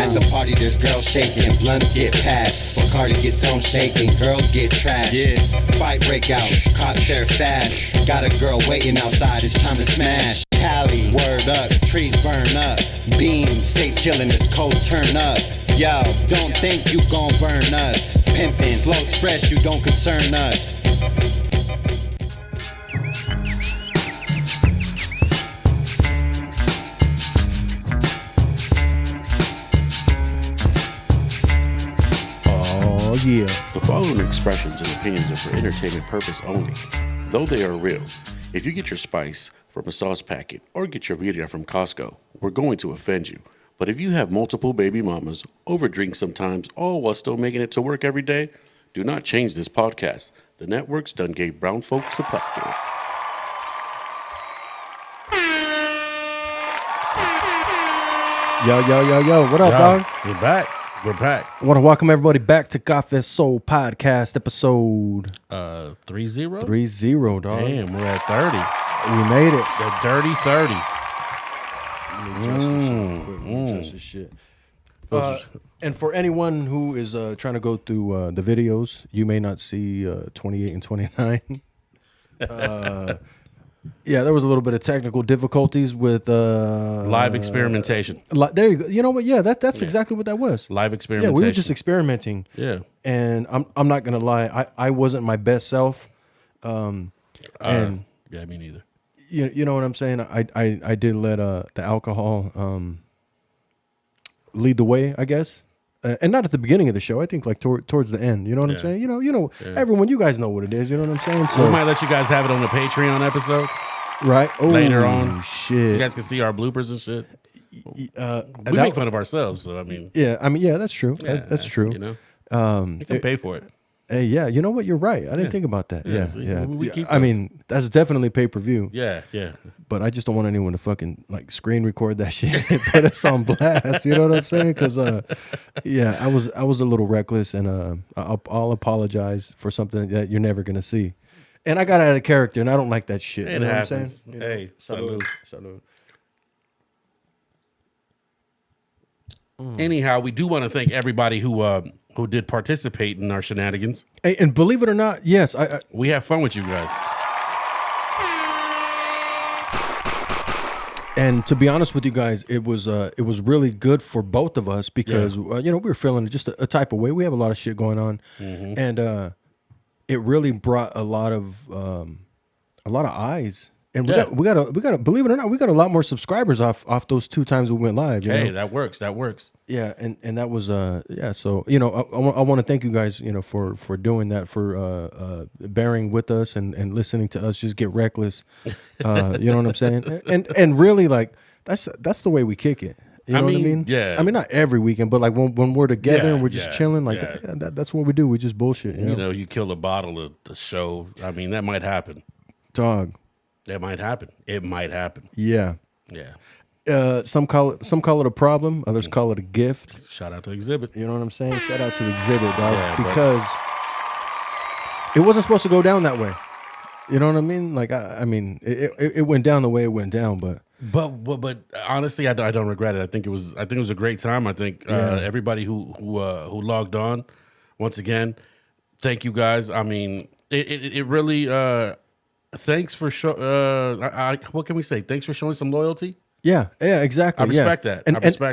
At the party, there's girls shaking, blunts get passed. Bacardi gets stone shaking, girls get trashed. Yeah. Fight break out, cops there fast. Got a girl waiting outside, it's time to smash. Cali, word up, trees burn up. Beam, say chillin', this coast turn up. Yo, don't think you gon' burn us. Pimpin', flows fresh, you don't concern us. Oh yeah. The following expressions and opinions are for entertainment purpose only, though they are real. If you get your spice from a sauce packet or get your birria from Costco, we're going to offend you. But if you have multiple baby mamas, overdrink sometimes, all while still making it to work every day, do not change this podcast. The networks done gave brown folks the platform. Yo, what up, dog? We're back. We're back. I want to welcome everybody back to Café Soul Podcast episode 30? 30, dog. Damn, we're at 30. We made it. The dirty 30. Just as shit. And for anyone who is trying to go through the videos, you may not see 28 and 29. Yeah, there was a little bit of technical difficulties with Live experimentation. There you go. You know what? Yeah, that's exactly what that was. Live experimentation. Yeah, we were just experimenting. Yeah. And I'm not gonna lie, I wasn't my best self. And yeah, me neither. you know what I'm saying? I did let the alcohol lead the way, I guess. And not at the beginning of the show. I think like towards the end. You know what I'm saying? Everyone, you guys know what it is. You know what I'm saying? So We might let you guys have it on the Patreon episode right later on. Shit. You guys can see our bloopers and shit. We make fun of ourselves, so I mean. Yeah, that's true. That's true. You know, you can pay for it. Hey, yeah, you know what? You're right. I didn't think about that. Yeah. We keep I mean, that's definitely pay-per-view. Yeah. But I just don't want anyone to fucking like screen record that shit and put us on blast. You know what I'm saying? Because I was a little reckless, and I'll apologize for something that you're never gonna see. And I got out of character, and I don't like that shit. It you know happens. What I'm saying? Hey, salute. Anyhow, we do want to thank everybody who did participate in our shenanigans. Hey, and believe it or not, yes, We have fun with you guys. And to be honest with you guys, it was really good for both of us because we were feeling just a type of way. We have a lot of shit going on, and it really brought a lot of eyes. And we got to believe it or not, we got a lot more subscribers off those 2 times we went live. You know? That works. Yeah, and that was So I want to thank you guys for doing that, for bearing with us and listening to us just get reckless. You know what I'm saying? And really like that's the way we kick it. You know what I mean? Yeah. I mean, not every weekend, but like when we're together and we're just chilling, like that's what we do. We just bullshit. You know, you kill a bottle of the show. I mean, that might happen. Dog. That might happen. It might happen. Yeah. Yeah. Some call it a problem. Others call it a gift. Shout out to Exhibit. You know what I'm saying? Shout out to Exhibit, dog, because it wasn't supposed to go down that way. You know what I mean? Like I mean, it went down the way it went down, but honestly, I don't regret it. I think it was a great time. I think everybody who logged on, once again, thank you guys. I mean, it really. Thanks for what can we say? Thanks for showing some loyalty. Yeah, exactly. I respect that.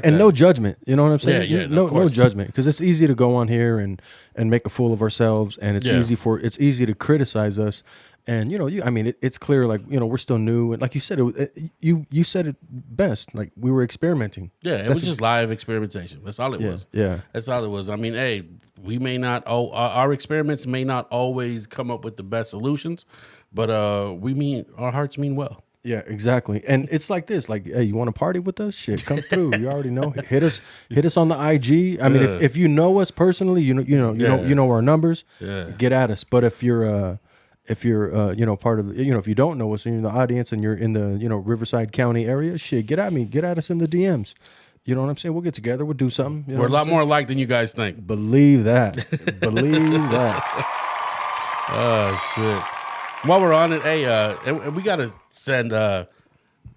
And no judgment. You know what I'm saying? Yeah, no judgment, because it's easy to go on here and make a fool of ourselves, and it's easy to criticize us. And it's clear, like we're still new, and like you said, you said it best. Like we were experimenting. Yeah, it was just live experimentation. That's all it was. Yeah, that's all it was. I mean, hey, we may not. Our experiments may not always come up with the best solutions, but our hearts mean well. Yeah, exactly. And it's like this, like, hey, you want to party with us? Shit, come through. You already know. Hit us on the IG. I mean, if you know us personally, you know our numbers. Yeah. Get at us. But if you're part of if you don't know us and you're in the audience and you're in the Riverside County area, shit, get at me. Get at us in the DMs. You know what I'm saying? We'll get together. We'll do something. We're a lot more alike than you guys think. Believe that. Believe that. Oh shit. While we're on it, hey, we gotta send a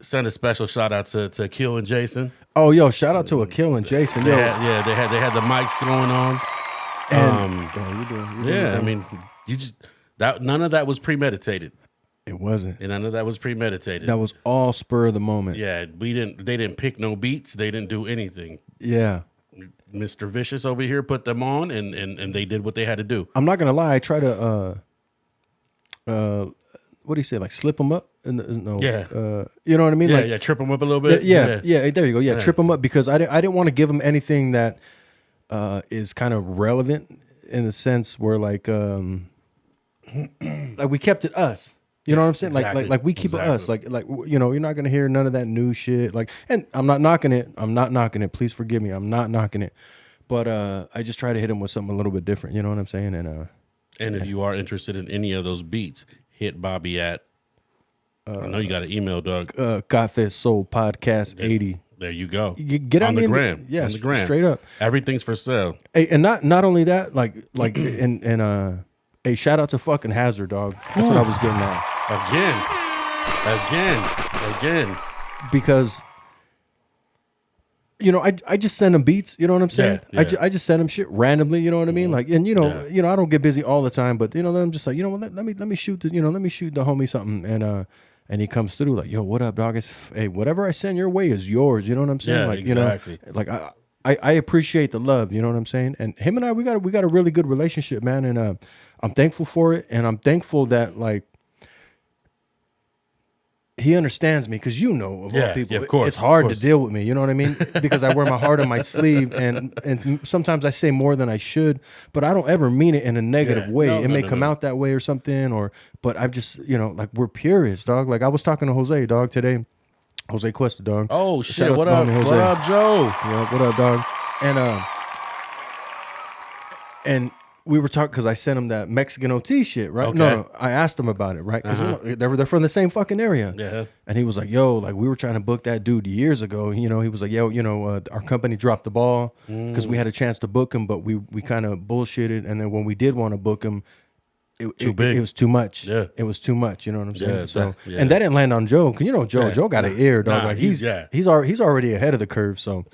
special shout out to Akil and Jason. Oh, yo, shout out to Akil and Jason. Yo, They had the mics going on. I mean, you just none of that was premeditated. it wasn't. And none of that was premeditated. That was all spur of the moment. Yeah, they didn't pick no beats. They didn't do anything. Yeah. Mr. Vicious over here put them on, and they did what they had to do. I'm not gonna lie. I try to what do you say? Like slip them up? No. Yeah. You know what I mean? Yeah, Like, trip them up a little bit. Yeah. There you go. Yeah, trip them up because I didn't want to give them anything that is kind of relevant in the sense where like we kept it us. You know what I'm saying? Exactly. Like we keep it us. Like you know, you're not gonna hear none of that new shit. Like, and I'm not knocking it. Please forgive me. I'm not knocking it. But I just try to hit them with something a little bit different. You know what I'm saying? And if you are interested in any of those beats, hit Bobby at. I know you got an email, Doug. Got This Soul Podcast 80. There you go. You get on at the me gram. Yeah, on the gram. straight up. Everything's for sale. Hey, and not only that, like and hey, shout out to fucking Hazard, dog. That's what I was getting at. Again. Because you know, I just send them beats. You know what I'm saying? Yeah. I just send them shit randomly. You know what I mean? Like, and you know, I don't get busy all the time, but you know, then I'm just like, you know what? Let me shoot the homie something, and he comes through like, yo, what up, dog? Hey, whatever I send your way is yours. You know what I'm saying? Yeah, like, exactly. You know, like I appreciate the love. You know what I'm saying? And him and I, we got a really good relationship, man. And I'm thankful for it, and I'm thankful that like. He understands me because of all people. Yeah, of course, it's hard to deal with me. You know what I mean? Because I wear my heart on my sleeve, and sometimes I say more than I should, but I don't ever mean it in a negative way. It may come out that way or something, but I've just like we're purists, dog. Like I was talking to Jose, dog, today. Jose Cuesta, dog. Oh shit! What up? What up, Joe? Yeah, what up, dog? And we were talking because I sent him that Mexican OT shit, right? Okay. No, I asked him about it, right? Because they're from the same fucking area. Yeah. And he was like, "Yo, like we were trying to book that dude years ago. You know, he was like, yo, our company dropped the ball because we had a chance to book him, but we kind of bullshitted. And then when we did want to book him, it was too much. Yeah. It was too much. You know what I'm saying? Yeah, and that didn't land on Joe. Cause Joe got an ear, dog. Like he's already ahead of the curve. So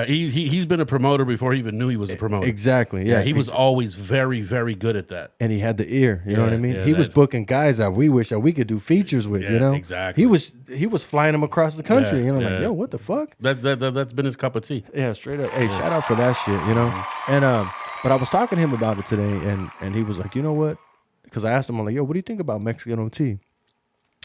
he's been a promoter before he even knew he was a promoter. Exactly. Yeah. He was always very, very good at that. And he had the ear. You know what I mean? He was booking guys that we wish that we could do features with. You know? Exactly. He was flying them across the country. You know, like, yo, what the fuck? That's been his cup of tea. Yeah, straight up. Hey, shout out for that shit. You know. And but I was talking to him about it today, and he was like, you know what? Because I asked him, I'm like, yo, what do you think about Mexican OT?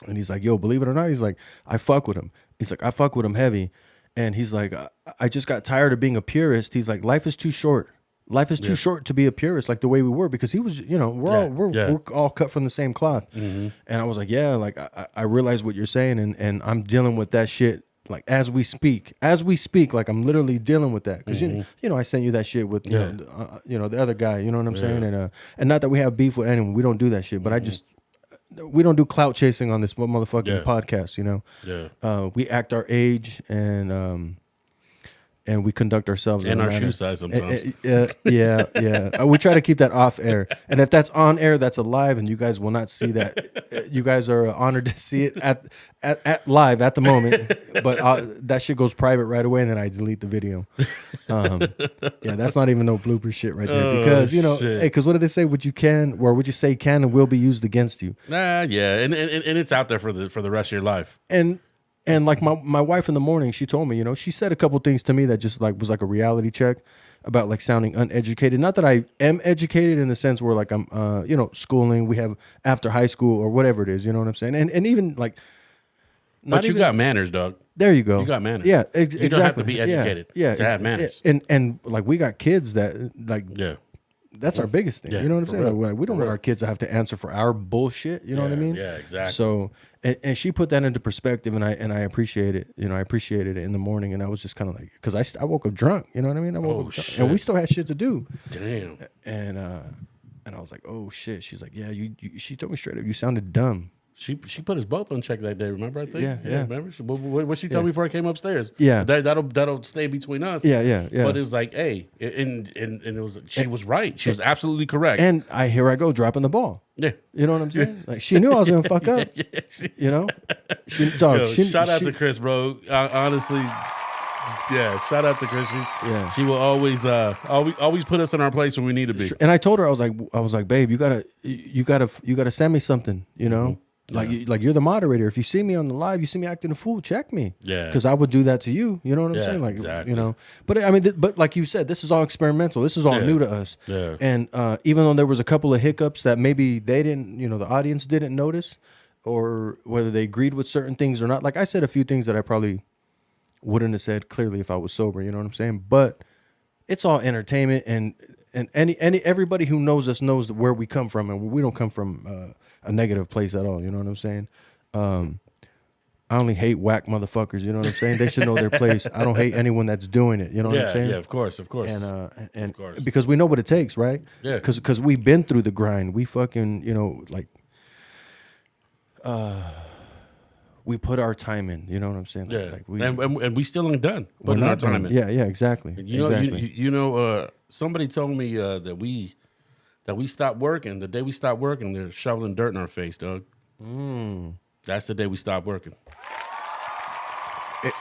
And he's like, yo, believe it or not, he's like, I fuck with him. He's like, I fuck with him heavy. And he's like, I just got tired of being a purist. He's like, life is too short. Life is too short to be a purist like the way we were, because he was, we're all cut from the same cloth. Mm-hmm. And I was like, yeah, like I realize what you're saying, and I'm dealing with that shit. Like as we speak, like I'm literally dealing with that because you know I sent you that shit with the other guy, you know what I'm saying, and not that we have beef with anyone, we don't do that shit, but we don't do clout chasing on this motherfucking podcast, you know. Yeah. We act our age and we conduct ourselves in our shoe size sometimes. Yeah. We try to keep that off air, and if that's on air, that's alive, and you guys will not see that. You guys are honored to see it at live at the moment, but that shit goes private right away, and then I delete the video. Yeah, that's not even no blooper shit right there, because because what did they say? What you say can and will be used against you. And it's out there for the rest of your life. And like my wife in the morning, she told me, she said a couple things to me that just like was like a reality check about like sounding uneducated. Not that I am educated in the sense where like I'm, schooling. We have after high school or whatever it is. You know what I'm saying? And even like, but you got manners, dog. There you go. You got manners. Yeah, exactly. You don't have to be educated to have manners. And like we got kids that like that's our biggest thing. Yeah, you know what I'm saying? Like, we don't want our kids to have to answer for our bullshit. You know what I mean? Yeah, exactly. So, and she put that into perspective, and I appreciate it. I appreciated it in the morning, and I was just kind of like, because I woke up drunk. You know what I mean? I woke up drunk, and we still had shit to do. Damn. And I was like, oh shit. She's like, yeah. She told me straight up, you sounded dumb. She put us both on check that day. Remember? I think. Yeah. Remember? What she told me before I came upstairs? Yeah. That'll stay between us. Yeah. But it was like, hey, and it was. She was right. She was absolutely correct. And here I go dropping the ball. Yeah. You know what I'm saying? Like she knew I was gonna fuck up. Shout out to Chris, bro. Honestly, Yeah, shout out to Chrissy. Yeah. She will always put us in our place when we need to be. And I told her, I was like, babe, you gotta send me something, you know. Like you're the moderator. If you see me on the live, you see me acting a fool, check me. Yeah. Because I would do that to you. You know what I'm Yeah, saying? Like, exactly. you know. But I mean, but like you said, this is all experimental. This is all new to us. Yeah. And even though there was a couple of hiccups that maybe they didn't, you know, the audience didn't notice, or whether they agreed with certain things or not. Like I said a few things that I probably wouldn't have said clearly if I was sober. You know what I'm saying? But it's all entertainment, and everybody who knows us knows where we come from, and we don't come from a negative place at all. You know what I'm saying? I only hate whack motherfuckers. You know what I'm saying? They should know their place. I don't hate anyone that's doing it. You know what I'm saying? Yeah, of course. And Of course. because we know what it takes, right? Yeah. Because we've been through the grind. We fucking, you know, like we put our time in. You know what I'm saying? Yeah, Like we, and we still ain't done we're putting our not time done. in. Yeah, exactly. You know, exactly. you know, somebody told me that we stopped working. The day we stopped working, they're shoveling dirt in our face, dog. That's the day we stopped working.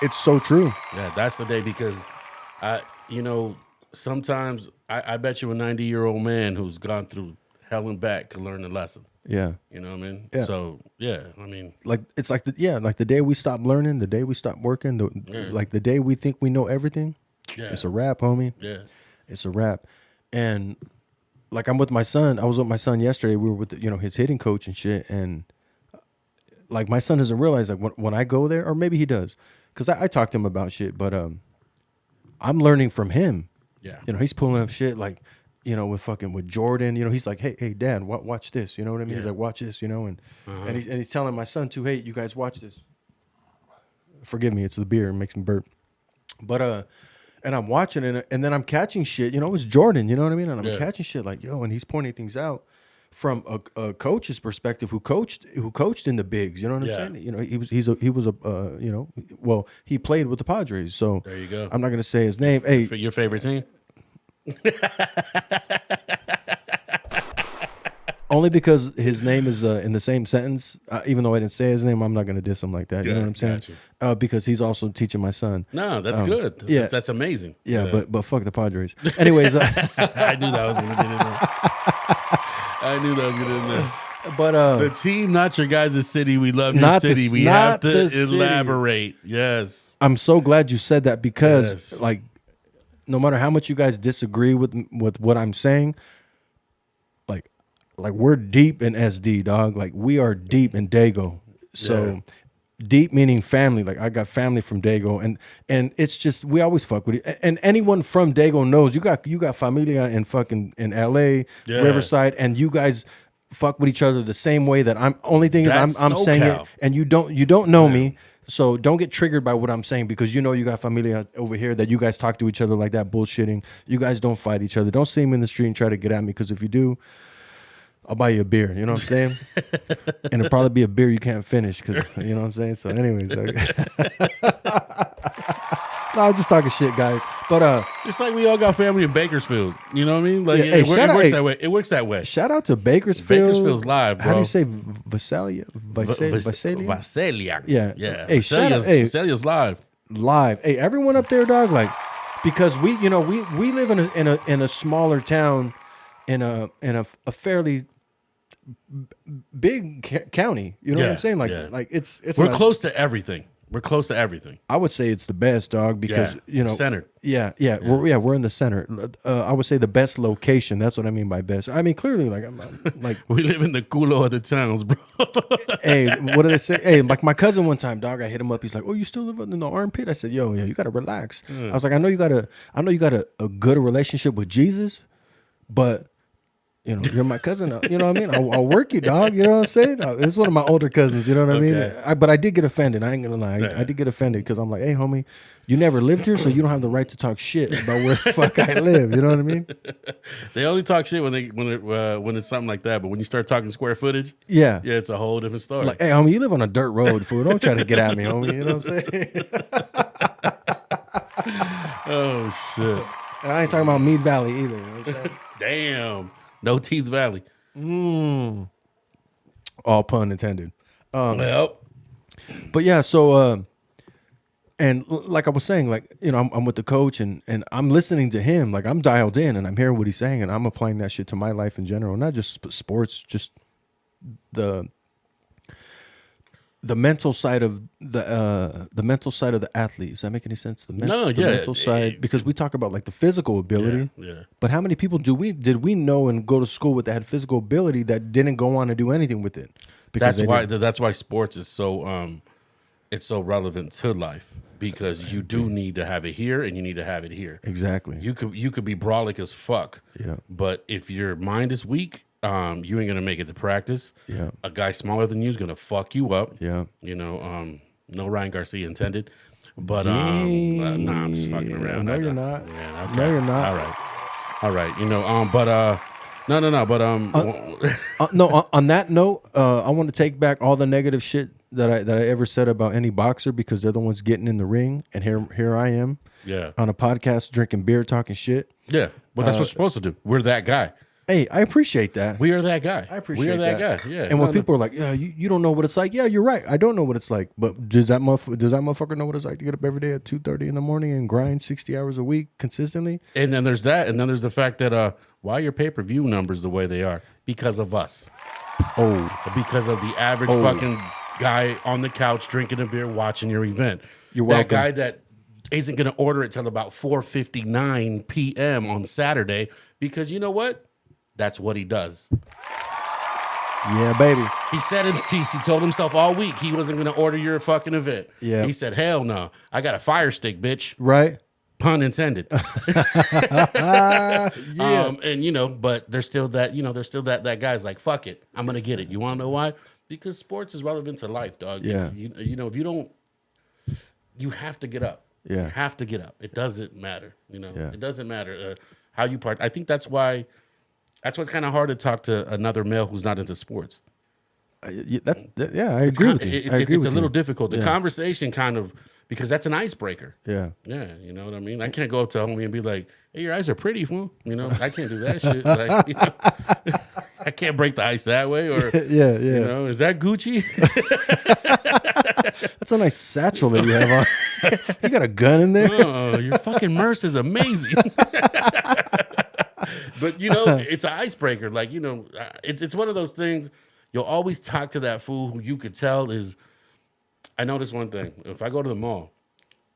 It's so true. Yeah, that's the day because sometimes I bet you a 90-year-old man who's gone through hell and back could learn a lesson. Yeah. You know what I mean? Yeah. So yeah, I mean, Like it's like the day we stop learning, the day we stop working, like the day we think we know everything, it's a wrap, homie. yeah, It's a wrap. And like I'm with my son. I was with my son yesterday. We were with his hitting coach and shit. And like my son doesn't realize like when I go there, or maybe he does, because I talk to him about shit. But I'm learning from him. yeah. You know, he's pulling up shit like, you know, with Jordan. You know, he's like, hey, Dad, watch this. You know what I mean? He's like, watch this. You know, and he's telling my son too, hey, you guys watch this. Forgive me, it's the beer. It makes me burp. But and I'm watching it, and then I'm catching shit. You know, it's Jordan. You know what I mean? And I'm catching shit like, yo, and he's pointing things out from a coach's perspective who coached in the bigs. You know what I'm saying? You know, he played with the Padres. So There you go. I'm not gonna say his name. Hey, For your favorite team? only because his name is in the same sentence. Even though I didn't say his name, I'm not gonna diss him like that. You know what I'm saying? Because he's also teaching my son. No, that's good. yeah. That's amazing. Yeah, but fuck the Padres. Anyways, I knew that was going to get in there. I knew that was going to get in there. but The team, not your guys' city. We love your Not the- city. We not have to the city. elaborate. Yes. I'm so glad you said that because Yes. like no matter how much you guys disagree with what I'm saying, like we're deep in SD, dog. Like we are deep in Dago. So deep meaning family. Like I got family from Dago, and it's just we always fuck with it. And anyone from Dago knows you got familia in fucking in LA, Riverside, and you guys fuck with each other the same way that I'm. Only thing is That's I'm saying it, SoCal. and you don't know me. So don't get triggered by what I'm saying because you know you got familia over here that you guys talk to each other like that bullshitting. You guys don't fight each other. Don't see me in the street and try to get at me because if you do, I'll buy you a beer. You know what I'm saying? And it'll probably be a beer you can't finish because you know what I'm saying. So, anyways, no, I'm just talking shit, guys. But It's like we all got family in Bakersfield. You know what I mean? Like Yeah, hey, it shout out- works hey. that way. It works that way. shout out to Bakersfield. Bakersfield's live, How do bro. you say Visalia? Visalia? Visalia. Yeah. Yeah. Hey, shout out- hey. Visalia's live. Live. Hey, everyone up there, dog. Like, because we live in a smaller town, in a fairly big county. You know what Yeah, I'm saying? Like, yeah. like it's We're not- close to everything. We're close to everything. I would say it's the best, dog, because Yeah, centered. Yeah. We're in the center. I would say the best location. That's what I mean by best. I mean clearly, like I'm like, We live in the culo of the towns, bro. hey, what do they say? Hey, like my cousin one time, dog. I hit him up. He's like, "Oh, you still live in the armpit?" I said, "Yo, yeah, you gotta relax." I was like, "I know you got a good relationship with Jesus, but." You know, you're my cousin. You know what I mean? I'll work you, dog. You know what I'm saying? It's one of my older cousins. You know what I mean? Okay. But I did get offended. I ain't gonna lie. I did get offended because I'm like, hey, homie, you never lived here, so you don't have the right to talk shit about where the fuck I live. You know what I mean? They only talk shit when it's something like that. But when you start talking square footage, Yeah. it's a whole different story. Like, hey, homie, you live on a dirt road, fool. Don't try to get at me, homie. You know what I'm saying? oh shit! And I ain't talking about Mead Valley either. You know what I'm saying? Damn, no Teeth Valley. All pun intended. Well, But yeah, so And like I was saying, like, you know, I'm with the coach and I'm listening to him, like I'm dialed in and I'm hearing what he's saying and I'm applying that shit to my life in general, not just sports, just the mental side of the mental side of the athlete. Does that make any sense? The mental side, because we talk about like the physical ability. Yeah. But how many people did we know and go to school with that had physical ability that didn't go on to do anything with it? Because That's why sports is so it's so relevant to life, because you do need to have it here and you need to have it here. Exactly. You could be brolic as fuck. Yeah. But if your mind is weak, you ain't gonna make it to practice. Yeah. A guy smaller than you is gonna fuck you up. Yeah. You know, no Ryan Garcia intended. But nah, I'm just fucking around. No, you're not. Yeah, okay. No, you're not. All right. You know, but no, but no. On that note, I want to take back all the negative shit that I ever said about any boxer, because they're the ones getting in the ring, and here I am, yeah, on a podcast drinking beer, talking shit. Yeah, but that's what we're supposed to do. We're that guy. Hey, I appreciate that. We are that guy. I appreciate We are that guy. Yeah. And when people are like, "Yeah, you don't know what it's like," yeah, you're right. I don't know what it's like. But does that motherfucker know what it's like to get up every day at 2:30 in the morning and grind 60 hours a week consistently? And then there's that, and then there's the fact that why are your pay-per-view numbers the way they are? Because of us. Oh, Because of the average fucking guy on the couch drinking a beer watching your event. You're welcome. That guy that isn't going to order it till about 4:59 p.m. on Saturday, because you know what? That's what he does. yeah, baby. He told himself all week he wasn't going to order your fucking event. Yeah. He said, hell no. I got a fire stick, bitch. Right? Pun intended. Yeah. And you know, but there's still that, that guy's like, fuck it. I'm going to get it. You want to know why? Because sports is relevant to life, dog. Yeah. If you don't, you have to get up. Yeah. You have to get up. It doesn't matter. Yeah. It doesn't matter how you part. I think that's why it's kind of hard to talk to another male who's not into sports. I agree with you. It's a little difficult. The conversation kind of, because that's an icebreaker. Yeah. Yeah, you know what I mean? I can't go up to a homie and be like, hey, your eyes are pretty, fool. You know, I can't do that shit. Like, I can't break the ice that way. Or, yeah. you know, is that Gucci? That's a nice satchel that you have on. You got a gun in there? Oh, your fucking merce is amazing. But, you know, it's an icebreaker. Like, you know, it's one of those things. You'll always talk to that fool who you could tell is, I notice one thing. If I go to the mall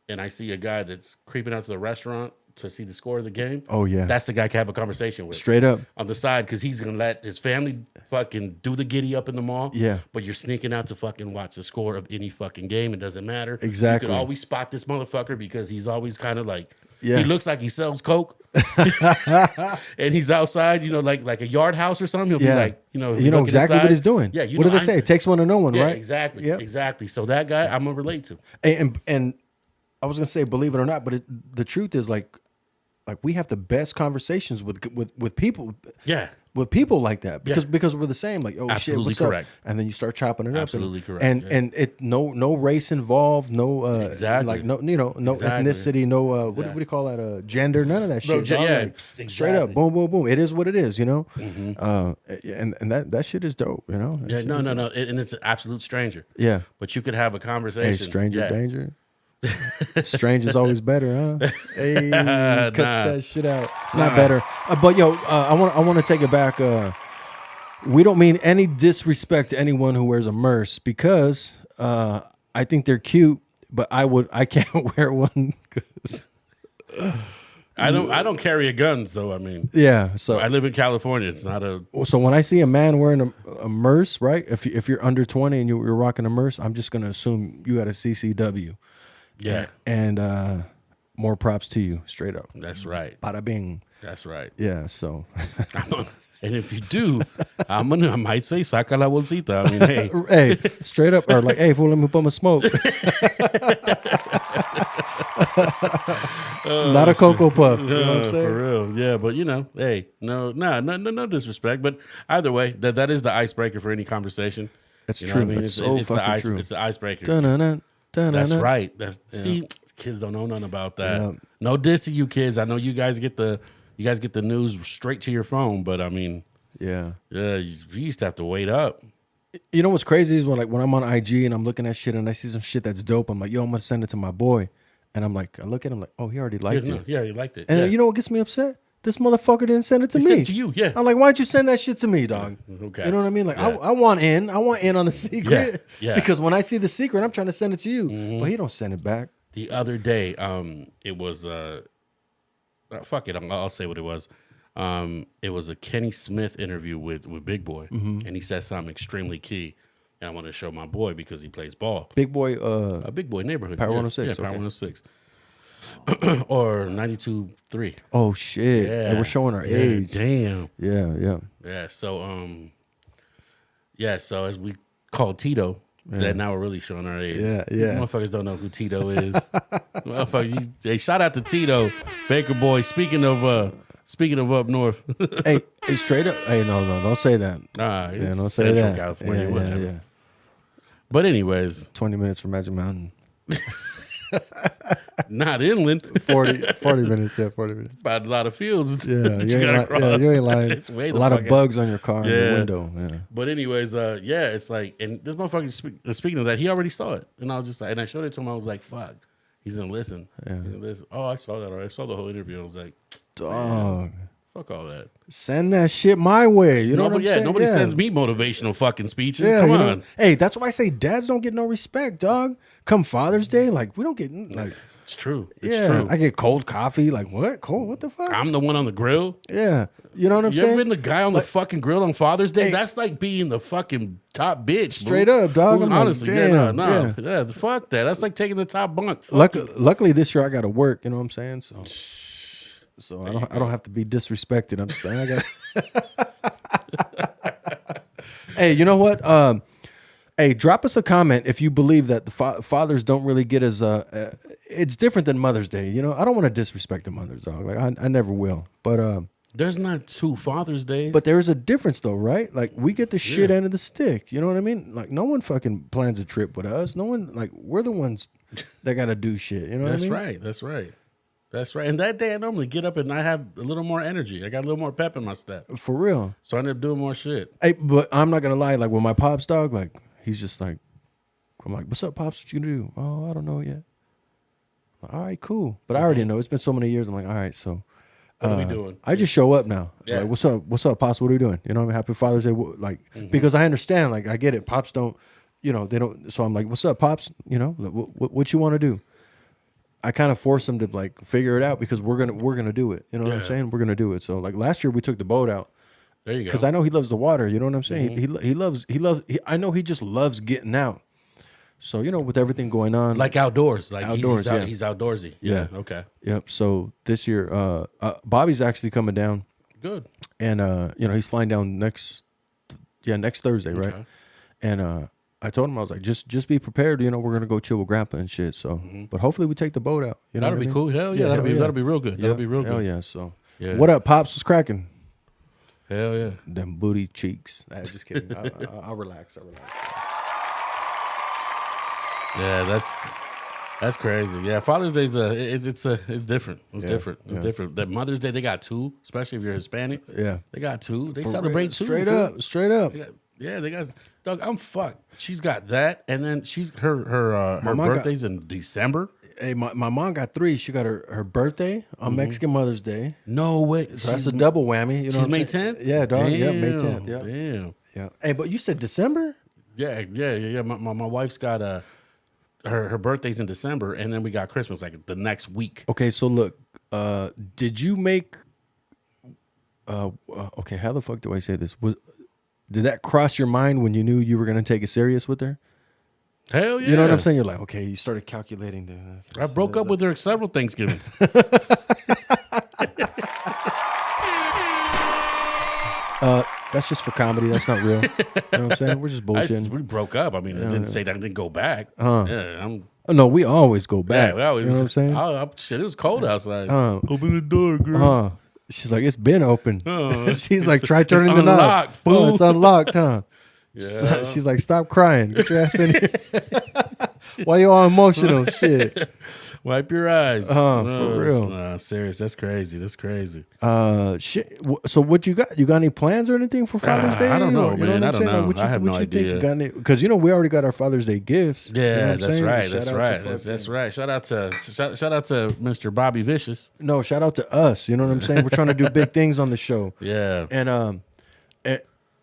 and I see a guy that's creeping out to the restaurant to see the score of the game, Oh, yeah. that's the guy I can have a conversation with. Straight up. On the side, because he's going to let his family fucking do the giddy up in the mall. Yeah. But you're sneaking out to fucking watch the score of any fucking game. It doesn't matter. Exactly. You could always spot this motherfucker because he's always kind of like, Yeah. he looks like he sells coke. And he's outside, you know, like a yard house or something. He'll be like, you know exactly what he's doing. Yeah. What do they say? It takes one to know one, yeah, right? exactly. Yep. Exactly. So that guy, I'm going to relate to. And I was gonna say, believe it or not, but the truth is, like we have the best conversations with people. Yeah. With people like that, because we're the same. Like, oh Absolutely shit, what's correct. up? And then you start chopping it Absolutely up. correct. And it no race involved, no Exactly. like no Exactly. ethnicity, no what do you call that? Gender, none of that shit. dog. yeah, Like, straight exactly. up, boom, boom, boom. It is what it is, you know. And that shit is dope, you know. That Yeah, shit no. is- And it's an absolute stranger. Yeah. But you could have a Hey, conversation. stranger Yeah. danger. Strange is always better, huh? Hey, cut Nah. that shit out. Not better, but yo, I want to take it back. We don't mean any disrespect to anyone who wears a merce, because I think they're cute, but I can't wear one. 'Cause, I don't carry a gun, so I mean, yeah, so I live in California. It's not a so when I see a man wearing a merce, right? If you're under 20 and you're rocking a merce, I'm just gonna assume you got a CCW. yeah. And more props to you, straight up. That's right. Bada bing. That's right. Yeah, so And if you do, I might say saca la bolsita. I mean, hey, hey, straight up, or like, hey, fool, let me put my smoke. Not a Cocoa Puff. You know what I'm saying? for real. Yeah, but you know, hey, no disrespect. But either way, that is the icebreaker for any conversation. That's You know true. what I mean? That's so fucking true. It's the icebreaker. Dun-dun-dun, That's dun-dun-dun. right. See, kids don't know nothing about that. Yeah. No diss to you kids. I know you guys get the news straight to your phone, but I mean, Yeah. you used to have to wait up. You know what's crazy is when I'm on IG and I'm looking at shit and I see some shit that's dope, I'm like, yo, I'm gonna send it to my boy. And I'm like, I look at him like, oh, he already liked it. Yeah, he liked it. And yeah. you know what gets me upset? This motherfucker didn't send it to He me. sent it to you, yeah. I'm like, why'd you send that shit to me, dog? Okay. You know what I mean? Like, Yeah. I want in. I want in on the secret. Yeah. Because when I see the secret, I'm trying to send it to you. But he don't send it back. The other day, it was fuck it, I'll say what it was. It was a Kenny Smith interview with Big Boy, and he said something extremely key. And I want to show my boy because he plays ball. Big Boy, A Big Boy neighborhood. Power yeah, 106, Yeah, Power okay. 106. Or 92.3. oh shit. Yeah. And we're showing our age. Damn. Yeah. Yeah. So as we call Tito, that now we're really showing our age. Yeah. Motherfuckers don't know who Tito is. Motherfucker, hey, shout out to Tito, Baker Boy. Speaking of up north. hey, straight up. Hey, no, don't say that. Nah, Yeah, it's don't say Central that. California, Yeah, whatever. yeah. But anyways, 20 minutes from Magic Mountain. not inland. 40 minutes, yeah, 40 minutes. About a lot of fields. Yeah, that you you gotta ain't, cross. you ain't lying. It's way A the lot fuck of out. bugs on your car in Yeah. the window. Yeah. But anyways, it's like, and this motherfucker, speaking of that, he already saw it. And I was just like, and I showed it to him. I was like, fuck, he's going to listen. Yeah. He's gonna listen. Oh, I saw that already. I saw the whole interview. I was like, Dog. fuck all that. Send that shit my way. You know what I'm saying? Nobody Yeah. sends me motivational fucking speeches. Yeah, Come you on. know? Hey, that's why I say dads don't get no respect, dog. Come Father's Day, like, we don't get, like, It's true. It's yeah. true. I get cold coffee. Like, what? Cold? What the fuck? I'm the one on the grill. Yeah. You know what I'm You saying? ever been the guy on the fucking grill on Father's Day? Hey. That's like being the fucking top bitch. Straight bro. up, dog. Fool, I'm like, honestly, damn, yeah, fuck that. That's like taking the top bunk. Fuck it. Luckily, this year I got to work. You know what I'm saying? So I don't have to be disrespected. I'm saying I got. Hey, you know what? Hey, drop us a comment if you believe that the fathers don't really get as it's different than Mother's Day. You know, I don't want to disrespect the mothers, dog. Like I never will. But There's not two Father's Days. but there is a difference though, right? Like we get the shit end of the stick. You know what I mean? Like no one fucking plans a trip with us. No one like we're the ones that got to do shit. You know That's what I mean? right. That's right. That's right. And that day I normally get up and I have a little more energy. I got a little more pep in my step. For real. So I end up doing more shit. Hey, but I'm not gonna lie. Like with my pops, dog. Like he's just like, I'm like, what's up, pops? What you gonna do? Oh, I don't know yet. I'm like, all right, cool. But I already know. It's been so many years. I'm like, all right, so What are we doing? I just show up now. Yeah. Like, what's up? What's up, pops? What are we doing? You know what I mean? Happy Father's Day. Like because I understand. Like I get it. Pops don't. You know they don't. So I'm like, what's up, pops? You know what you want to do? I kind of force him to like figure it out because we're gonna do it. You know what I'm Yeah. saying? We're gonna do it. So like last year we took the boat out. There you go. Because I know he loves the water. You know what I'm saying? He loves. I know he just loves getting out. So you know, with everything going on, Like outdoors. Like Outdoors, yeah. he's outdoorsy. Yeah. Okay. Yep. So this year, Bobby's actually coming down, Good. and you know he's flying down next Thursday, right? Okay. And I told him I was like, just be prepared. You know, we're gonna go chill with Grandpa and shit. So, but hopefully we take the boat out. You know, That'll what be I mean? cool. Hell yeah. That'll be real good. That'll be real Hell good. yeah. So, Yeah. what up, pops? What's cracking? Hell yeah. Them booty cheeks. Just kidding. I'll relax. Yeah, that's crazy. Yeah, Father's Day's it's different. It's different. It's different. That Mother's Day they got two, especially if you're Hispanic. Yeah. They got two. They For celebrate real. two. Straight fool. up. Straight up. They got. Dog, I'm fucked. She's got that, and then her mom got- birthday's in December. Hey, my mom got 3. She got her birthday on Mexican Mother's Day. No way. So that's a double whammy. You know She's what I'm May saying? 10th. Yeah, dog. Yeah, May Damn, 10th. Yeah. Damn. Yeah. Hey, but you said December? Yeah. My wife's got her birthday's in December, and then we got Christmas like the next week. Okay, so look, did you make okay, how the fuck do I say this? Did that cross your mind when you knew you were going to take it serious with her? Hell yeah. You know what I'm saying? You're like, okay, you started calculating the I broke up with her several Thanksgivings. that's just for comedy. That's not real. You know what I'm saying? We're just bullshitting. We broke up. I mean, I didn't say that I didn't go back. Uh-huh. Yeah, Oh, no, we always go back. we always. You know what I'm saying? Shit, it was cold outside. Open the door, girl. She's like, it's been open. She's like, try it's turning the knob. unlocked, fool. It's unlocked, huh? Yeah. She's like, stop crying. Get your ass in here. Why you all emotional? Shit. Wipe your eyes. For real. Nah, serious. That's crazy. That's crazy. Shit. So what you got? You got any plans or anything for Father's Day? I don't know, Or, you man. what I I'm don't saying? know. What I have no idea. Because we already got our Father's Day gifts. Yeah, you know what I'm that's saying? right. Shout That's out to right. fucking- That's right. Shout out to Mr. Bobby Vicious. No, shout out to us. You know what I'm saying? We're trying to do big things on the show. Yeah. And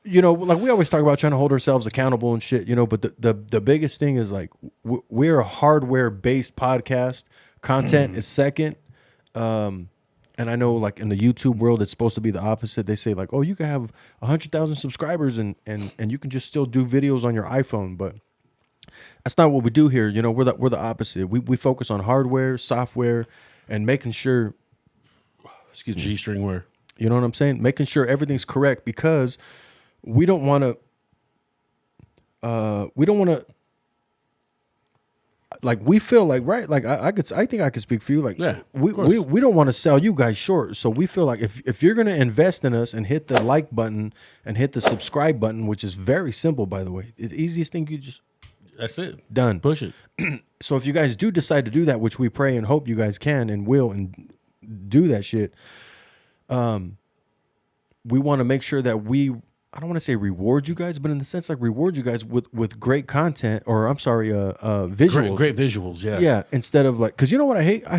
you know, like we always talk about trying to hold ourselves accountable and shit, you know, but the biggest thing is like we're a hardware based podcast. Content is second. And I know like in the YouTube world it's supposed to be the opposite. They say like, oh, you can have 100,000 subscribers and you can just still do videos on your iPhone, but that's not what we do here. You know, we're the opposite. We focus on hardware, software, and making sure G-string wear. you know what I'm saying? Making sure everything's correct because we don't want to like we feel like right like I think I could speak for you like Yeah, we don't want to sell you guys short, so we feel like if you're going to invest in us and hit the like button and hit the subscribe button, which is very simple by the way, the easiest thing you just That's it. done. Push it. So if you guys do decide to do that, which we pray and hope you guys can and will and do that shit, we want to make sure that I don't want to say reward you guys, but in the sense like reward you guys with great content, or I'm sorry, visuals. Great visuals. Yeah. Yeah, instead of like, because you know what I hate? I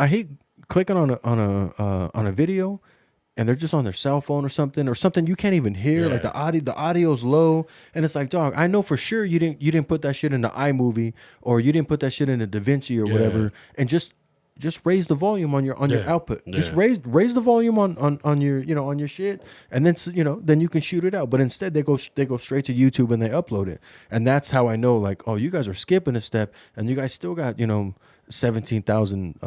hate clicking on a video, and they're just on their cell phone or something you can't even hear. Yeah. Like the audio's low, and it's like, dog, I know for sure you didn't put that shit into iMovie, or you didn't put that shit into DaVinci or whatever, and just raise the volume on your output. Yeah. Just raise the volume on your on your shit, and then then you can shoot it out. But instead they go straight to YouTube and they upload it, and that's how I know like, oh, you guys are skipping a step, and you guys still got 17,000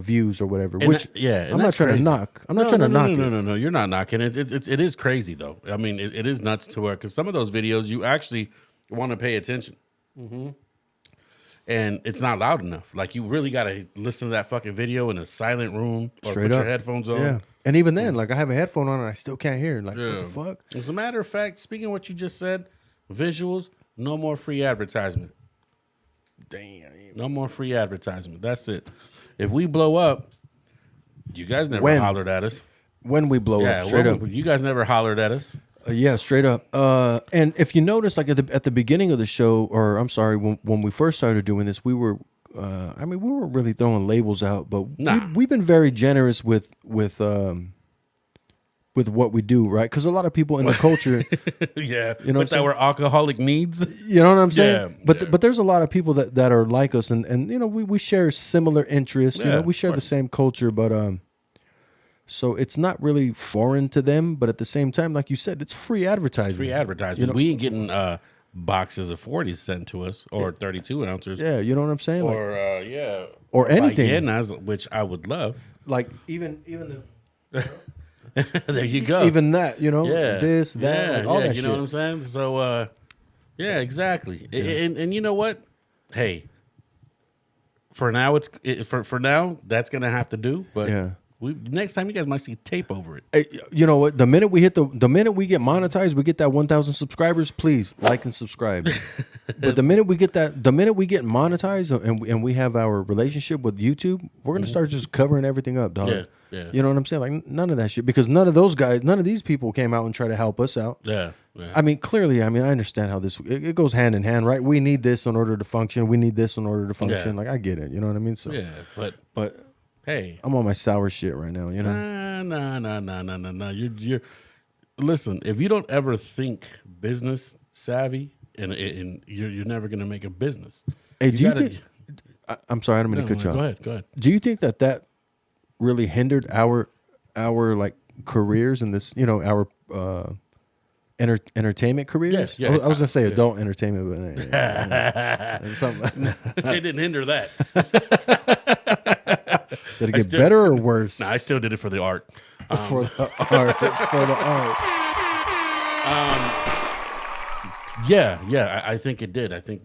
views or whatever. And which and I'm not that's trying crazy. to knock. I'm not trying to knock it. No. You're not knocking it. It is crazy though. I mean, it is nuts to where because some of those videos you actually want to pay attention. Mm-hmm. And it's not loud enough. Like you really gotta listen to that fucking video in a silent room or Straight put up. your headphones on. Yeah. And even then, like I have a headphone on and I still can't hear. Like, Yeah. what the fuck? As a matter of fact, speaking of what you just said, visuals, no more free advertisement. Damn. No more free advertisement. That's it. If we blow up, you guys never When? hollered at us. When we blow up, straight up. You guys never hollered at us. Yeah, straight up. And if you notice, like at the beginning of the show, or I'm sorry, when we first started doing this, we were, we weren't really throwing labels out, but Nah. we've been very generous with what we do, right? Because a lot of people in the culture, Yeah. You know with what I'm our alcoholic needs. you know what I'm saying? Yeah, yeah. But there's a lot of people that are like us, and we share similar interests. Yeah, We share of the course. same culture, but so it's not really foreign to them. But at the same time, like you said, it's free advertising. Free advertisement. We ain't getting boxes of 40s sent to us or 32 ounces. Yeah, you know what I'm saying? Like, Or or anything. ballenas, which I would love. like even There you go. even that, yeah. this, that, like, all that you shit. know what I'm saying? So yeah, exactly. And you know what? Hey, for now for now that's gonna have to do. But Yeah. next time you guys might see tape over it. Hey, you know what? The minute we get monetized, we get that 1,000 subscribers. Please like and subscribe. But the minute we get monetized and we have our relationship with YouTube, we're gonna start just covering everything up, dog. Yeah, yeah. You know what I'm saying? Like none of that shit, because none of these people came out and tried to help us out. Yeah. Yeah. I mean, clearly, I understand how it goes hand in hand, right? We need this in order to function. We need this in order to function. Yeah. Like I get it. You know what I mean? So, Yeah, but hey. I'm on my sour shit right now. You know? No. You're listen. If you don't ever think business savvy, and you're never gonna make a business. Hey, You do you gotta- think? I'm sorry, I don't mean to cut you off. Go ahead. Do you think that really hindered our like careers in this? Our entertainment careers. Yeah, I was gonna say adult entertainment, but something. It didn't hinder that. Did it get better or worse? No, I still did it for the art. For the art. For the art. Yeah. I think it did. I think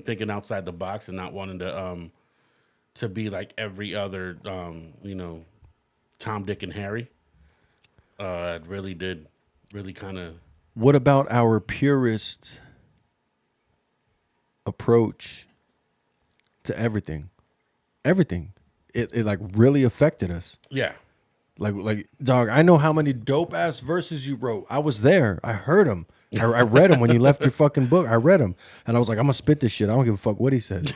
thinking outside the box and not wanting to be like every other Tom, Dick, and Harry. It really did. Really kind of. What about our purist approach to everything. Everything. It like really affected us. Yeah. Like dog, I know how many dope ass verses you wrote. I was there. I heard them. I read them when you left your fucking book. I read them, and I was like, I'm gonna spit this shit. I don't give a fuck what he says.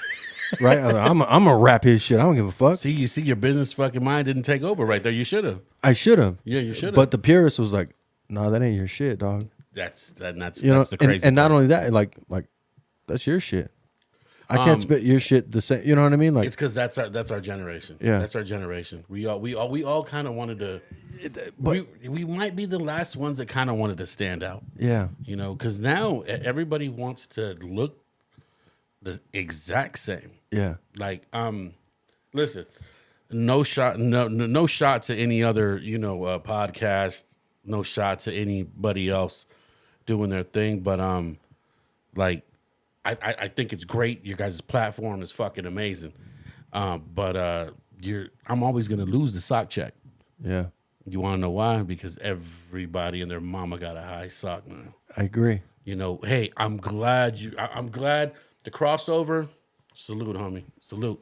Right? I was like, I'm gonna rap his shit. I don't give a fuck. See, your business fucking mind didn't take over right there. You should have. I should have. Yeah, you should have. But the purist was like, nah, that ain't your shit, dog. That's the And, crazy. and not only that, like that's your shit. I can't spit your shit the same. You know what I mean? Like it's because that's our generation. Yeah. That's our generation. We all kind of wanted to. But we might be the last ones that kind of wanted to stand out. yeah, You know, because now everybody wants to look the exact same. yeah, Like, listen, no shot to any other, podcast, no shot to anybody else doing their thing. But like, I think it's great. Your guys' platform is fucking amazing. But I'm always gonna lose the sock check. yeah. You want to know why? Because everybody and their mama got a high sock now. I agree. Hey, I'm glad I'm glad the crossover. Salute, homie. Salute.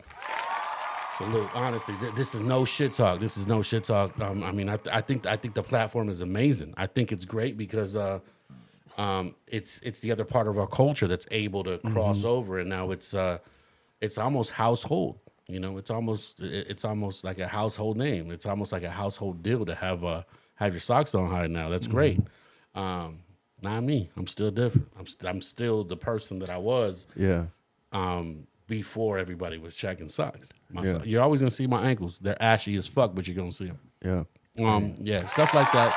Honestly, this is no shit talk. This is no shit talk. I mean, I think the platform is amazing. I think it's great because it's the other part of our culture that's able to cross over, and now it's almost household. It's almost like a household name. It's almost like a household deal to have your socks on high now. That's great. Not me. I'm still different. I'm still the person that I was. Yeah, Before everybody was checking socks. Yeah. You're always gonna see my ankles. They're ashy as fuck, but you're gonna see them. yeah, Stuff like that.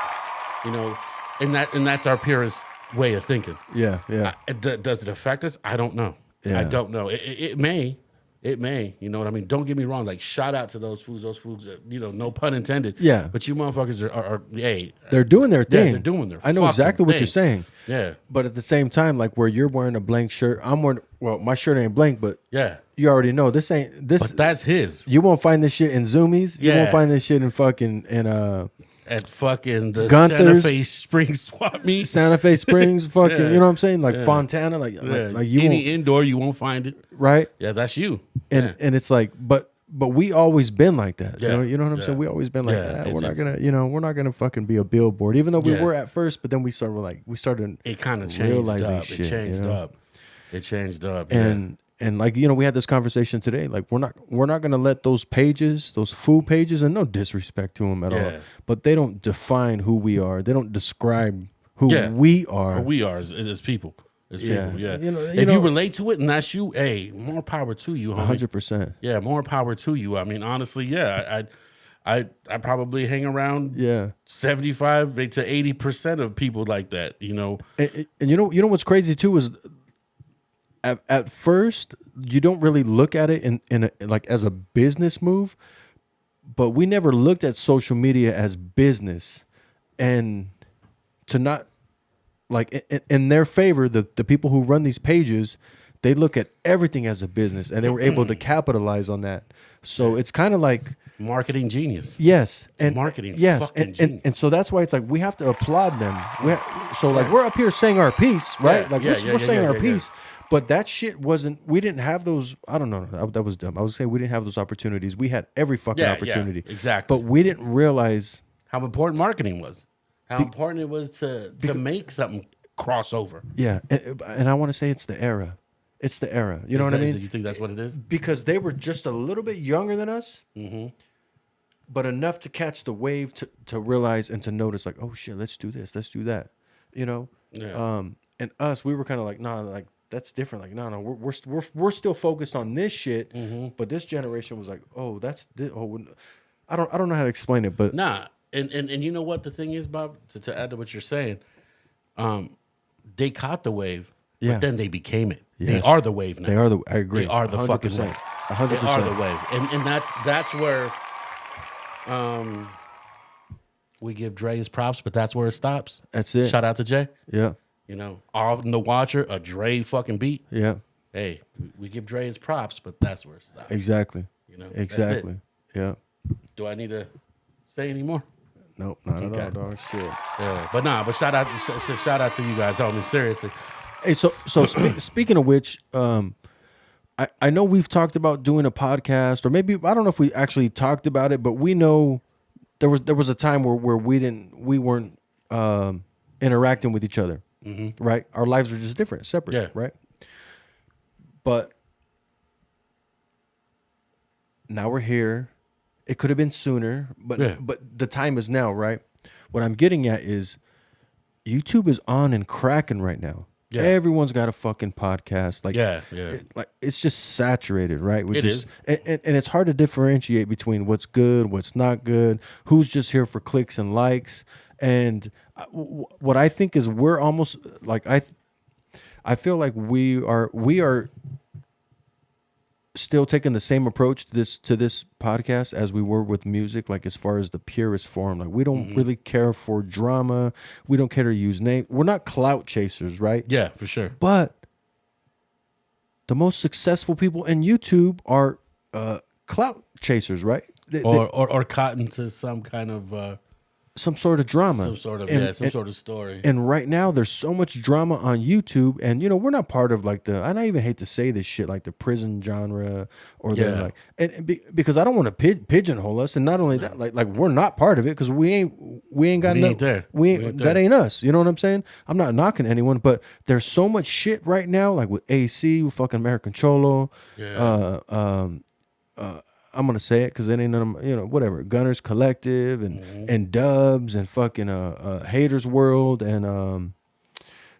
And that's our purest way of thinking. yeah, yeah. Does it affect us? I don't know. Yeah. I don't know. It may. It may. You know what I mean? Don't get me wrong. Like, shout out to those foods. Those foods, no pun intended. Yeah. But you motherfuckers are hey. They're doing their thing. they're doing their I know fucking exactly what thing. you're saying. Yeah. But at the same time, like where you're wearing a blank shirt, I'm wearing. Well, my shirt ain't blank, but Yeah. you already know this ain't this. But that's his. You won't find this shit in Zoomies. You Yeah. won't find this shit in fucking At fucking the Gunther's. Santa Fe Spring Swap Meet. Santa Fe Springs. Fucking, Yeah. you know what I'm saying? Like Yeah. Fontana. Like you Any won't, indoor, you won't find it. right? Yeah, that's you. And Yeah. and it's like, but we always been like that. Yeah. You know what I'm Yeah. saying? We always been like Yeah, that. it's- We're not it's- gonna, we're not gonna fucking be a billboard, even though we Yeah. were at first. But then we started It kind of changed realizing up. shit, It changed you know? up. It changed up. And like we had this conversation today. Like we're not gonna let those pages, those food pages, and no disrespect to them at all, Yeah. but they don't define who we are. They don't describe who Yeah. we are. Or we are as people. As Yeah. people, yeah. You If know- you relate to it and that's you, hey, more power to you, homie. 100%. Yeah, more power to you. I mean, honestly, yeah, I probably hang around Yeah. 75 to 80% of people like that. And you know what's crazy too is at first you don't really look at it in like as a business move, but we never looked at social media as business, and to not like in their favor, the people who run these pages, they look at everything as a business, and they were able to capitalize on that. So it's kind of like Marketing genius. yes, and marketing yes, fucking and genius. so that's why it's like we have to applaud them. We're up here saying our piece, right? Yeah, Like yeah, we're yeah, saying yeah, our yeah, piece, but that shit wasn't. We didn't have those. I don't know. That was dumb. I was saying we didn't have those opportunities. We had every fucking Yeah, opportunity, yeah, exactly. But we didn't realize. How important marketing was. How important it was to make something crossover. Yeah, and I want to say it's the era. It's the era. You know what I mean? You think that's what it is? Because they were just a little bit younger than us, but enough to catch the wave to realize and to notice, like, oh shit, let's do this, let's do that, Yeah. And us, we were kind of like, nah, like that's different. Like, no, we're still focused on this shit, but this generation was like, oh, I don't know how to explain it, but Nah, and you know what the thing is, Bob? To add to what you're saying, they caught the wave, Yeah. but then they became it. They Yes. are the wave now. they are I agree. They are the fucking 100%. wave. 100%. They are the wave, and that's where we give Dre his props, but that's where it stops. That's it. Shout out to Jay. Yeah, Off the Watcher, a Dre fucking beat. yeah, Hey, we give Dre his props, but that's where it stops. exactly. That's Exactly. it. Yeah. Do I need to say any more? Nope, not Okay. at all, dog. Shit. Yeah, but shout out to you guys, homie. Seriously. Hey, so speaking of which, I know we've talked about doing a podcast, or maybe I don't know if we actually talked about it, but we know there was a time where we weren't interacting with each other, right? Our lives were just different, separate, Yeah. right? But now we're here. It could have been sooner, but Yeah. but the time is now, right? What I'm getting at is YouTube is on and cracking right now. Yeah. Everyone's got a fucking podcast. Like, Yeah. like it's just saturated, right? It is. And it's hard to differentiate between what's good, what's not good, who's just here for clicks and likes. And what I think is we're almost like I feel like we are still taking the same approach to this podcast as we were with music, like as far as the purest form. Like we don't really care for drama. We don't care to use name. We're not clout chasers, right? Yeah, for sure. But the most successful people in YouTube are clout chasers, right? Or caught into some kind of some sort of drama, some sort of sort of story. And right now, there's so much drama on YouTube, and we're not part of like and I even hate to say this shit, like the prison genre or the like, because I don't want to pigeonhole us, and not only that, like we're not part of it because we ain't got We ain't there. that ain't us. You know what I'm saying? I'm not knocking anyone, but there's so much shit right now, like with AC, with fucking American Cholo, I'm gonna say it because it ain't none of whatever. Gunners Collective and Dubs and fucking Haters World and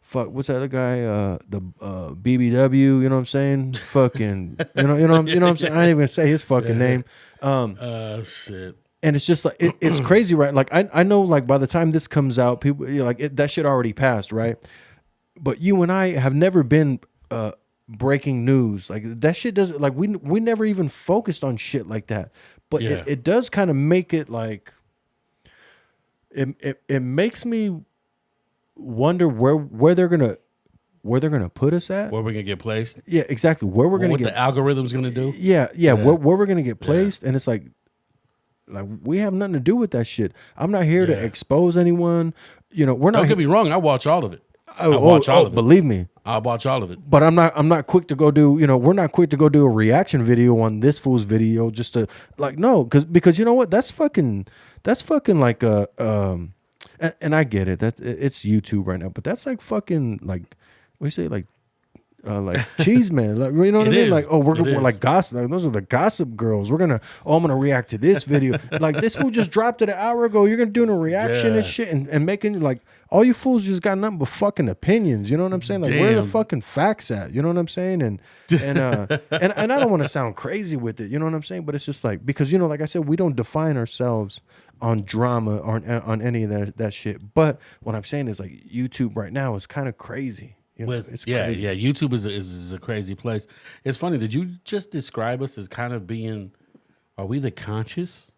fuck, what's that other guy? The BBW. You know what I'm saying? Fucking you know what I'm saying? I ain't even gonna say his fucking name. Shit. And it's just like it's crazy, right? Like I know, like by the time this comes out, people that shit already passed, right? But you and I have never been breaking news, like that shit doesn't, like we never even focused on shit like that, but it does kind of make it like it makes me wonder where they're gonna put us at, Where we're gonna get placed? yeah, exactly, where we're gonna What get the algorithm's gonna do? yeah. Where we're gonna get placed, and it's like we have nothing to do with that shit. I'm not here to expose anyone, we're not. Don't get me wrong, I watch all of it. I watch all of it. Believe me, I'll watch all of it. but I'm not quick to go do, we're not quick to go do a reaction video on this fool's video just to like, no, because you know what? That's fucking like and I get it. It's YouTube right now, but that's like fucking like, what do you say? Like cheese man, like, you know what I mean? is. Like, oh, we're It like is. gossip. Like, those are the gossip girls. I'm gonna react to this video. Like this fool just dropped it an hour ago. You're gonna do a reaction and shit and making like all you fools just got nothing but fucking opinions. You know what I'm saying? Like where are the Damn. fucking facts at? You know what I'm saying? And I don't want to sound crazy with it. You know what I'm saying? But it's just like, because like I said, we don't define ourselves on drama or on any of that shit. But what I'm saying is like YouTube right now is kind of crazy. It's crazy. YouTube is a crazy place. It's funny. Did you just describe us as kind of being? Are we the conscious?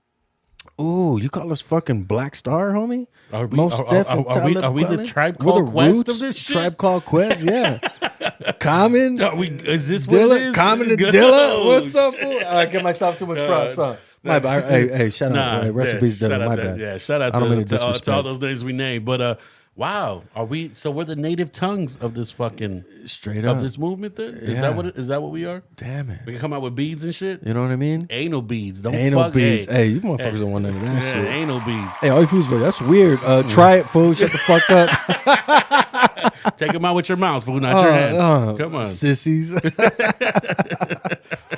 Ooh, you call us fucking Black Star, homie? Are we- Most are- definitely. are we the Tribe We're Called the Quest Roots, of this shit? Tribe Called Quest, yeah. Common. Is this what it Dilla, is? Common and Good. Dilla. Oh, What's up, shit. fool? I give myself too much props. My bad. Hey, shout out. Hey, rest in peace, shout Dilla. out My to- bad. Yeah, shout out I don't mean to all disrespect. those names we named. But wow, are we? So we're the native tongues of this fucking Straight up. of this movement. Then is Yeah. that what we are? Damn it. We can come out with beads and shit. You know what I mean? Anal beads. Don't Anal fuck beads. Hey, Hey, you motherfuckers don't want none of that yeah, shit. anal beads. Hey, all you fools go, that's weird. Try it, fool. Shut the fuck up. Take them out with your mouth, fool, not your hand. Come on. Sissies.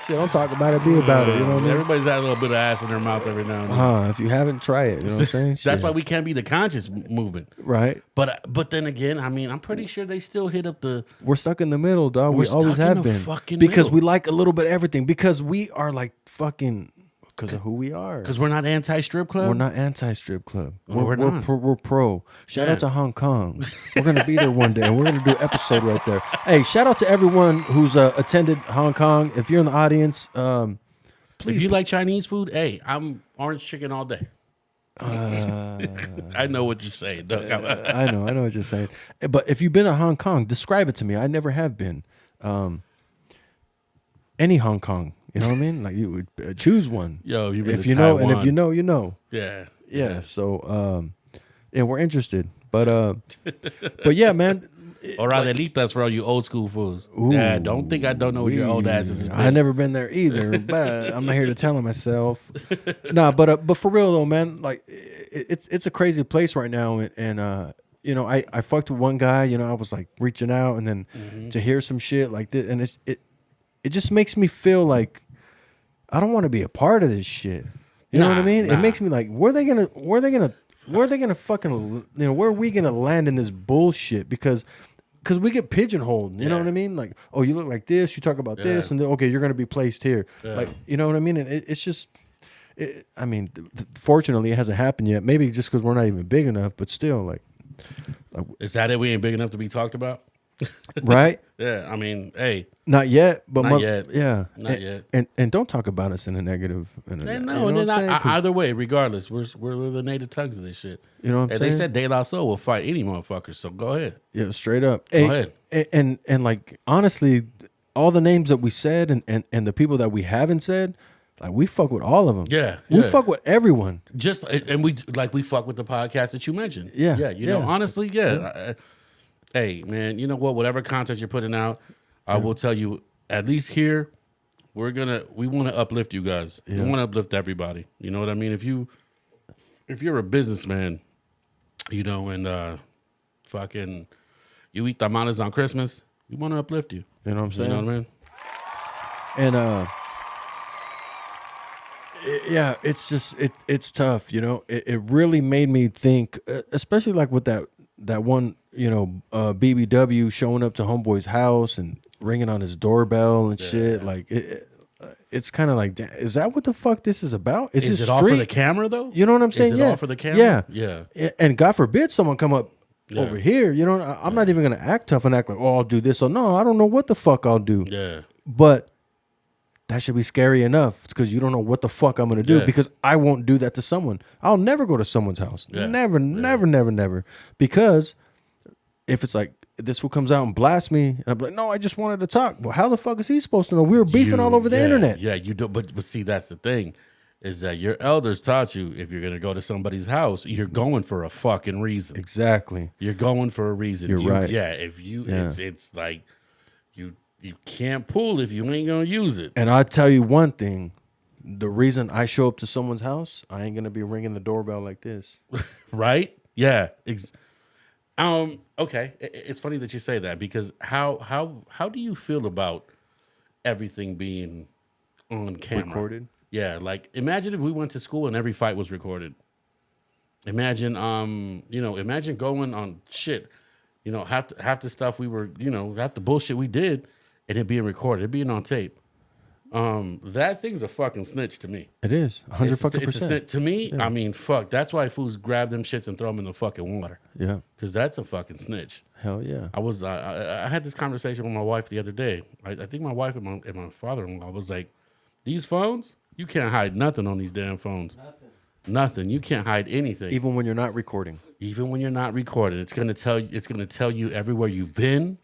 Shit, don't talk about it, be about it. You know what I mean? Everybody's had a little bit of ass in their mouth every now and then. If you haven't, try it. You know what I'm saying? That's Shit. why we can't be the conscious movement. Right? But then again, I mean, I'm pretty sure they still hit up the. We're stuck in the middle, dog. We're We always stuck in have the been. fucking Because middle. we like a little bit of everything. Because we are like fucking, because of who we are. Because we're not anti-strip club. We're not anti-strip club. No, we're not. We're pro. Shout Yeah. out to Hong Kong. We're gonna be there one day, and we're gonna do an episode right there. Hey, shout out to everyone who's attended Hong Kong. If you're in the audience, please. If you like Chinese food, hey, I'm orange chicken all day. I know what you're saying. Doug. I know what you're saying. But if you've been to Hong Kong, describe it to me. I never have been. Any Hong Kong, you know what I mean? Like you would choose one. Yo, you've been if to you know, Taiwan. and if you know, you know. Yeah. Yeah. So, yeah, we're interested, but yeah, man. Or Adelitas for all you old school fools. Yeah, don't think I don't know what your old asses is. I never been there either, but I'm not here to tell on myself. Nah, but for real though, man, like it's a crazy place right now, and you know, I fucked with one guy. You know, I was like reaching out, and then to hear some shit like this, and it just makes me feel like I don't want to be a part of this shit. You know what I mean? It makes me like, where are they gonna fucking, you know, where are we gonna land in this bullshit? Because we get pigeonholed. You know what I mean? Like, oh, you look like this, you talk about this, and then, okay, you're gonna be placed here. Like, you know what I mean? And it's just, I mean, fortunately, it hasn't happened yet. Maybe just because we're not even big enough, but still, like is that it? We ain't big enough to be talked about, right? Yeah, I mean, hey, not yet, but not yet. Yeah, not yet. And don't talk about us in a negative. No, and then either way, regardless, we're the native tongues of this shit. You know what I'm saying? They said De La Soul will fight any motherfucker, so go ahead. Yeah, straight up. Go ahead. And like honestly, all the names that we said and the people that we haven't said, like we fuck with all of them. Yeah, we fuck with everyone. Just and we fuck with the podcast that you mentioned. Yeah, you know, honestly, hey, man, you know what? Whatever content you're putting out, I will tell you. At least here, we want to uplift you guys. We want to uplift everybody. You know what I mean? If you're a businessman, you know, and fucking you eat tamales on Christmas, we want to uplift you. You know what I'm saying? You know what I mean? And yeah, it's just it's tough, you know. It really made me think, especially like with that one, you know, BBW showing up to Homeboy's house and ringing on his doorbell and shit. Like it's kind of like, damn, is that what the fuck this is about? Is it all for the camera though? You know what I'm saying? Is it all for the camera? Yeah. And God forbid someone come up over here. You know, I'm not even gonna act tough and act like, oh, I'll do this. Or no, I don't know what the fuck I'll do. Yeah. But that should be scary enough because you don't know what the fuck I'm gonna do because I won't do that to someone. I'll never go to someone's house. Never. Because if it's like this fool comes out and blasts me, and I'm like, no, I just wanted to talk. Well, how the fuck is he supposed to know? We were beefing all over the internet. Yeah, you do. But see, that's the thing, is that your elders taught you if you're gonna go to somebody's house, you're going for a fucking reason. Exactly. You're going for a reason. You're right. Yeah. If you, it's like you can't pull if you ain't gonna use it. And I tell you one thing. The reason I show up to someone's house, I ain't gonna be ringing the doorbell like this. Right? Yeah. Okay. It's funny that you say that because how do you feel about everything being on camera? Recorded? Yeah. Like imagine if we went to school and every fight was recorded. Imagine imagine going on shit. You know, half the stuff we were, you know, half the bullshit we did and it being recorded, it being on tape. That thing's a fucking snitch to me. It is 100%. It's a snitch to me. Yeah. I mean, fuck. That's why fools grab them shits and throw them in the fucking water. Yeah, because that's a fucking snitch. Hell yeah. I had this conversation with my wife the other day. I think my wife and my father-in-law was like, "These phones, you can't hide nothing on these damn phones. Nothing. You can't hide anything. Even when you're not recording. Even when you're not recording, it's gonna tell you everywhere you've been."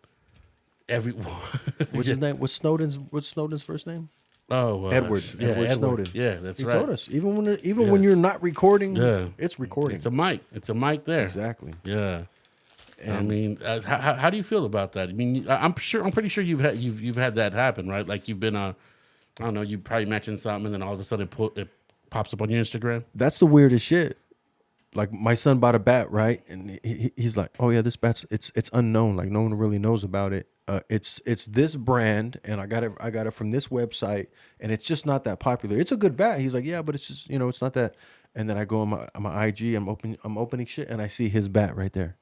What's his name? What's Snowden's first name? Oh, Edward Snowden. Yeah, that's he right. He told us even when you're not recording, it's recording. It's a mic there. Exactly. Yeah. And I mean, how do you feel about that? I mean, I'm pretty sure you've had that happen, right? Like you've been I don't know, you probably mentioned something and then all of a sudden it pops up on your Instagram. That's the weirdest shit. Like my son bought a bat, right? And he's like, "Oh yeah, this bat's it's unknown. Like no one really knows about it. It's this brand, and I got it from this website, and it's just not that popular. It's a good bat." He's like, "Yeah, but it's just it's not that." And then I go on my IG, I'm opening shit, and I see his bat right there.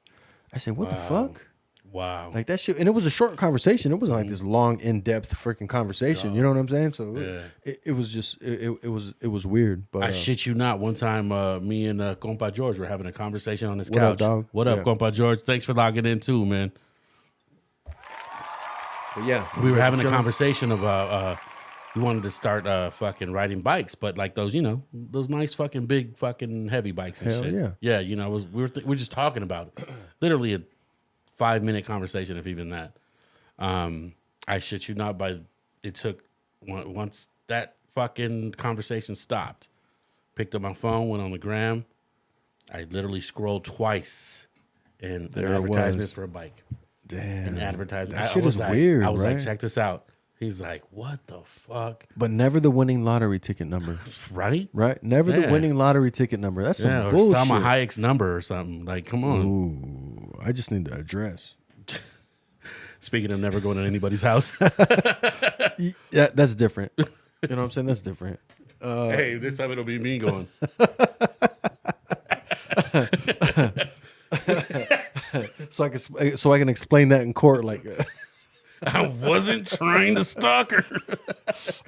I say, "What the fuck?" Wow. Like that shit, and it was a short conversation. It wasn't like this long, in-depth freaking conversation. You know what I'm saying? So it was just it was weird. But I shit you not. One time, me and Compa George were having a conversation on his couch. What up, dog? What up, Compa George? Thanks for logging in too, man. But yeah, we were having a conversation about we wanted to start fucking riding bikes, but like those those nice fucking big fucking heavy bikes and Hell shit. Yeah. We were just talking about it. Literally a 5-minute conversation, if even that. I shit you not. It took once that fucking conversation stopped. Picked up my phone, went on the gram. I literally scrolled twice, and an advertisement for a bike. and advertising. That shit is weird, I was right? like, check this out. He's like, what the fuck? But never the winning lottery ticket number, Right? right? Never the Yeah. winning lottery ticket number. That's some Yeah, or bullshit. Salma Hayek's number or something. Like, come on. Ooh, I just need the address. Speaking of never going to anybody's house. Yeah, that's different. You know what I'm saying? That's different. Hey, this time it'll be me going. So I can explain that in court. Like, I wasn't trying to stalk her.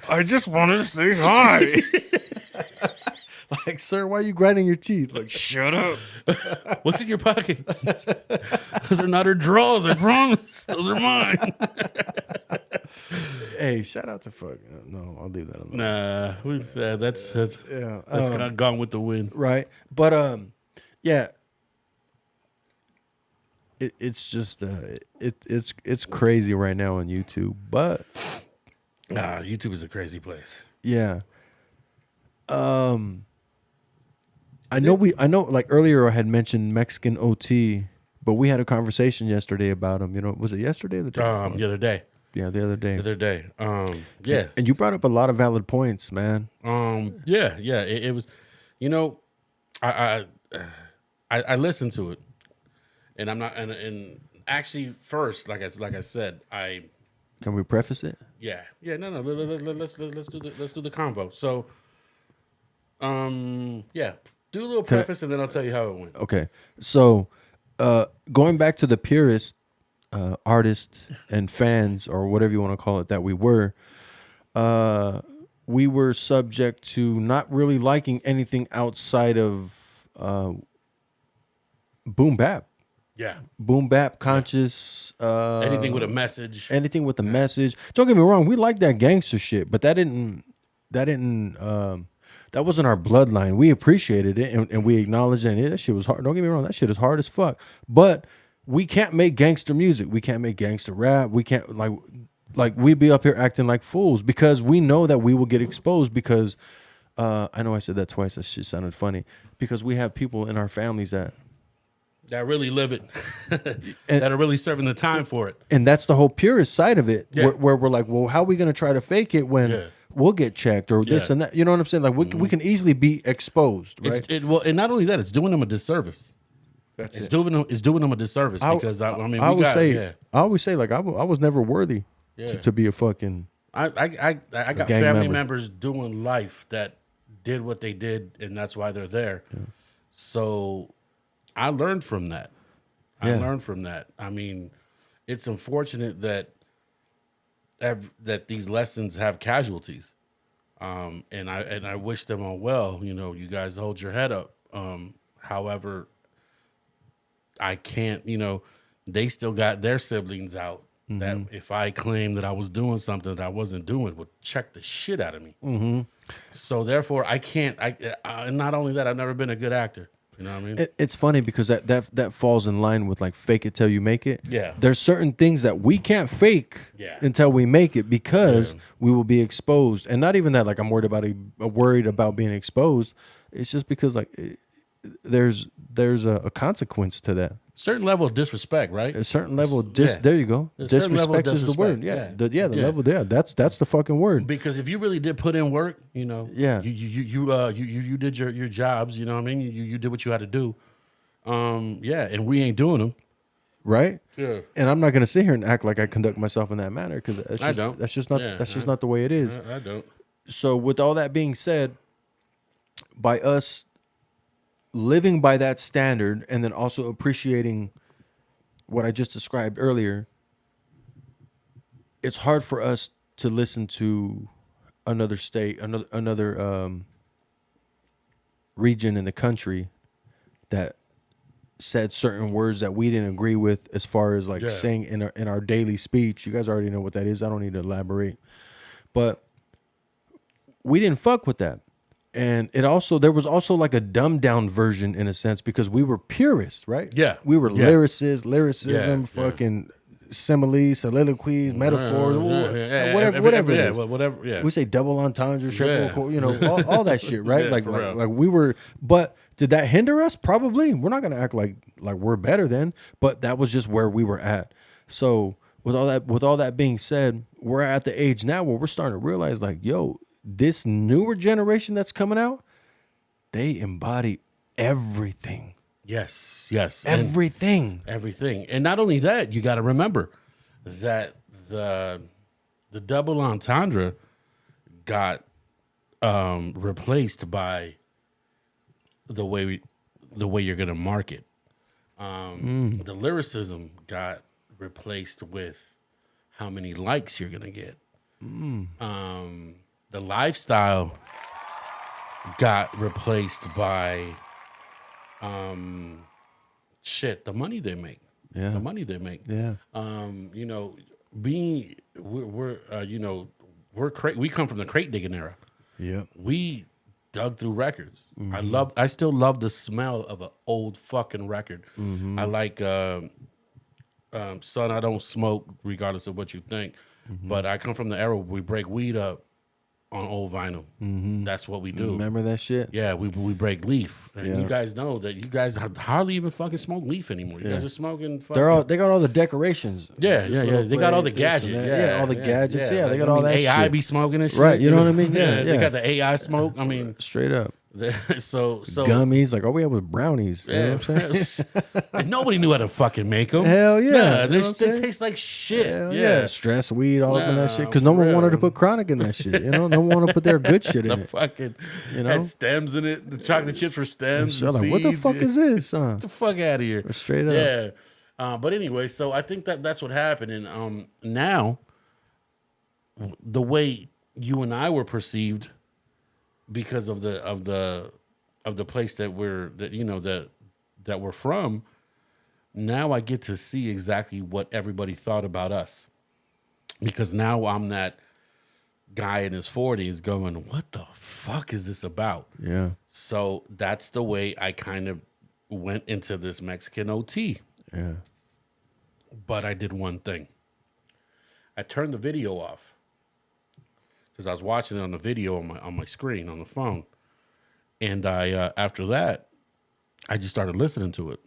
I just wanted to say hi. Like, sir, why are you grinding your teeth? Like, shut up. What's in your pocket? Those are not her drawers, I promise. Those are mine. Hey, shout out to fuck. No, I'll leave that alone. Nah, that's Yeah, kind of gone with the wind. right. But yeah. It's just it's crazy right now on YouTube. But YouTube is a crazy place. yeah. I know like earlier I had mentioned Mexican OT, but we had a conversation yesterday about him. You know, was it yesterday or the day before? The other day. Yeah, the other day. Yeah. And you brought up a lot of valid points, man. Yeah. It was, you know, I listened to it, and I'm not, and actually first, like I said, Can we preface it? no, let's do the convo. So, yeah, do a little preface, and then I'll tell you how it went. Okay. So, going back to the purist artists and fans, or whatever you want to call it, that we were subject to not really liking anything outside of boom bap. Yeah, Boom bap, conscious, anything with a message. anything with a message. Don't get me wrong, we like that gangster shit, but that wasn't our bloodline. We appreciated it and we acknowledged it. That shit was hard. Don't get me wrong, that shit is hard as fuck. But we can't make gangster music. We can't make gangster rap. We can't like we be up here acting like fools because we know that we will get exposed because I know I said that twice. That shit sounded funny because we have people in our families that really live it, that are really serving the time for it. And that's the whole purist side of it, Yeah. where we're like, well, how are we going to try to fake it when we'll get checked or this Yeah. and that? You know what I'm saying? Like we can easily be exposed, right? And not only that, it's doing them a disservice. That's It's doing them a disservice because I mean, I we got always say like I was never worthy to be a fucking I got gang family member. members doing life that did what they did, and that's why they're there. So I learned from that. I mean, it's unfortunate that these lessons have casualties, and I wish them all well. You know, you guys hold your head up. However, I can't. You know, they still got their siblings out. That if I claim that I was doing something that I wasn't doing, would check the shit out of me. So therefore, I can't. And not only that, I've never been a good actor. You know what I mean? It's funny because that falls in line with like fake it till you make it. Yeah. There's certain things that we can't fake until we make it because we will be exposed. And not even that like I'm worried about being exposed. It's just because like there's a consequence to that. Certain level of disrespect, right? A certain level of there you go. A certain level of Disrespect is the word. disrespect, The yeah. level there. That's the fucking word. Because if you really did put in work, you know, Yeah. you did your jobs, you know what I mean? You did what you had to do. And we ain't doing them. Right? Yeah. And I'm not gonna sit here and act like I conduct myself in that manner because I don't. That's just not Yeah, that's just not the way it is. I don't. So with all that being said, by us living by that standard and then also appreciating what I just described earlier, it's hard for us to listen to another state, another region in the country that said certain words that we didn't agree with as far as like saying in our daily speech. You guys already know what that is. I don't need to elaborate. But we didn't fuck with that. And there was also like a dumbed down version in a sense because we were purists, right? Yeah. We were Yeah. lyricism, fucking similes, soliloquies, metaphors, whatever it is. Whatever. Yeah. We say double entendre, triple, you know, all that shit, right? Yeah, for real. like we were, but did that hinder us? Probably. We're not gonna act like we're better than, but that was just where we were at. So with all that being said, we're at the age now where we're starting to realize, like, yo, this newer generation that's coming out, they embody everything. Yes, yes. Everything. Everything. And not only that, you got to remember that the double entendre got replaced by the way you're going to market. The lyricism got replaced with how many likes you're going to get. The lifestyle got replaced by the money they make. Yeah. The money they make. Yeah. You know, we come from the crate digging era. Yeah. We dug through records. I still love the smell of an old fucking record. I like Son, I Don't Smoke, regardless of what you think. But I come from the era where we break weed up on old vinyl. That's what we do. Remember that shit? Yeah, we break leaf. And Yeah. you guys know that you guys hardly even fucking smoke leaf anymore. You guys are smoking fucking... They got all the decorations. Yeah. They got all the This gadgets. and that. Yeah, all the gadgets. Yeah, they got I all mean, that AI shit. be smoking and shit. Right, you know what I mean? Yeah, They yeah. got the AI smoke. I mean, Straight up. so Gummies, like all we had was brownies. You know what I'm saying? And nobody knew how to fucking make them. Hell yeah. Nah, You they, know what I'm they saying? taste like shit. Hell yeah. stress weed all up in that Nah, shit because no for one wanted to real. put chronic in that shit. You know, no one wanted to put their good shit in The it. fucking You know? had stems in it. The chocolate chips were stems. So and like, what the seeds. fuck is this? Get the fuck out of here. Straight up. Yeah. But anyway, so I think that's what happened. And now, the way you and I were perceived because of the place that we're from, now I get to see exactly what everybody thought about us. Because now I'm that guy in his 40s going, what the fuck is this about? Yeah. So that's the way I kind of went into this Mexican OT. Yeah. But I did one thing. I turned the video off because I was watching it on the video on my screen on the phone, and I after that, I just started listening to it,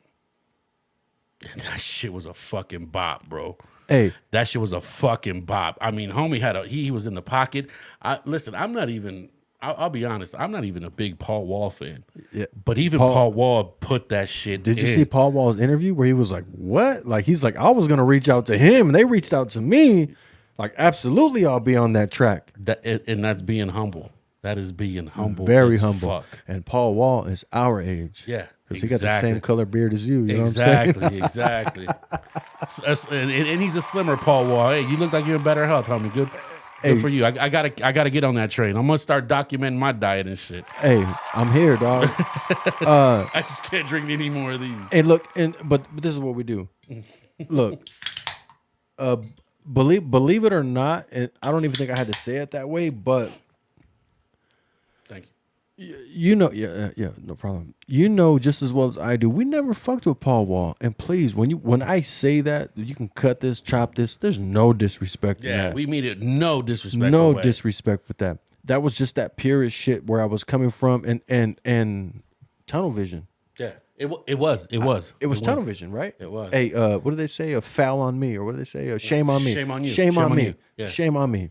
and that shit was a fucking bop, bro. Hey, That shit was a fucking bop. I mean, homie had he was in the pocket. Listen, I'm not even. I'll be honest. I'm not even a big Paul Wall fan. Yeah. But even Paul Wall put that shit. did you in. see Paul Wall's interview where he was like, what? Like, he's like, I was going to reach out to him and they reached out to me. Like, absolutely, I'll be on that track. And that's being humble. That is being humble. Very as humble. Fuck. And Paul Wall is our age. Yeah, Because he got the exactly. same color beard as you. You know what I'm saying? Exactly. And he's a slimmer Paul Wall. Hey, you look like you're in better health, homie. Good for you. I gotta get on that train. I'm gonna start documenting my diet and shit. Hey, I'm here, dog. I just can't drink any more of these. And look, but this is what we do. Look, believe it or not, and I don't even think I had to say it that way, but Thank you. you know, yeah, no problem. You know just as well as I do. We never fucked with Paul Wall, and please, when I say that, you can cut this, chop this. There's no disrespect. in Yeah, that. we mean it. No disrespect. no disrespect with that. That was just that purest shit where I was coming from, and tunnel vision. Yeah, it was. It was tunnel vision, right? It was. Hey, what do they say? A foul on me, or what do they say? A shame on me. Shame on you. Shame on me. you. Yeah. Shame on me.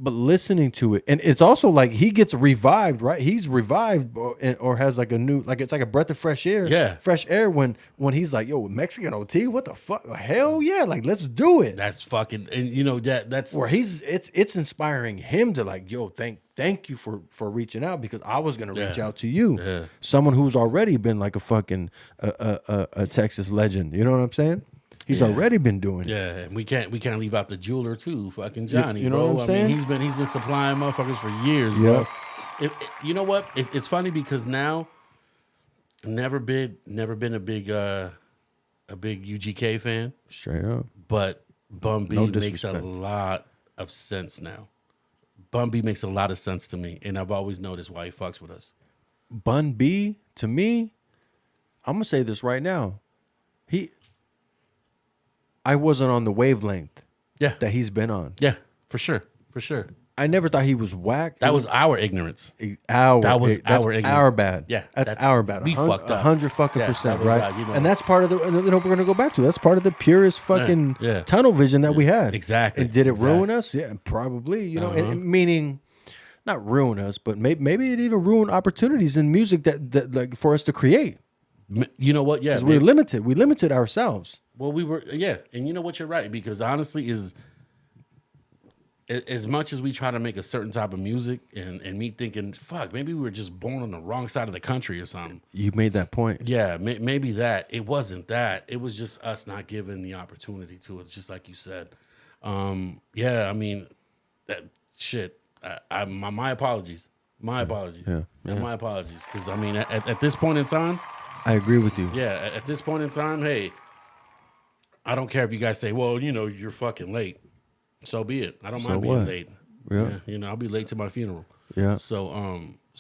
But listening to it, and it's also like he gets revived, right? He's revived, or has like a new, like it's like a breath of fresh air. Yeah. fresh air when he's like, "Yo, Mexican OT, what the fuck? Hell yeah, like let's do it." That's fucking. And you know that's Where it's inspiring him to like, "Yo, thank you for reaching out because I was gonna reach out to you, Yeah. someone who's already been like a fucking a Texas legend." You know what I'm saying? He's already been doing it. Yeah, and we can't leave out the jeweler too, fucking Johnny. you know bro. what I'm saying? I mean, he's been supplying motherfuckers for years, bro. You know what? It's funny because now, never been a big UGK fan, Straight up. but Bun B No makes a disrespect. lot of sense now. Bun B makes a lot of sense to me, and I've always noticed why he fucks with us. Bun B, to me, I'm gonna say this right now. I wasn't on the wavelength Yeah, that he's been on. yeah, for sure. I never thought he was whack. That was our ignorance. That's our ignorance. our bad. Yeah, that's our bad. We fucked up. 100 fucking Yeah, percent, that was right? our, you know. And that's part of the. And we're gonna go back to. That's part of the purest fucking yeah. tunnel vision that we had. Exactly. And did it ruin Exactly. us? Yeah, probably. You know, and meaning. Not ruin us, but maybe it even ruined opportunities in music that like for us to create. You know what? Yeah, Because we're limited. We limited ourselves. Well, we were, yeah, and you know what? You're right, because honestly, is as much as we try to make a certain type of music, and me thinking, fuck, maybe we were just born on the wrong side of the country or something. You made that point. Yeah, maybe that. It wasn't that. It was just us not giving the opportunity to it, just like you said. Yeah, I mean, that shit. My apologies. My apologies. Yeah. My apologies. Because I mean, at this point in time, I agree with you. yeah, at this point in time, hey, I don't care if you guys say, well, you know, you're fucking late. So be it. I don't mind being what? late. Yeah. You know, I'll be late to my funeral. Yeah. So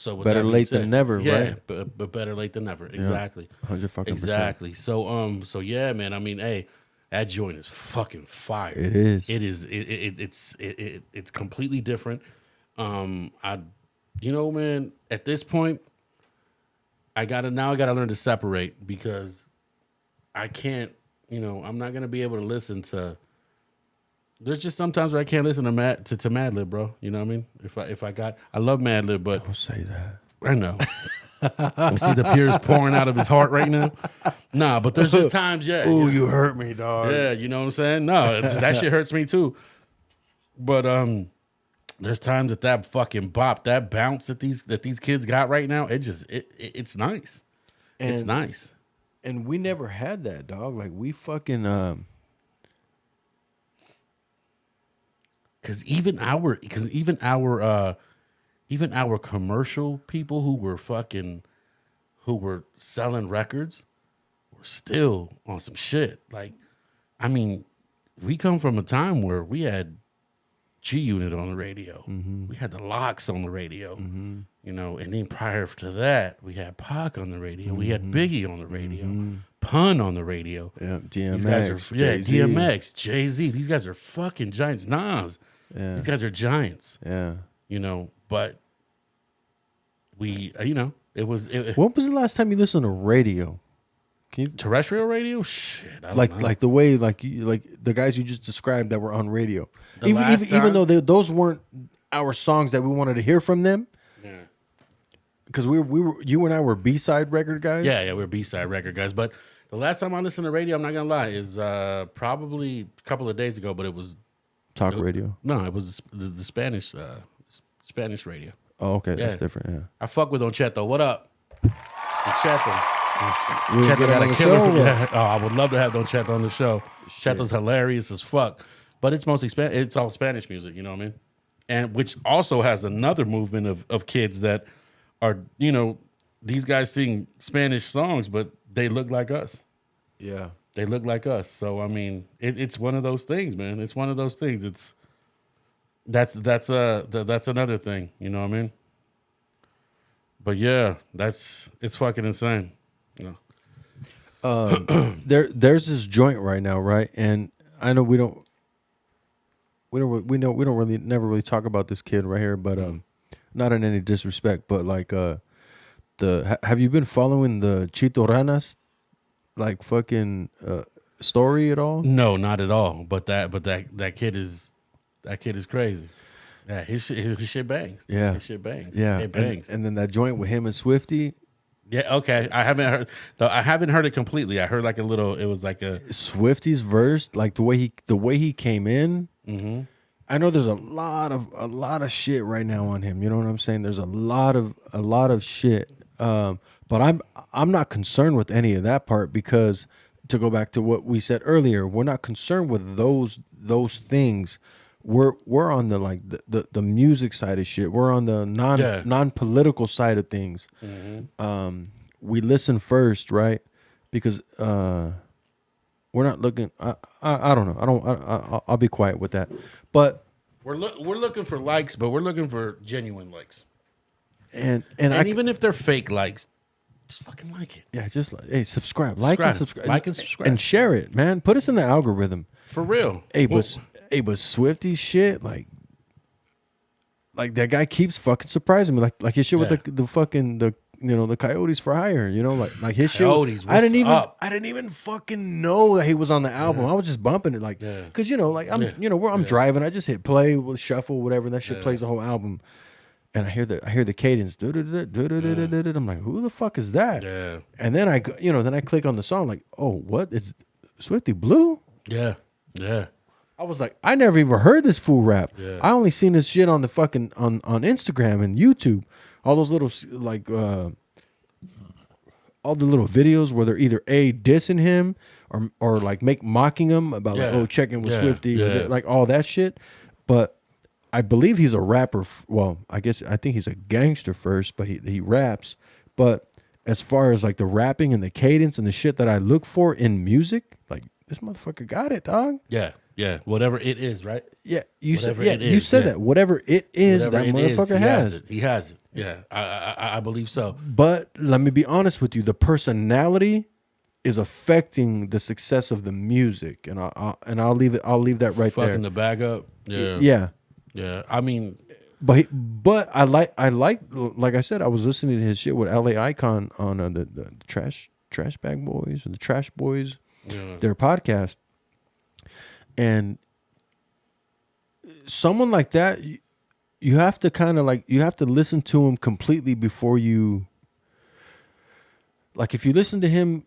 with Better that being late said, than never, yeah, right? But better late than never. Exactly. 100 fucking percent. Exactly. So yeah, man. I mean, hey, that joint is fucking fire. It is. It is. It's completely different. You know, man. At this point, I gotta learn to separate, because I can't. You know, I'm not gonna be able to listen to. There's just sometimes where I can't listen to Madlib, bro. You know what I mean? I love Madlib, but Don't say that. I know. You see the tears pouring out of his heart right now? Nah, but there's just times, yeah. Ooh, you hurt me, dog. Yeah, you know what I'm saying? No, that shit hurts me too. But there's times that fucking bop, that bounce that these kids got right now, it's nice. It's nice. And we never had that, dog. Like we fucking Because even our commercial people who were selling records were still on some shit. Like, I mean, we come from a time where we had G Unit on the radio. Mm-hmm. We had the Locks on the radio. You know, and then prior to that, we had Pac on the radio. We had Biggie on the radio. Pun on the radio. yeah, These guys are Jay-Z. DMX, Jay-Z. These guys are fucking giants. Nas. Yeah. These guys are giants. Yeah. You know, but we, you know, it was When was the last time you listened to radio? Can you terrestrial radio. Shit, I don't know. like the way like the guys you just described that were on radio. The Even last even time- though those weren't our songs that we wanted to hear from them, Yeah. because we were you and I were B-side record guys. Yeah, we're B-side record guys. But the last time I listened to radio, I'm not gonna lie, is probably a couple of days ago. But it was Talk radio. no, it was the Spanish radio. Oh, okay, Yeah. that's different. Yeah. I fuck with Don Cheto. What up, Don Cheto? We Cheto get him got on a the killer. show, Yeah. Oh, I would love to have Don Cheto on the show. Cheto's hilarious as fuck, but it's mostly it's all Spanish music. You know what I mean? And which also has another movement of kids that are, you know, these guys sing Spanish songs, but they look like us. Yeah. They look like us. So I mean, it's one of those things, man. It's one of those things. That's another thing. You know what I mean? But yeah, it's fucking insane. You know? There's this joint right now, right? And I know we don't really never really talk about this kid right here, but not in any disrespect, but like have you been following the Chito Ranas like fucking story at all? No, not at all. But that kid is crazy. Yeah, his shit bangs. Yeah. His shit bangs. Yeah, It bangs. and then that joint with him and Swifty. Yeah, okay. I haven't heard it completely. I heard like a little. It was like a Swifty's verse, like the way he came in. Mm-hmm. I know there's a lot of shit right now on him. You know what I'm saying? There's a lot of shit. But I'm not concerned with any of that part, because to go back to what we said earlier, we're not concerned with those things. We're on the like the music side of shit. We're on the non-political side of things. Mm-hmm. We listen first, right? Because we're not looking. I don't know. I'll be quiet with that. But we're looking for likes, but we're looking for genuine likes. and Even if they're fake likes, just fucking like it. yeah, just hey, subscribe, like and subscribe, and share it, man. Put us in the algorithm. For real. Hey, but Swifty shit, like like that guy keeps fucking surprising me. Like his shit with Yeah. the fucking the the Coyotes for Hire. You know, like his Coyotes, shit. I didn't what's up? even fucking know that he was on the album. I was just bumping it like because like I'm I'm driving. I just hit play with shuffle whatever. And that shit plays the whole album. And I hear the cadence. I'm like, who the fuck is that? Yeah. And then I click on the song like, oh, what? It's Swifty Blue? Yeah. Yeah. I was like, I never even heard this fool rap. Yeah. I only seen this shit on the fucking on Instagram and YouTube. All those little like all the little videos where they're either dissing him or like mocking him about like checking with Swifty or like all that shit. But I believe he's a rapper. Well, I think he's a gangster first, but he raps. But as far as like the rapping and the cadence and the shit that I look for in music, like this motherfucker got it, dog. Yeah. Yeah. Whatever it is, right? Yeah, you Whatever said it is, you said that. Whatever it is, Whatever that it is, motherfucker has. He has it. Yeah. I believe so. But let me be honest with you, the personality is affecting the success of the music, and I'll leave that right there. Fucking the bag up. Yeah. Yeah. Yeah. I mean, but I like I said, I was listening to his shit with LA Icon on the Trash Bag Boys or the Trash Boys, their podcast, and someone like that, you have to kind of like you have to listen to him completely before you. Like if you listen to him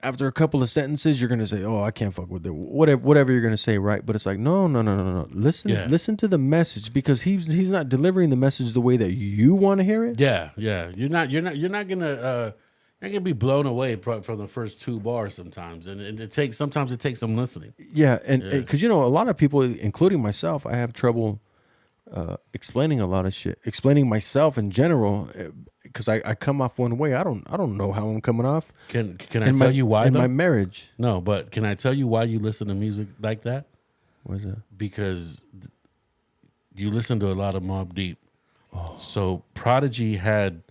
after a couple of sentences, you're gonna say, "Oh, I can't fuck with it." Whatever you're gonna say, right? But it's like, no. Listen to the message because he's not delivering the message the way that you want to hear it. yeah. You're not gonna be blown away from the first two bars sometimes, and sometimes it takes some listening. Yeah, and because a lot of people, including myself, I have trouble explaining a lot of shit, explaining myself in general, because I come off one way. I don't know how I'm coming off. Can I tell you why? In though? my marriage. No, but can I tell you why you listen to music like that? What is that? Because you listen to a lot of Mobb Deep. Oh. So Prodigy had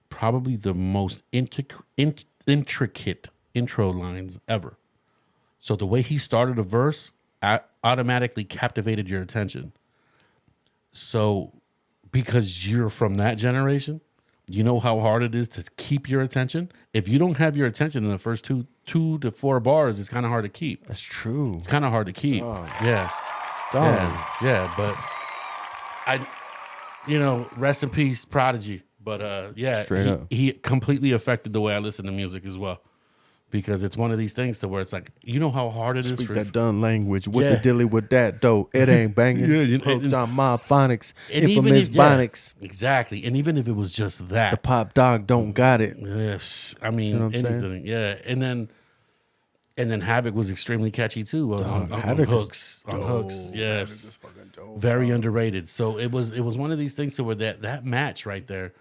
probably the most intricate intro lines ever. So the way he started a verse automatically captivated your attention. So because you're from that generation, you know how hard it is to keep your attention. If you don't have your attention in the first two to four bars, it's kind of hard to keep. That's true. It's kind of hard to keep. Oh. Yeah. Dog. Yeah, but rest in peace, Prodigy. But Straight up. he completely affected the way I listen to music as well. Because it's one of these things to where it's like, you know how hard it is Speak for that done language with the dilly with that dough. It ain't banging. Hooked on mob phonics. Infamous Bonics. Exactly. And even if it was just that. The pop dog don't got it. Yes. I mean, You know what I'm anything. saying? Yeah. And then Havoc was extremely catchy too on Havoc is hooks. On hooks. Yes. Very underrated. So it was one of these things to where that match right there.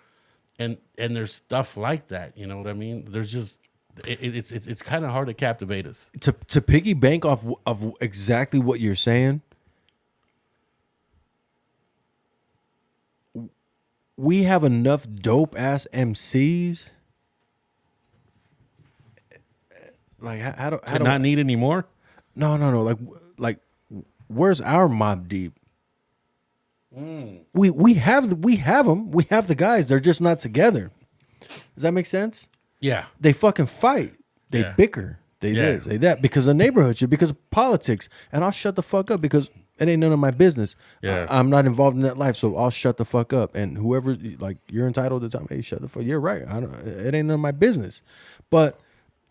And there's stuff like that. You know what I mean? There's just it's kind of hard to captivate us. To piggy bank off of exactly what you're saying, we have enough dope ass MCs. Like how do not need any more? No. Like where's our Mobb Deep? We have them. We have the guys. They're just not together. Does that make sense? Yeah. They fucking fight. They bicker. They this, they that because of neighborhood shit, because of politics. And I'll shut the fuck up because it ain't none of my business. Yeah. I'm not involved in that life, so I'll shut the fuck up. And whoever, like, you're entitled to tell me, hey, shut the fuck. You're right. It ain't none of my business. But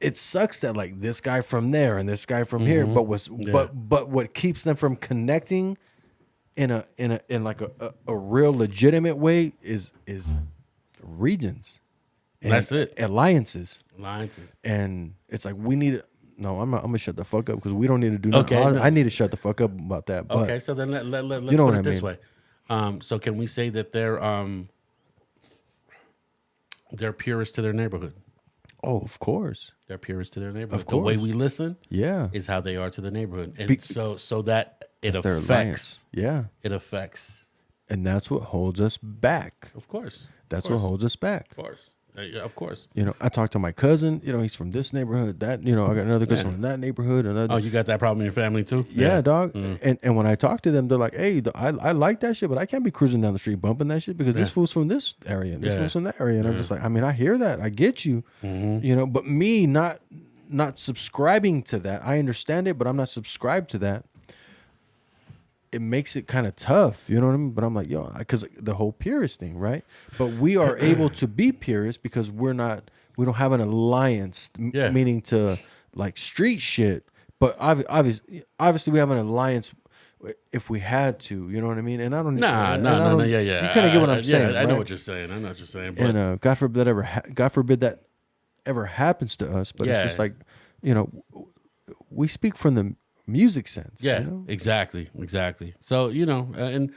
it sucks that like this guy from there and this guy from here, but what keeps them from connecting in like a real legitimate way is regions. And that's it. Alliances. And it's like we need. No, I'm gonna shut the fuck up because we don't need to do nothing. Okay, I need to shut the fuck up about that. But, okay, so then let's you know put what it this I mean. way. So can we say that they're purists to their neighborhood? Oh, of course. They're purists to their neighborhood. Of The way course. we listen, Yeah. is how they are to the neighborhood, and so that it That's their affects. alliance. Yeah. It affects. And that's what holds us back. Of course. That's what holds us back. Of course. Yeah, of course. You know, I talked to my cousin. You know, he's from this neighborhood. That, you know, I got another cousin from that neighborhood. Another. Oh, you got that problem in your family too? Yeah, dog. And when I talk to them, they're like, "Hey, I like that shit, but I can't be cruising down the street bumping that shit because this fool's from this area, and this fool's from that area." And I'm just like, I mean, I hear that, I get you, you know, but me not subscribing to that. I understand it, but I'm not subscribed to that. It makes it kind of tough, you know what I mean? But I'm like, yo, because the whole purist thing, right? But we are able to be purists because we don't have an alliance, meaning to like street shit. But obviously we have an alliance if we had to, you know what I mean? And I don't. No, yeah. You kind of get what I'm saying. I know right? what you're saying. I know what you're saying. But And God forbid that ever happens to us. But it's just like, you know, we speak from the music sense. yeah, you know? exactly. So you know, and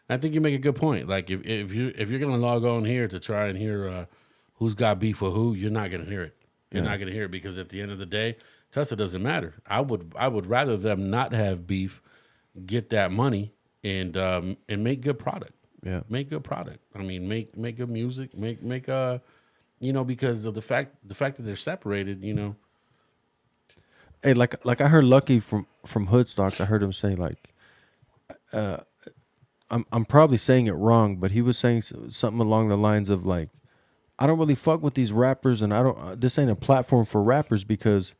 I think you make a good point. Like if you're gonna log on here to try and hear who's got beef with who, you're not gonna hear it. You're not gonna hear it because at the end of the day, to us it doesn't matter. I would rather them not have beef, get that money, and make good product. Yeah. Make good product. I mean, make good music. Make you know, because of the fact that they're separated. You know. Hey, like I heard Lucky from Hoodstocks. I heard him say like, I'm probably saying it wrong, but he was saying something along the lines of like, I don't really fuck with these rappers, and I don't. This ain't a platform for rappers because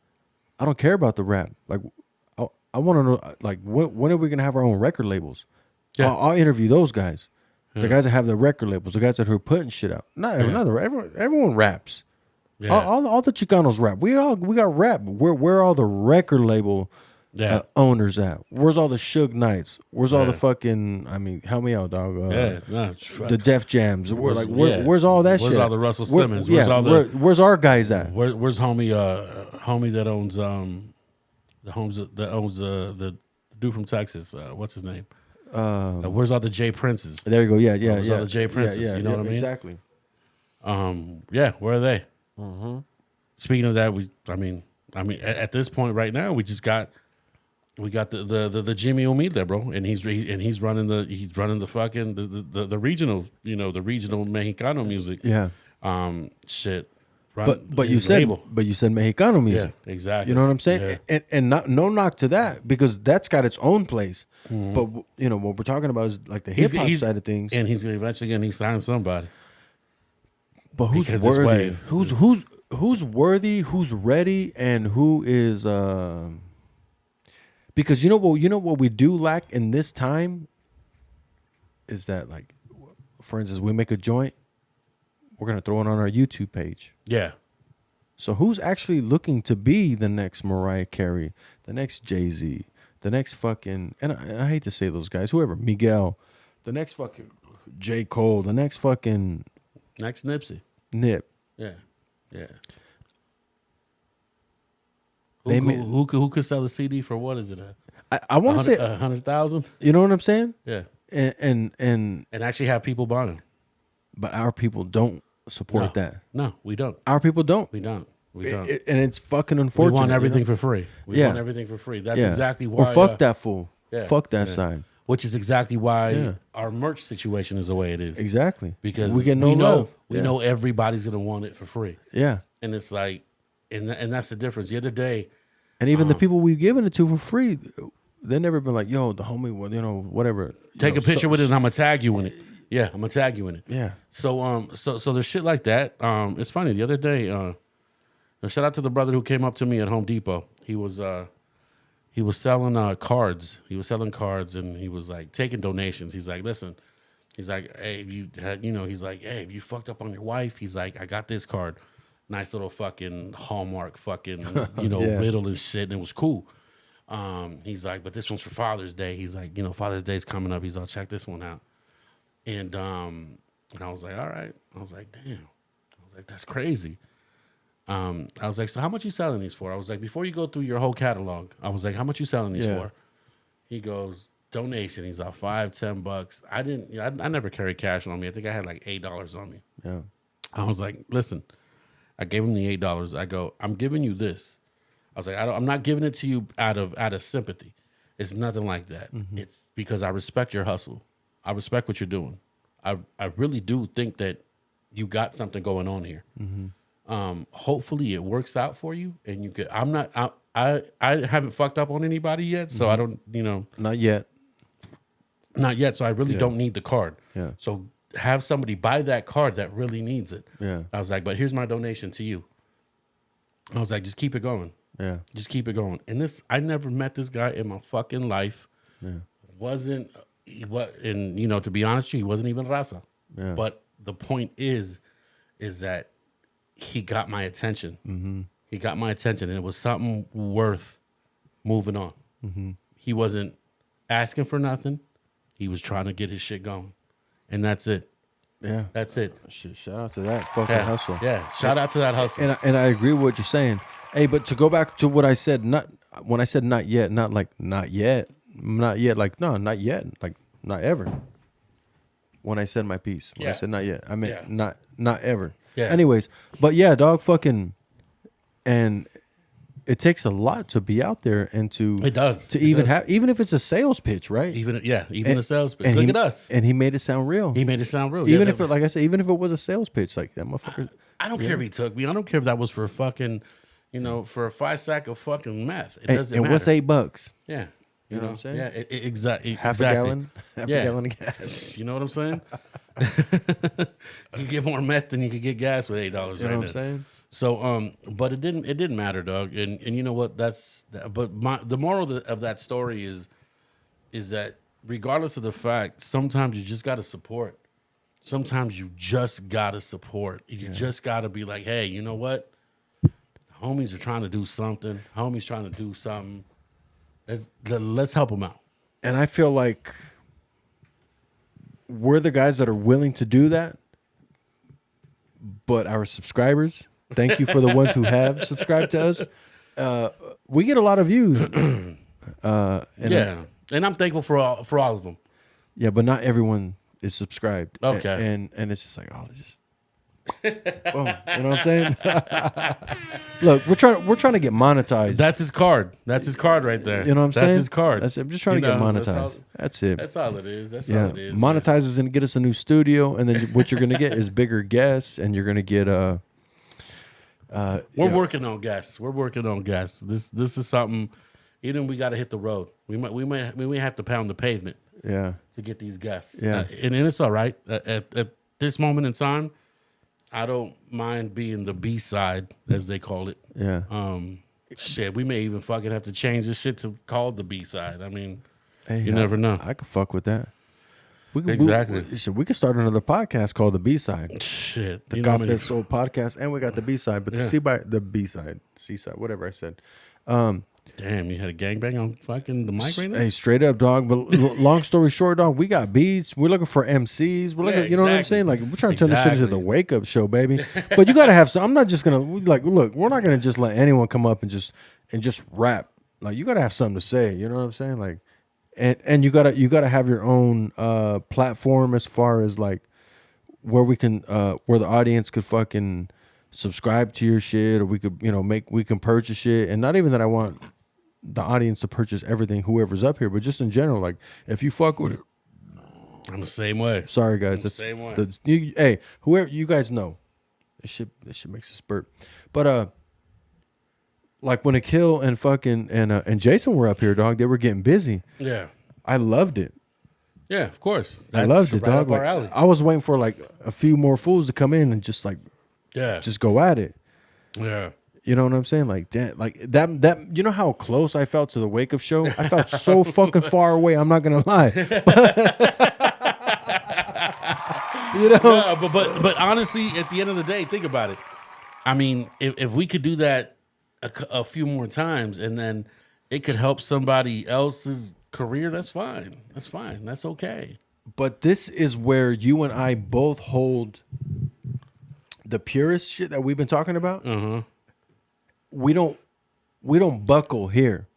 I don't care about the rap. Like, I want to know like when are we gonna have our own record labels? Yeah. I'll interview those guys, the guys that have the record labels, the guys that are putting shit out. Everyone raps. Yeah. All the Chicanos rap. We got rap. Where are all the record label owners at? Where's all the Suge Knights? Where's all the fucking? I mean, help me out, dog. The Def Jams. Where's all that shit? Where's all the Russell Simmons? Where's our guys at? Where's homie that owns the dude from Texas? What's his name? Where's all the Jay Princes? There you go. Yeah. Where's all the Jay Princes? You know what I mean? Exactly. Where are they? Mm-hmm. Speaking of that, I mean, at this point right now, we got the Jimmy Omida, bro, and he's running the fucking the regional, you know, the regional Mexicano music. Yeah. Shit. But you said Mexicano music. Yeah, exactly. You know what I'm saying? Yeah. And no knock to that because that's got its own place. Mm-hmm. But you know what we're talking about is like the hip hop side of things. And he's eventually going to sign somebody. But who's worthy? Who's worthy? Who's ready? And who is? Because you know what we do lack in this time is that, like, for instance, we make a joint, we're gonna throw it on our YouTube page. Yeah. So who's actually looking to be the next Mariah Carey, the next Jay-Z, the next fucking, and I hate to say those guys, whoever, Miguel, the next fucking J. Cole, the next fucking next Nipsey. Nip. Yeah. They who could sell a CD for what is it? I want to say 100,000. You know what I'm saying? Yeah. And actually have people buying them. But our people don't support that. No, we don't. Our people don't. We don't. And it's fucking unfortunate. We want everything for free. We want everything for free. That's exactly why. Or fuck that fool. Fuck that side. Which is exactly why our merch situation is the way it is. Exactly. Because we get no love. We know everybody's gonna want it for free. Yeah. And it's like, and that's the difference. The other day, and even the people we've given it to for free, they've never been like, "Yo, the homie, you know, whatever." Take a picture with it, and I'm gonna tag you in it. Yeah, I'm gonna tag you in it. Yeah. So there's shit like that. It's funny. The other day, shout out to the brother who came up to me at Home Depot. He was selling cards. He was selling cards, and he was like taking donations. He's like, listen. He's like, hey, if you had, you know, he's like, hey, if you fucked up on your wife, he's like, I got this card. Nice little fucking Hallmark fucking, you know, riddle and shit. And it was cool. He's like, but this one's for Father's Day. He's like, you know, Father's Day's coming up. He's like, check this one out. And I was like, all right. I was like, damn. I was like, that's crazy. I was like, so how much you selling these for? I was like, before you go through your whole catalog, I was like, how much you selling these for? He goes, donation. He's like, $5-10. I never carry cash on me. I think I had like $8 on me. Yeah. I was like, listen, I gave him the $8. I go, I'm giving you this. I was like, I'm not giving it to you out of sympathy. It's nothing like that. Mm-hmm. It's because I respect your hustle. I respect what you're doing. I really do think that you got something going on here. Hopefully it works out for you, and you could. I haven't fucked up on anybody yet, so I don't. Not yet. Not yet. So I really don't need the card. Yeah. So have somebody buy that card that really needs it. Yeah. I was like, but here's my donation to you. I was like, just keep it going. Yeah. Just keep it going. And I never met this guy in my fucking life. Yeah. And to be honest with you, he wasn't even raza. Yeah. But the point is that he got my attention. Mm-hmm. He got my attention, and it was something worth moving on. Mm-hmm. He wasn't asking for nothing. He was trying to get his shit going, and that's it. Yeah. That's it. Shout out to that fucking hustle. Yeah. Shout out to that hustle. And I agree with what you're saying. Hey, but to go back to what I said, when I said not yet, not like not yet, like no, not yet, like not ever. When I said my piece, when I said not yet, I meant not ever. Yeah. Anyways, but yeah, dog, fucking, and it takes a lot to be out there and to It does. to It even does. have, even if it's a sales pitch, right? Even the sales pitch. And Look he- at us. And he made it sound real. He made it sound real. Even Yeah, if it, like I said, even if it was a sales pitch, like that motherfucker. I don't care if he took me. I don't care if that was for fucking, for a 5-sack of fucking meth. It And, doesn't and matter. what's $8? Yeah. You know what I'm saying? Yeah, exactly. Half a gallon? Half a gallon of gas. You know what I'm saying? You get more meth than you could get gas with $8. You know what I'm saying? So, but it didn't matter, dog. And you know what? The moral of that story is that regardless of the fact, sometimes you just got to support. Sometimes you just got to support. You just got to be like, hey, you know what? Homies are trying to do something. Homies trying to do something. Let's help them out. And I feel like we're the guys that are willing to do that. But our subscribers, thank you for the ones who have subscribed to us. We get a lot of views. And And I'm thankful for all of them. yeah, but not everyone is subscribed. Okay. And it's just like, oh, just boom. You know what I'm saying? Look, we're trying to get monetized. That's his card. That's his card right there. You know what I'm saying? That's his card. That's it. I'm just trying to get monetized. That's it. That's all it is. That's Yeah, all it is. monetize is gonna get us a new studio, and then what you're gonna get is bigger guests, and you're gonna get We're working on guests. We're working on guests. This is something. Even we got to hit the road. We may have to pound the pavement yeah, to get these guests. Yeah. And it's all right. At this moment in time, I don't mind being the B side, as they call it. yeah. Shit, we may even fucking have to change this shit to call the B side. I mean, Hey, you never know. I could fuck with that. Exactly. We could start another podcast called the B side, Shit, the you know how many- Confess Soul podcast, and we got the B side, but the B side, C side, whatever I said. Damn, you had a gangbang on fucking the mic right now. Hey, straight up, dog. But long story short, dog, we got beats. We're looking for MCs. We're looking, Yeah, you know what I'm exactly. saying? Like, we're trying to turn this shit into the Exactly. wake up show, baby. But you gotta have some. I'm not just gonna like. Look, we're not gonna just let anyone come up and just rap. Like, you gotta have something to say. You know what I'm saying? Like, and you gotta have your own platform as far as like where we can where the audience could fucking subscribe to your shit, or we could we can purchase shit. And not even that I want the audience to purchase everything, whoever's up here, but just in general, like if you fuck with it. I'm the same way. Sorry guys, the same way. Hey, whoever you guys know, this shit makes a spurt. But like when Akil and fucking and Jason were up here, dog, they were getting busy. Yeah, I loved it. yeah, of course. I loved it, right dog. up our Like, alley. I was waiting for like a few more fools to come in and just Yeah, go at it. yeah. You know what I'm saying? Like that. You know how close I felt to the Wake Up Show? I felt so fucking far away. I'm not gonna lie. You know? No, but honestly, at the end of the day, think about it. I mean, if we could do that a few more times, and then it could help somebody else's career, that's fine. That's fine. That's okay. But this is where you and I both hold the purest shit that we've been talking about. Uh-huh. We don't buckle here.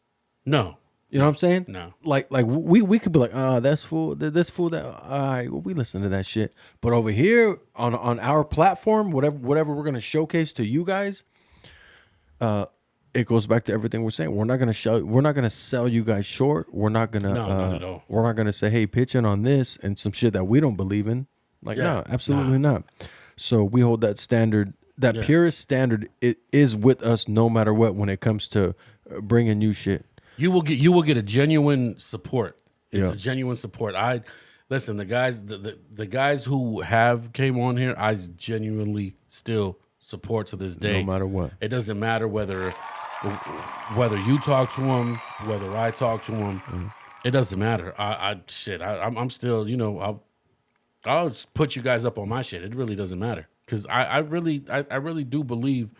No. You know what I'm saying? No. Like we could be like, that's fool, this fool, that. All right, well, we listen to that shit. But over here on our platform, whatever we're gonna showcase to you guys, it goes back to everything we're saying. We're not gonna sell you guys short. We're not gonna No, not at all. We're not gonna say, hey, pitch in on this and some shit that we don't believe in. Like, Yeah, no, absolutely not. So we hold that standard, that purest standard. It is with us no matter what when it comes to bringing new shit. You will get a genuine support. It's Yeah. a genuine support. I listen. The guys, the guys who have came on here, I genuinely still support to this day. No matter what. It doesn't matter whether you talk to them, whether I talk to them. Mm-hmm. It doesn't matter. I'm still, you know, I'll just put you guys up on my shit. It really doesn't matter because I really do believe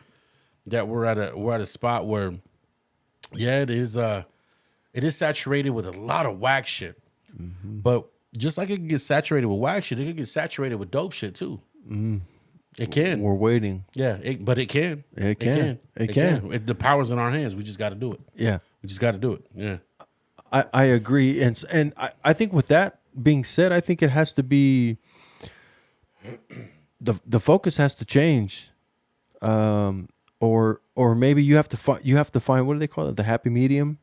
that we're at a spot where, yeah, it is saturated with a lot of whack shit. Mm-hmm. But just like it can get saturated with whack shit, it can get saturated with dope shit too. Mm-hmm. It can. We're waiting. Yeah, but it can. It can. The power's in our hands. We just got to do it. Yeah. We just got to do it. Yeah. I agree, and I think with that being said, I think it has to be the focus has to change, or maybe you have to find what do they call it, the happy medium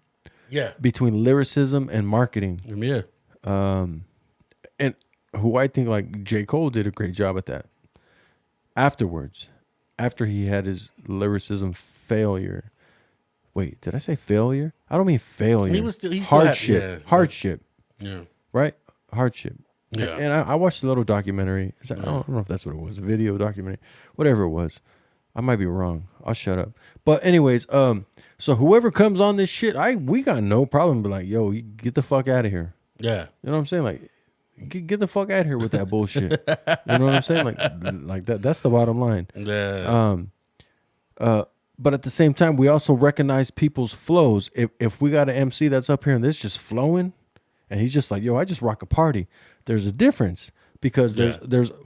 Yeah. between lyricism and marketing, Yeah. and who I think like J. Cole did a great job at that. Afterwards, after he had his lyricism failure. Wait, did I say failure? I don't mean failure. He still hardship. had, hardship. Yeah. Right? Hardship. Yeah. And I watched a little documentary. I don't know if that's what it was. A video documentary. Whatever it was. I might be wrong. I'll shut up. But anyways, so whoever comes on this shit, we got no problem. But like, yo, you get the fuck out of here. Yeah. You know what I'm saying? Like, get the fuck out of here with that bullshit. You know what I'm saying? Like that. That's the bottom line. Yeah. But at the same time, we also recognize people's flows. If we got an MC that's up here and this just flowing, and he's just like, yo, I just rock a party. There's a difference because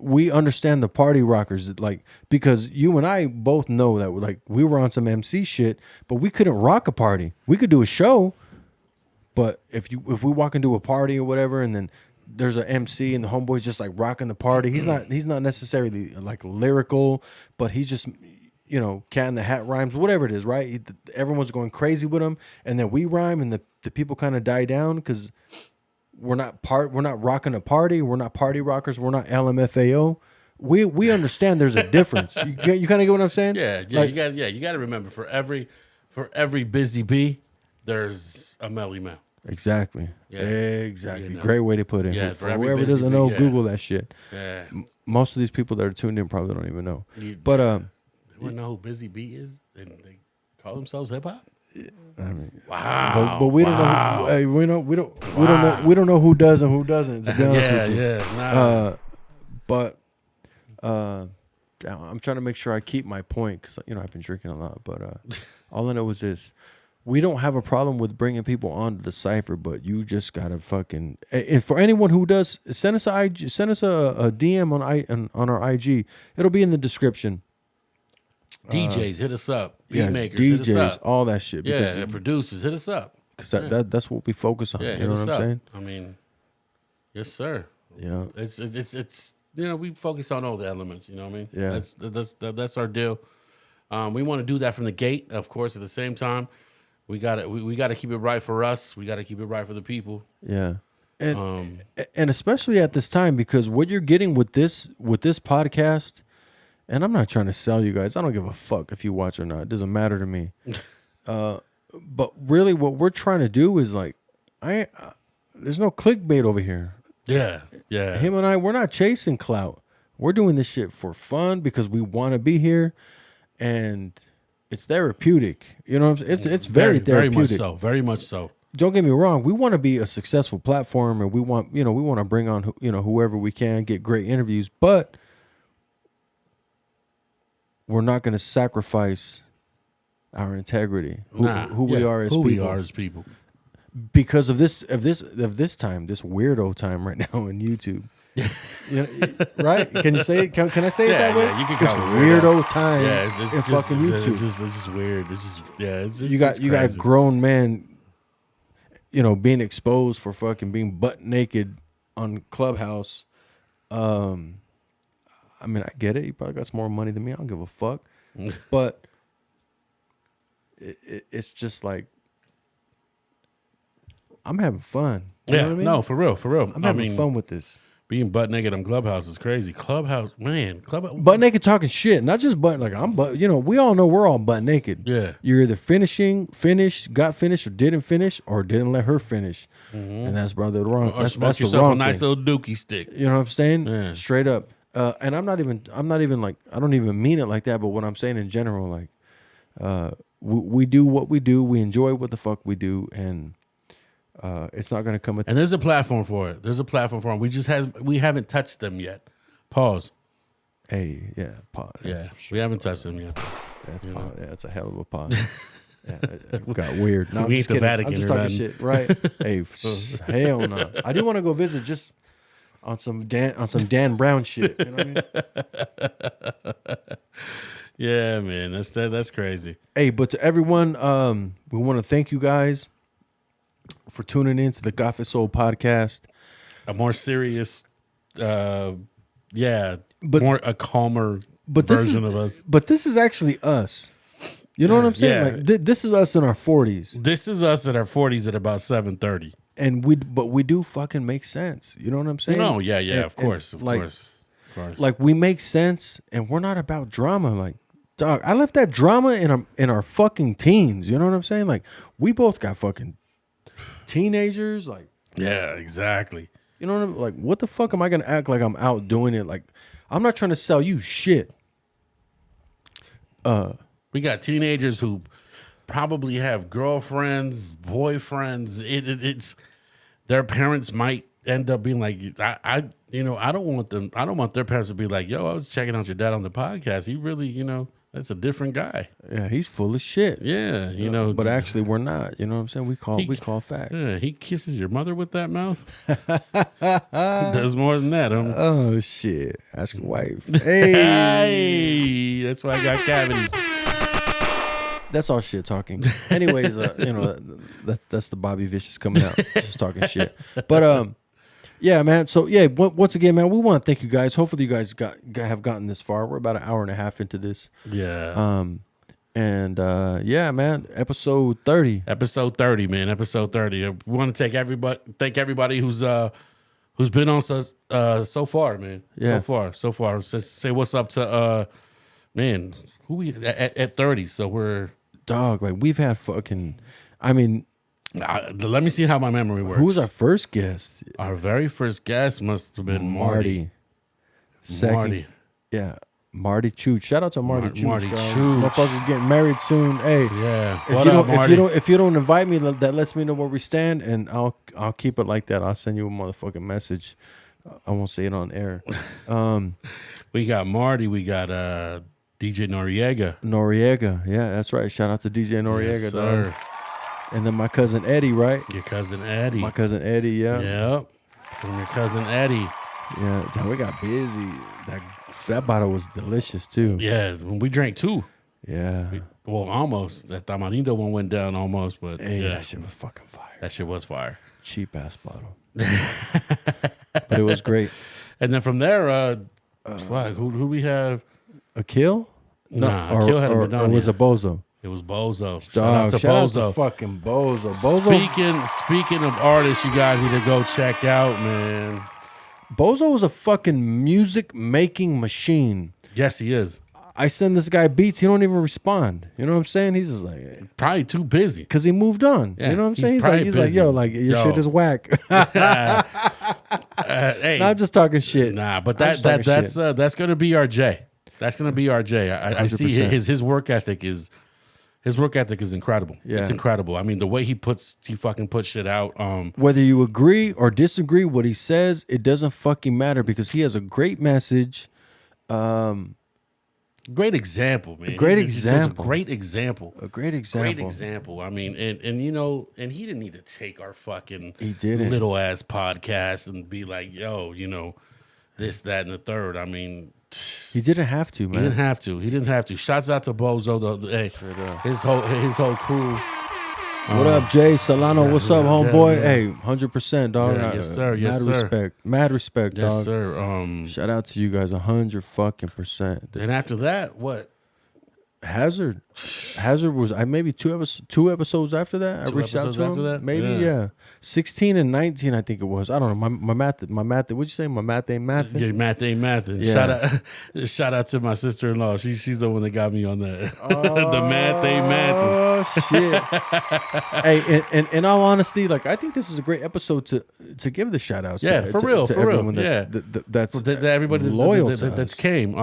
we understand the party rockers that like, because you and I both know that like we were on some MC shit, but we couldn't rock a party. We could do a show, but if we walk into a party or whatever, and then there's an MC and the homeboy's just like rocking the party, he's not necessarily like lyrical, but he's just, you know, Cat in the Hat rhymes, whatever it is, right? Everyone's going crazy with him, and then we rhyme, and the people kind of die down because we're not rocking a party, we're not party rockers, we're not LMFAO. We understand there's a difference. You kind of get what I'm saying? Yeah, Like, you got to remember for every busy bee, there's a Melly Mel. Exactly. Yeah. Exactly. You know. Great way to put it. Yeah, For for every whoever busy doesn't bee, know, yeah. Google that shit. Yeah. Most of these people that are tuned in probably don't even know. You- But You want to know who Busy Bee is? And they call themselves hip hop. I mean, Wow. but we don't know. Hey, we don't know who does and who doesn't. To be honest Yeah, with you. yeah. Nah. But I'm trying to make sure I keep my point because I've been drinking a lot. But all I know is this: we don't have a problem with bringing people on to the cipher, but you just gotta fucking. And for anyone who does, send us a DM on our IG. It'll be in the description. DJs, hit us up. Yeah, Beatmakers, DJs, hit us up. all that shit. Yeah, Because producers, hit us up. that's what we focus on. Yeah, you hit know us what I'm up. saying? I mean, yes, sir. Yeah. It's we focus on all the elements. You know what I mean? Yeah. That's our deal. We want to do that from the gate, of course. At the same time, we got to keep it right for us. We got to keep it right for the people. Yeah. And especially at this time, because what you're getting with this podcast, and I'm not trying to sell you guys. I don't give a fuck if you watch or not. It doesn't matter to me. But really what we're trying to do is like, there's no clickbait over here. Yeah, yeah. Him and I, we're not chasing clout. We're doing this shit for fun because we want to be here, and it's therapeutic. You know what I'm saying? It's very therapeutic. Very much so. Very much so. Don't get me wrong. We want to be a successful platform, and we want to bring on whoever we can, get great interviews, but we're not going to sacrifice our integrity, who we are as people, because of this time, this weirdo time right now in YouTube. Right? Can you say it? Can I say it that way? Yeah, you can this call it weirdo time in fucking YouTube. It's just weird. It's just You got grown men, being exposed for fucking being butt naked on Clubhouse. I mean, I get it. You probably got some more money than me. I don't give a fuck. But it's just like, I'm having fun. You know what I mean? No, for real. I'm having fun with this. being butt naked on Clubhouse is crazy. Clubhouse. Butt naked talking shit, not just butt. Like I'm butt. You know, we all know we're all butt naked. Yeah. You're either finished, got finished, or didn't finish, or didn't let her finish, and that's brother wrong. Or that's smoke the yourself wrong a nice thing. little dookie stick. You know what I'm saying? Yeah. Straight up. And I'm not even like, I don't even mean it like that. But what I'm saying in general, like, we do what we do. We enjoy what the fuck we do, and it's not gonna come. And there's a platform for it. There's a platform for it. We haven't touched them yet. Pause. Hey, yeah, pause. Yeah, we haven't touched them yet. That's pause. Yeah, that's a hell of a pause. Yeah, it got weird. No, I'm We just ain't the kidding. Vatican I'm just or talking nothing. shit, right? Hey, hell no. I do want to go visit just on some Dan Brown shit. You know what I mean? Yeah, man, that's crazy. Hey, but to everyone, we want to thank you guys for tuning in to the Gothic Soul podcast. A more serious, a calmer But this version is, of us. But this is actually us. You know what I'm saying? Yeah. Like this is us in our 40s, This is us at our 40s at about 7:30. and we do fucking make sense. You know what I'm saying? No, yeah, And- of course, and, of like, course. Like we make sense, and we're not about drama. Like, dog, I left that drama in our fucking teens. You know what I'm saying? Like, we both got fucking teenagers. Like, Yeah, exactly. you know what I'm like? What the fuck am I gonna act like I'm out doing it? Like, I'm not trying to sell you shit. We got teenagers who probably have girlfriends, boyfriends. It's their parents might end up being like, I don't want their parents to be like, yo, I was checking out your dad on the podcast. He really, that's a different guy. Yeah, he's full of shit. Yeah, But actually, we're not. You know what I'm saying? We call facts. Yeah, he kisses your mother with that mouth. Does more than that. Oh shit! Ask your wife. Hey, Hey, that's why I got cavities. that's all shit talking. Anyways, that's the Bobby Vicious coming out, just talking shit. But yeah, man. So yeah, once again, man, we want to thank you guys. Hopefully, you guys have gotten this far. We're about an hour and a half into this. Yeah. And yeah, man, episode 30. Episode 30, man. Episode 30. We want to thank everybody who's been on so far, man. Yeah. So far. Just say what's up to man, who we at 30. So we're Dog, like we've had fucking. I mean, let me see how my memory works. who was our first guest? Our very first guest must have been Marty. Second, yeah, Marty Chooch. Shout out to Marty Chooch. Marty dog. Chooch. Motherfucker getting married soon. Hey, Yeah. if What you up, don't, Marty? if you don't invite me, that lets me know where we stand, and I'll keep it like that. I'll send you a motherfucking message. I won't say it on air. We got Marty. We got DJ Noriega. Yeah, that's right. Shout out to DJ Noriega, Yes, dog. sir. And then my cousin Eddie, right? Your cousin Eddie. My cousin Eddie, yeah. Yep. From your cousin Eddie. Yeah, damn, we got busy. That bottle was delicious too. Yeah, we drank two. Yeah. Well, almost. That Tamarindo one went down almost, but Hey, yeah, that shit was fucking fire. that shit was fire. Cheap ass bottle. But it was great. And then from there, fuck, who we have? Akil? Nah, Akil hadn't been or on was yet. it Bozo? It was Bozo. Dog, Shout out to shout out Bozo. to fucking Bozo. Bozo. Speaking of artists, you guys need to go check out, man. Bozo was a fucking music making machine. Yes, he is. I send this guy beats, he don't even respond. You know what I'm saying? He's just like, Probably too busy. because he moved on. Yeah, You know what I'm he's saying? probably He's like, busy. yo, like your Yo. shit is whack. Hey, Not just talking shit. nah, but I'm just talking that's gonna be our J. That's gonna be our J. I see 100%. his work ethic is incredible. Yeah. It's incredible. I mean, the way he fucking puts shit out. Whether you agree or disagree what he says, it doesn't fucking matter because he has a great message. Great example, man. great He's just example. a great example. A great example. Great example. I mean, and and he didn't need to take our fucking He didn't. little ass podcast and be like, yo, this, that, and the third. I mean, He didn't have to, he man. didn't have to. He didn't have to. Shouts out to Bozo, though. Hey, his whole crew. What up, Jay Solano? What's up, homeboy? Hey, 100%, dog. Yeah, yes, sir. Yes, mad sir. respect. Mad respect, Yes, dog. sir. Shout out to you guys, 100 fucking %. And after that, what? Hazard. Hazard was maybe two episodes after that. I reached out episodes to after him. that? Maybe Yeah. 16 and 19, I think it was. I don't know. My math. What'd you say? My math ain't math. Yeah, math ain't math. And Yeah. shout out to my sister-in-law. She's the one that got me on that. The math ain't math. Oh shit! Hey, and in all honesty, like I think this is a great episode to give the shout outs. Yeah, to, for to- real, to for real. everyone Yeah. that's Everybody loyal that, to that's us. came.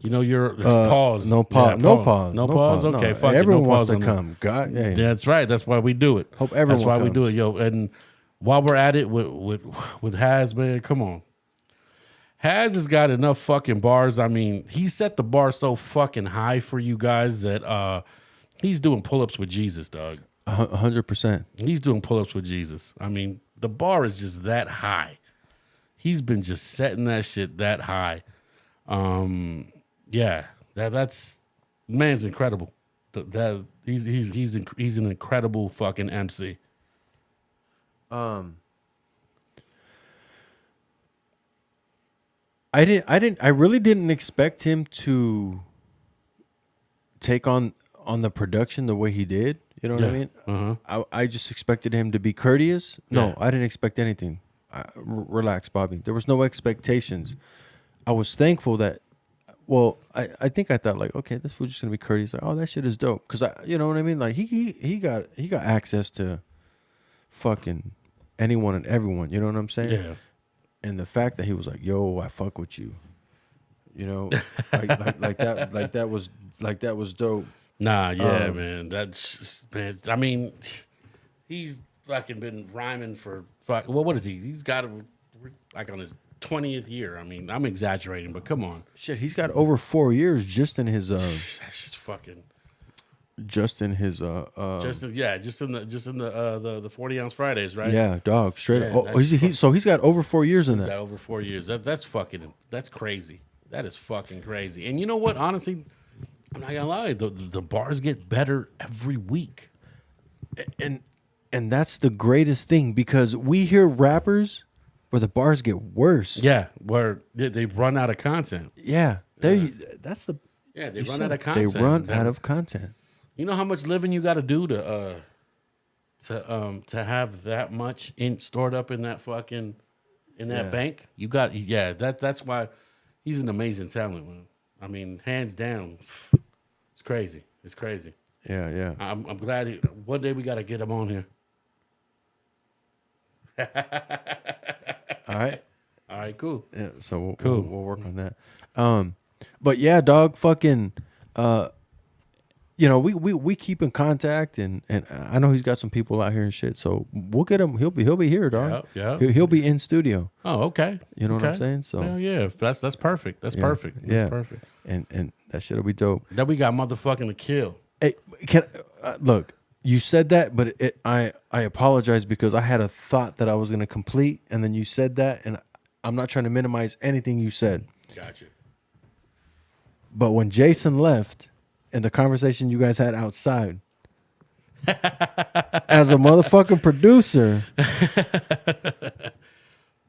You're pause. No pause. Yeah, no pause. No pause. Okay, no. fuck it. Everyone No wants pause to on that. come. God, yeah. Yeah, that's right. That's why we do it. Hope everyone That's why we comes. do it, yo. And while we're at it with Haz, man, come on. Haz has got enough fucking bars. I mean, he set the bar so fucking high for you guys that he's doing pull-ups with Jesus, dog. 100%. He's doing pull-ups with Jesus. I mean, the bar is just that high. He's been just setting that shit that high. Yeah, that's man's incredible. He's an incredible fucking MC. I really didn't expect him to take on the production the way he did. You know what I mean? I just expected him to be courteous. No, Yeah. I didn't expect anything. Relax, Bobby. There was no expectations. I was thankful that. Well, I think I thought like, okay, this fool's just gonna be courteous. Like, oh, that shit is dope. Cause you know what I mean? Like he got access to fucking anyone and everyone. You know what I'm saying? Yeah. And the fact that he was like, "Yo, I fuck with you," you know, like that was dope. Nah, yeah, man. That's man. I mean, he's fucking been rhyming for fuck. Well, what is he? He's got like on his 20th year. I mean, I'm exaggerating, but come on. Shit, he's got over 4 years just in his That's just fucking. just in his Just in the 40-ounce Fridays, right? yeah, dog, straight Yeah, up. Oh, so he's got over 4 years in Got that. over 4 years. That's crazy. That is fucking crazy. And you know what? Honestly, I'm not gonna lie. The bars get better every week. And that's the greatest thing because we hear rappers where the bars get worse. Yeah, where they run out of content. Yeah, that's the Yeah, they you run said out of it. content. They run out of content. You know how much living you got to do to have that much stored up in that fucking bank? You got that's why he's an amazing talent, man. I mean, hands down, it's crazy. It's crazy. Yeah. I'm glad one day we got to get him on here. All right. All right, cool. Yeah, so we'll, Cool. we'll work on that. But yeah, dog, fucking, you know, we keep in contact, and I know he's got some people out here and shit. So we'll get him. He'll be here, dog. Yeah. He'll be in studio. Oh, okay. You know what I'm Okay. saying? So Hell yeah, that's perfect. That's perfect. That's yeah, perfect. And that shit'll be dope. Then we got motherfucking to kill. Hey, look? You said that, but I apologize because I had a thought that I was gonna complete, and then you said that, and I'm not trying to minimize anything you said. Gotcha. But when Jason left, and the conversation you guys had outside, as a motherfucking producer,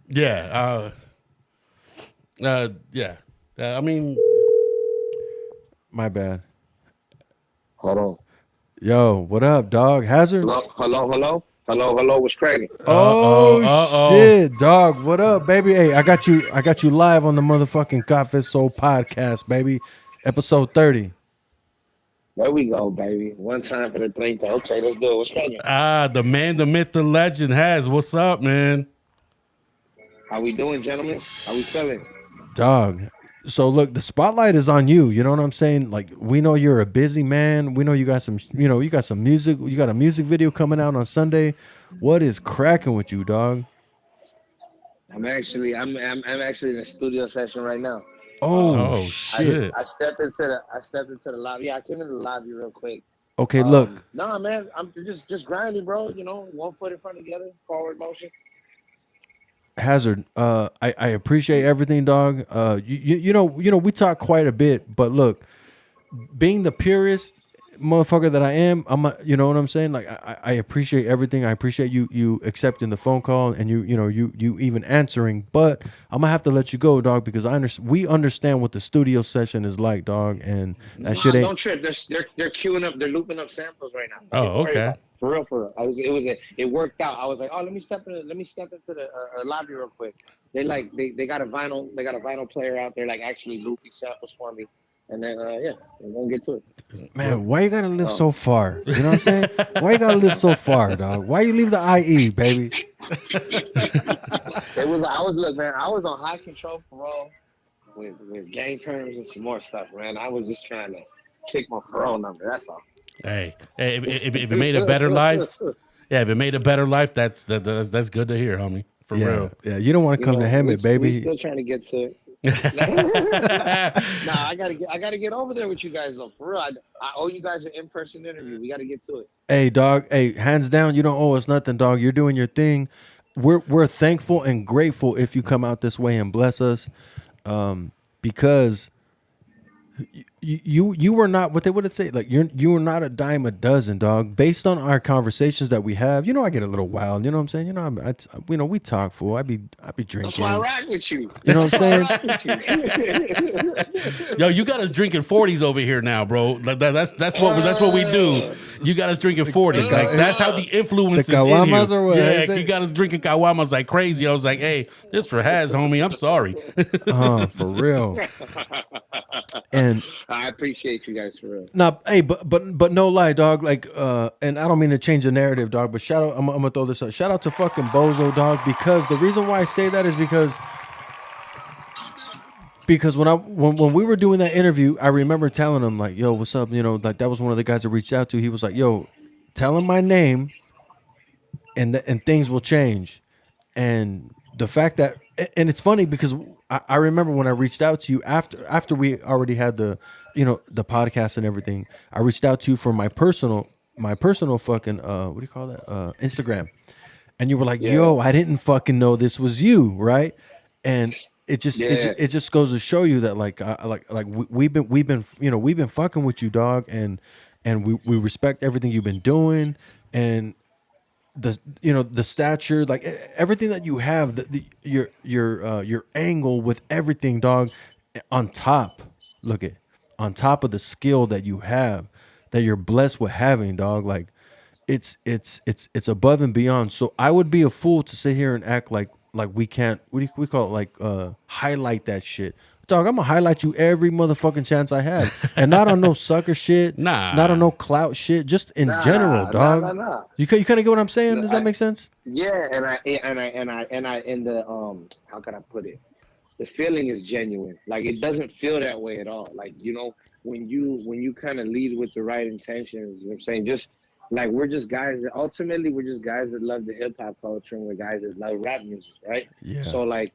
Yeah. Yeah. I mean, my bad. Hold on. Yo, what up, dog? Hazard? Hello. What's cracking? Oh shit, dog. What up, baby? Hey, I got you live on the motherfucking Coffee Soul podcast, baby. Episode 30. There we go, baby. One time for the 30. Okay, let's do it. What's cracking? the man, the myth, the legend has. What's up, man? How we doing, gentlemen? How we feeling? Dog. So look, the spotlight is on you. You know what I'm saying? Like, we know you're a busy man. We know you got some music. You got a music video coming out on Sunday. What is cracking with you, dog? I'm actually in a studio session right now. Oh, shit. I stepped into the lobby. Yeah, I came into the lobby real quick. Okay, look. Nah, man, I'm just grinding, bro. You know, one foot in front of the other, forward motion. Hazard, I appreciate everything, dog. You know, we talk quite a bit, but look, being the purist motherfucker that I am, you know what I'm saying? Like I appreciate everything. I appreciate you accepting the phone call and you even answering. But I'm gonna have to let you go, dog, because we understand what the studio session is like, dog, and that shit ain't. Don't trip. They're queuing up. They're looping up samples right now. Oh, Don't worry okay. about it. For real, for real. It worked out. I was like, oh, let me step into the lobby real quick. They got a vinyl player out there like actually looping samples for me. And then yeah, we're gonna get to it. Man, why you gotta live so far? You know what I'm saying? Why you gotta live so far, dog? Why you leave the IE, baby? Look, man, I was on high control parole with gang terms and some more stuff, man. I was just trying to kick my parole number. That's all. Hey, if it made a better life, if it made a better life, that's good to hear, homie. For real. Yeah, you don't want to come to Hemet, baby. We still trying to get to it. Nah, I gotta get over there with you guys though. For real, I owe you guys an in-person interview. We gotta get to it. Hey, dog. Hey, hands down, you don't owe us nothing, dog. You're doing your thing. We're thankful and grateful if you come out this way and bless us, because you were not what they would say, like you were not a dime a dozen, dog. Based on our conversations that we have, I get a little wild. You know what I'm saying? We talk, fool. I be drinking. That's why I rock with you. You know what I'm saying? Yo, you got us drinking 40s over here now, bro. That's what we do. You got us drinking 40s. Like that's how the influence is in here. Or what? Yeah, you got us drinking caguamas like crazy. I was like, hey, this for Haz, homie. I'm sorry. For real. And I appreciate you guys for real. No, hey, but no lie, dog. Like, and I don't mean to change the narrative, dog. But shout out, I'm gonna throw this out. Shout out to fucking Bozo, dog. Because the reason why I say that is because when we were doing that interview, I remember telling him like, "Yo, what's up?" Like that was one of the guys that reached out to. He was like, "Yo, tell him my name, and things will change." And the fact that, and it's funny because I remember when I reached out to you after we already had the podcast and everything, I reached out to you for my personal fucking what do you call that, Instagram, and you were like, "Yo, I didn't fucking know this was you," right? And it just goes to show you that like we've been fucking with you, dog, and we respect everything you've been doing, and the stature, like everything that you have, your angle with everything, dog, on top of the skill that you have, that you're blessed with having, dog, like it's above and beyond. So I would be a fool to sit here and act like we can't, what do we call it, like highlight that shit. Dog, I'm gonna highlight you every motherfucking chance I have, and not on no sucker shit, not on no clout shit, just in general, dog. Nah. You kind of get what I'm saying? Does that make sense? Yeah, and the how can I put it? The feeling is genuine. Like it doesn't feel that way at all. Like when you kind of lead with the right intentions, you know what I'm saying? Just like we're just guys that love the hip hop culture, and we're guys that love rap music, right? Yeah. So like.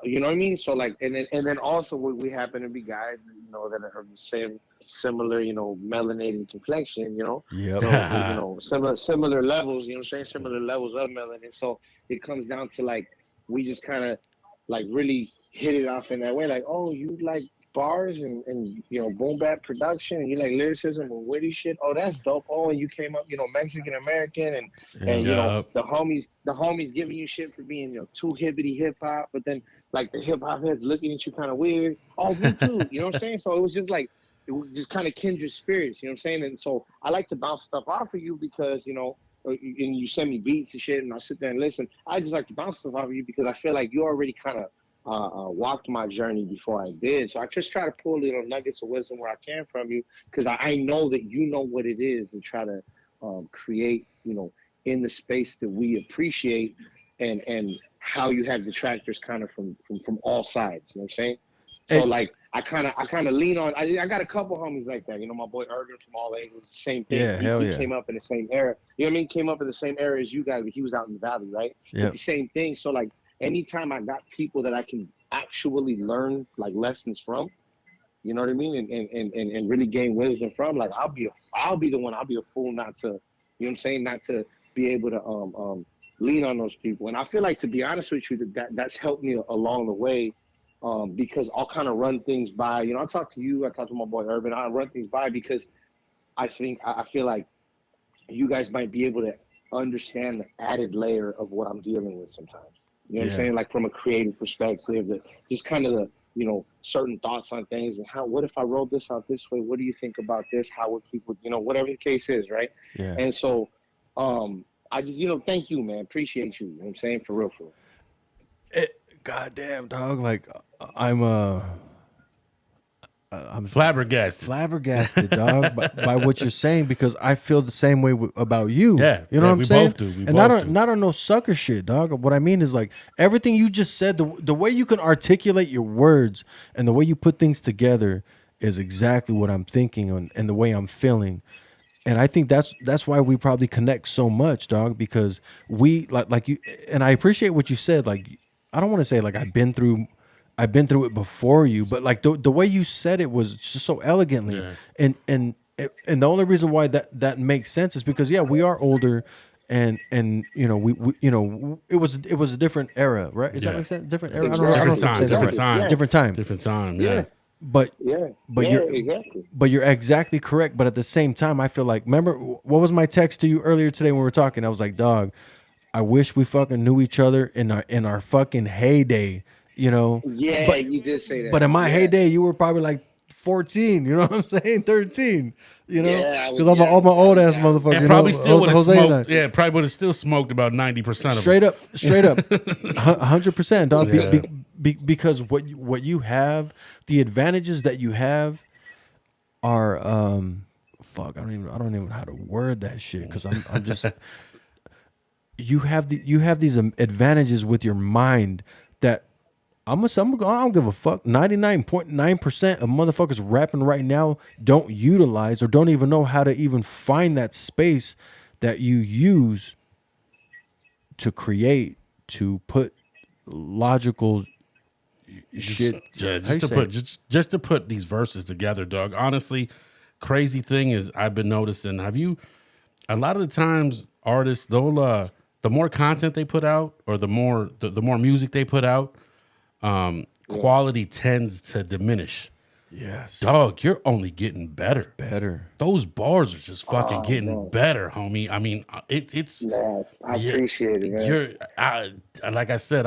You know what I mean? So like, and then also we happen to be guys, that are the same, similar, melanated complexion, Yeah. So, similar levels, you know what I'm saying? Similar levels of melanin. So it comes down to like, we just kind of like really hit it off in that way. Like, oh, you like bars and boom bap production, and you like lyricism and witty shit. Oh, that's dope. Oh, and you came up, Mexican American, and the homies giving you shit for being too hibbity hip hop, but then like the hip hop heads looking at you kind of weird. Oh, me too. You know what I'm saying? So it was just like, it was just kind of kindred spirits. You know what I'm saying? And so I like to bounce stuff off of you because and you send me beats and shit, and I sit there and listen. I just like to bounce stuff off of you because I feel like you already kind of walked my journey before I did. So I just try to pull little nuggets of wisdom where I can from you, because I know that you know what it is, and try to create, in the space that we appreciate, and how you have detractors kind of from all sides. You know what I'm saying? So like I kind of lean on. I got a couple homies like that. My boy Ergen from All Angles, same thing. Yeah, he came up in the same era. You know what I mean? Came up in the same era as you guys, but he was out in the valley, right? Yeah. The same thing. So like, anytime I got people that I can actually learn like lessons from, you know what I mean, and really gain wisdom from, like I'll be a fool not to, you know what I'm saying, not to be able to lean on those people. And I feel like, to be honest with you, that's helped me along the way, because I'll kind of run things by. I talk to you, I talk to my boy Urban, I run things by because I feel like you guys might be able to understand the added layer of what I'm dealing with sometimes. You know what I'm saying? Like from a creative perspective, just kind of the, you know, certain thoughts on things and what if I rolled this out this way? What do you think about this? How would people, you know, whatever the case is, right? Yeah. And so, I just, you know, thank you, man. Appreciate you. You know what I'm saying? For real, for real. Goddamn, dog. Like I'm flabbergasted, dog, by what you're saying, because I feel the same way about you. Yeah, you know what I'm we saying. both do. And not on no sucker shit, dog. What I mean is like everything you just said. The way you can articulate your words and the way you put things together is exactly what I'm thinking and the way I'm feeling. And I think that's why we probably connect so much, dog. Because we like you, and I appreciate what you said. Like I don't want to say like I've been through it before you, but like the way you said it was just so elegantly. Yeah. And the only reason why that makes sense is because we are older, and you know we you know it was a different era, right? Is that make sense? Different era. Exactly. Different time. Different time. Yeah. But exactly. But you're exactly correct. But at the same time, I feel like, remember what was my text to you earlier today when we were talking? I was like, dog, I wish we fucking knew each other in our fucking heyday. You know, but you did say that. But in my heyday, you were probably like 14. You know what I'm saying? 13. You know, because I'm all my old ass motherfucker. And probably still would have smoked. Yeah, probably would have still smoked about 90% of straight up, 100%, dog. Yeah. Because what you have, the advantages that you have, are fuck. I don't even know how to word that shit, because I'm just. You have these advantages with your mind that. I don't give a fuck. 99.9% of motherfuckers rapping right now don't utilize or don't even know how to even find that space that you use to create, to put logical shit. Just to put these verses together, dog. Honestly, crazy thing is I've been noticing. A lot of the times artists, they'll the more content they put out, or the more music they put out, quality tends to diminish. Yes. Dog, you're only getting better. Those bars are just fucking getting better, homie. I mean, it's. Man, I appreciate it, man. Like I said,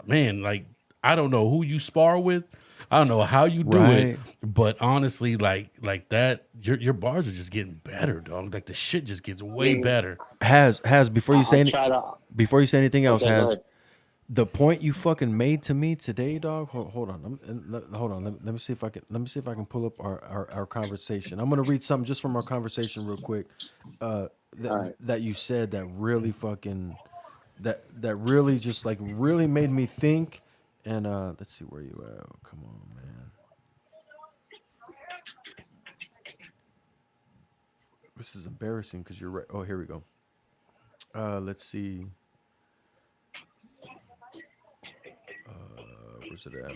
man, like, I don't know who you spar with. I don't know how you do it, but honestly, like that, your bars are just getting better, dog. Like the shit just gets way better. Has before you say anything else, the point you fucking made to me today, dog. Hold on. Let me see if I can pull up our conversation. I'm gonna read something just from our conversation real quick. That you said that really fucking that really just like really made me think. And let's see where you at. Oh, come on, man. This is embarrassing because you're right. Oh, here we go. Let's see. Where's it at?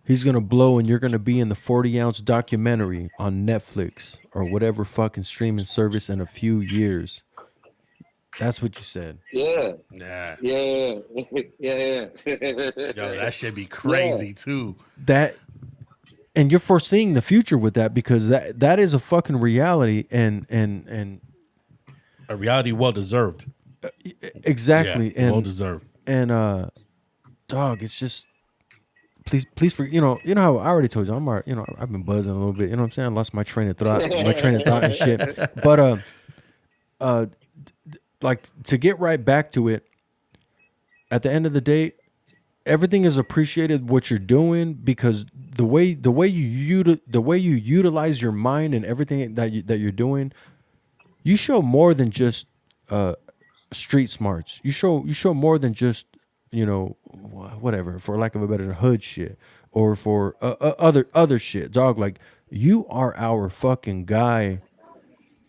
He's gonna blow, and you're gonna be in the 40-ounce documentary on Netflix or whatever fucking streaming service in a few years. That's what you said. Yeah. Yo, that should be crazy too. And you're foreseeing the future with that, because that is a fucking reality, and a reality well deserved. Exactly. Yeah, well deserved. And dog, it's just please you know how I already told you I've been buzzing a little bit. You know what I'm saying? I lost my train of thought and shit. But like, to get right back to it, at the end of the day, everything is appreciated what you're doing, because the way you utilize your mind and everything that you're doing, you show more than just street smarts. You show more than just, whatever, for lack of a better, hood shit, or for other shit, dog. Like, you are our fucking guy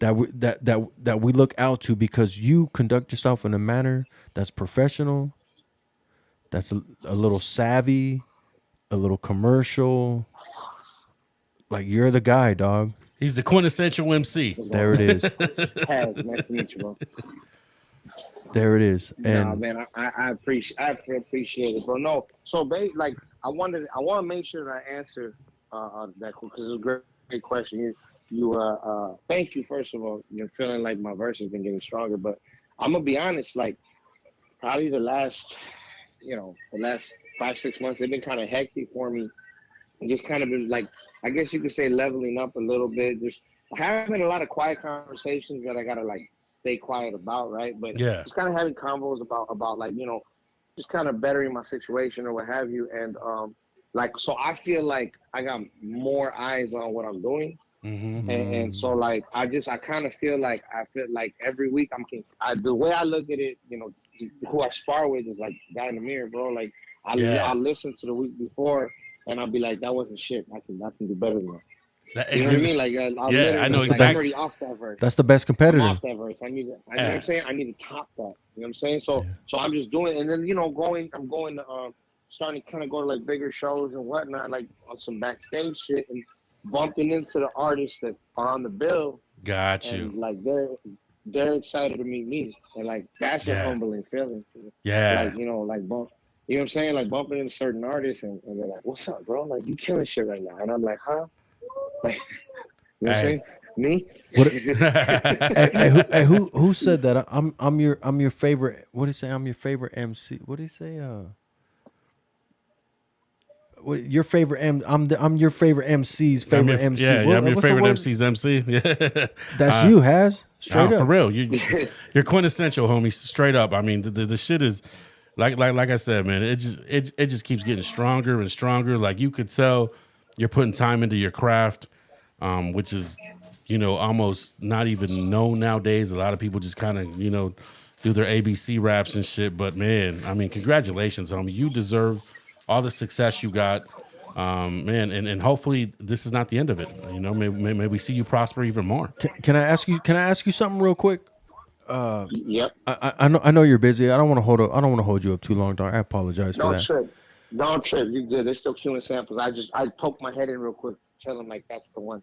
that we look out to, because you conduct yourself in a manner that's professional, that's a little savvy, a little commercial. Like, you're the guy, dog. He's the quintessential MC. There it is. Nice to meet you, bro. There it is. And nah, man, I appreciate it, bro. No, so I want to make sure that I answer that because it's a great question. Thank you first of all. You're feeling like my verse has been getting stronger, but I'm gonna be honest. Like probably the last 5-6 months, they've been kind of hectic for me. And just kind of been like, I guess you could say leveling up a little bit. Just having a lot of quiet conversations that I gotta like stay quiet about, right? But Yeah. just kind of having convos about like just kind of bettering my situation or what have you. And like so, I feel like I got more eyes on what I'm doing. And so like I kind of feel like every week the way I look at it, who I spar with is like the guy in the mirror, bro. Like I'll listen to the week before and I'll be like, that wasn't shit. I can do better than that. You know what I mean? Like I'll literally, I know like, exactly. I'm already off that verse. That's the best I'm competitor. off that verse. I need to, you know what I'm saying? I need to top that. You know what I'm saying? So I'm just doing it. And then, I'm going to starting to kind of go to like bigger shows and whatnot, like on some backstage shit and bumping into the artists that are on the bill. Got you. And like they're excited to meet me. And like that's a humbling feeling. Yeah. Like, like bump. You know what I'm saying? Like bumping into certain artists and they're like, what's up, bro? Like you killing shit right now. And I'm like, huh? Like, you know what I'm saying? Me? Hey, who said that? I'm your favorite. What did he say? I'm your favorite MC. What did he say? Your favorite I'm your favorite MC's favorite MC. I'm your favorite MC's MC. Yeah. That's you, Has. Straight up. For real. You're quintessential, homie. Straight up. I mean, the shit is like I said, man, it just keeps getting stronger and stronger. Like you could tell you're putting time into your craft, which is, almost not even known nowadays. A lot of people just kind of, do their ABC raps and shit. But man, I mean, congratulations, homie. You deserve all the success you got, man, and hopefully this is not the end of it. May we see you prosper even more. Can I ask you something real quick? Yep. I know you're busy. I don't want to hold you up too long, dog. I apologize for that. Don't trip. You're good. They're still queuing samples. I poked my head in real quick, tell them like that's the one.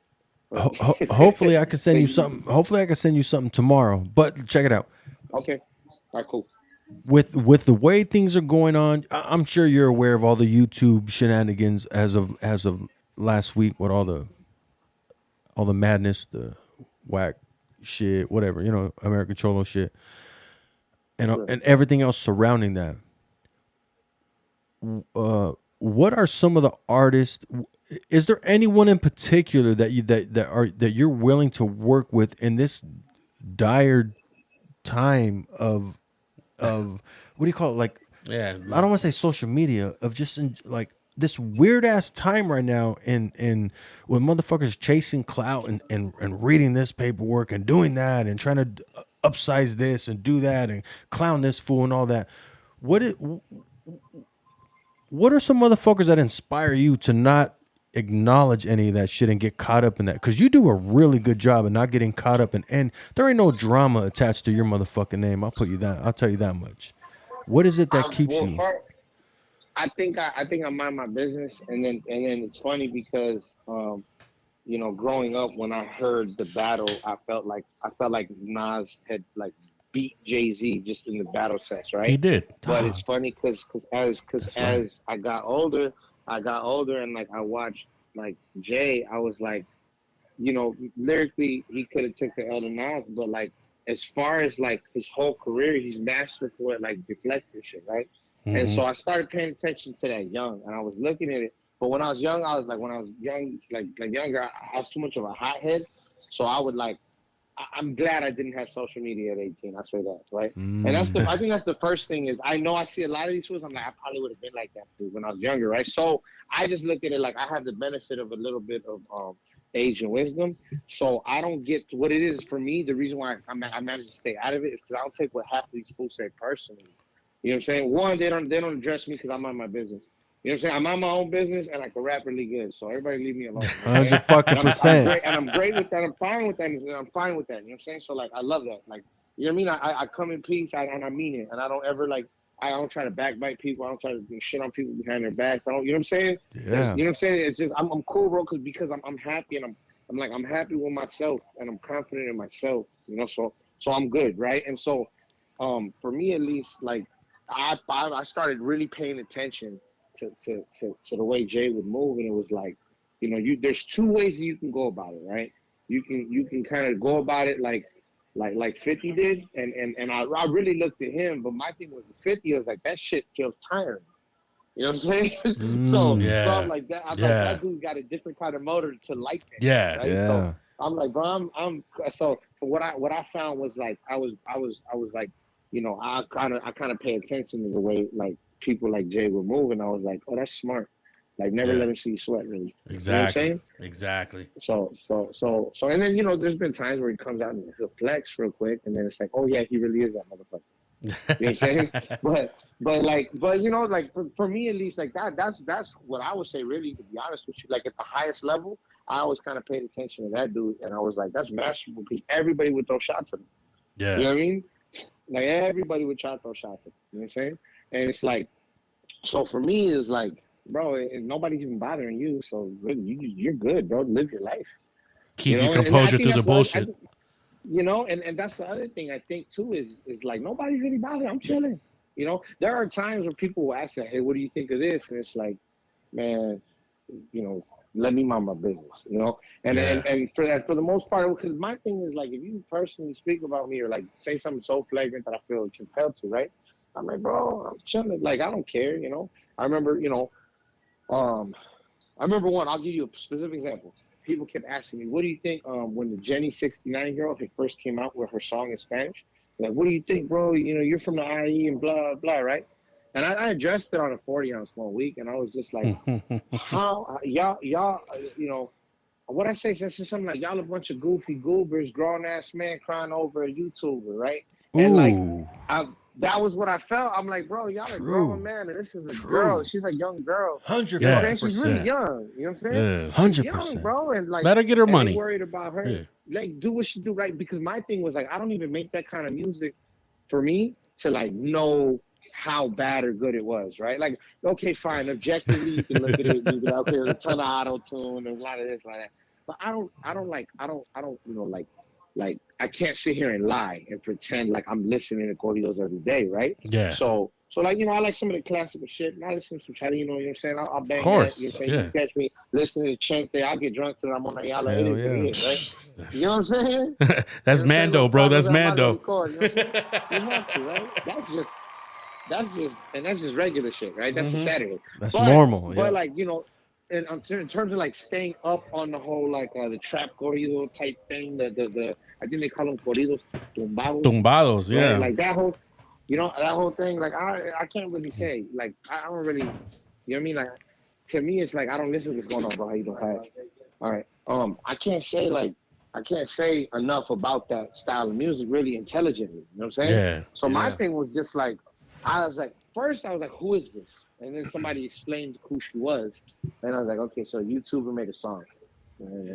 Hopefully I can send you something. Hopefully I can send you something tomorrow. But check it out. Okay. All right, cool. With the way things are going on, I'm sure you're aware of all the YouTube shenanigans as of last week with all the madness, the whack shit, whatever, American Cholo shit, and everything else surrounding that. What are some of the artists? Is there anyone in particular that you're willing to work with in this dire time of what do you call it? Like, I don't want to say social media, of just like this weird ass time right now in when motherfuckers chasing clout and reading this paperwork and doing that and trying to upsize this and do that and clown this fool and all that. What are some motherfuckers that inspire you to not acknowledge any of that shit and get caught up in that? Because you do a really good job of not getting caught up in, and there ain't no drama attached to your motherfucking name. I'll tell you that much. What is it that keeps you? I think I mind my business, and then it's funny because growing up when I heard the battle, I felt like Nas had like beat Jay-Z just in the battle sets, right? He did. But it's funny because as I got older and like I watched like Jay, I was like, lyrically he could have took the L to Nas, but like as far as like his whole career, he's masterful at like deflecting shit, right? Mm-hmm. And so I started paying attention to that young, and I was looking at it. But when I was young, younger, I was too much of a hothead. So I would like, I'm glad I didn't have social media at 18. I say that, right? And I think that's the first thing is I know I see a lot of these fools. I'm like, I probably would have been like that when I was younger, right? So I just look at it like I have the benefit of a little bit of age and wisdom. So I don't get to what it is for me. The reason why I managed to stay out of it is because I don't take what half of these fools say personally. You know what I'm saying? One, they don't address me because I'm on my business. You know what I'm saying? I'm on my own business and I can rap really good. So everybody leave me alone. 100%. And I'm great with that. I'm fine with that. I'm fine with that. You know what I'm saying? So like I love that. Like, you know what I mean? I come in peace and I mean it. And I don't ever like, I don't try to backbite people. I don't try to do shit on people behind their backs. I don't, you know what I'm saying? Yeah. You know what I'm saying? It's just I'm cool, bro, because I'm happy and I'm happy with myself and I'm confident in myself. You know, so I'm good, right? And so for me at least, like I started really paying attention to the way Jay would move, and it was like there's two ways that you can go about it, right? You can kind of go about it like 50 did, and I really looked at him, but my thing with 50 was like, that shit feels tiring. You know what I'm saying? So I'm like that. I'm like, that dude got a different kind of motor to like that. Yeah. Right? Yeah. So I'm like, bro, I'm so what I found was like I was like, I kind of pay attention to the way like people like Jay were moving. I was like, oh, that's smart. Like never let him see you sweat, really. Exactly. You know what I'm saying? Exactly. So, and then there's been times where he comes out and he'll flex real quick, and then it's like, oh yeah, he really is that motherfucker. You know what I'm saying? but for me at least, like that's what I would say, really, to be honest with you. Like at the highest level, I always kind of paid attention to that dude, and I was like, that's masterful, because everybody would throw shots at him. Yeah. You know what I mean? Like everybody would try to throw shots at him. You know what I'm saying? And it's like, so for me, it's like, bro, nobody's even bothering you, so really, you're good, bro. Live your life. Keep your composure through the bullshit. And that's the other thing I think too is like nobody's really bothered. I'm chilling. There are times where people will ask me, hey, what do you think of this? And it's like, man, let me mind my business, and for the most part, because my thing is like, if you personally speak about me or like say something so flagrant that I feel compelled to, right? I'm like, bro, I'm chilling. Like, I don't care, I remember, I'll give you a specific example. People kept asking me, what do you think when the Jenny 69 girl had first came out with her song in Spanish? Like, what do you think, bro? You're from the IE and blah, blah, right? And I addressed it on a 40-ounce one week, and I was just like, how, y'all, what I say is something like, y'all a bunch of goofy goobers, grown-ass man crying over a YouTuber, right? And like, that was what I felt. I'm like, bro, y'all are grown man, and this is a girl. She's a young girl. 100%. She's really young. You know what I'm saying? Yeah. 100%. Young, bro, and like, let her get her money. Worried about her. Yeah. Like, do what she do, right? Because my thing was like, I don't even make that kind of music for me to like know how bad or good it was, right? Like, okay, fine. Objectively, you can look at it. You can be like, okay, there's a ton of auto tune and a lot of this, like that. But I don't, like I can't sit here and lie and pretend like I'm listening to corridos every day, right? Yeah. So like, I like some of the classical shit, and I listen to some Chadino, you know what I'm saying? I'll bang of course. that, you know what I'm saying? You catch me listening to Chente, I'll get drunk to it, I'm on a yalla, right? You know what I'm saying? That's Mando, bro. That's Mando. You have to, right? That's just regular shit, right? That's a Saturday. That's normal. But like, in terms of like staying up on the whole like the trap corrido type thing, the I think they call them corridos Tumbados, yeah. Right? Like that whole, that whole thing. Like I can't really say. Like I don't really, you know what I mean? Like to me, it's like I don't listen to what's going on, bro. How you doing, Pat? All right. I can't say enough about that style of music really intelligently. You know what I'm saying? Yeah. So my thing was just like, first I was like, who is this? And then somebody explained who she was. And I was like, okay, so a YouTuber made a song.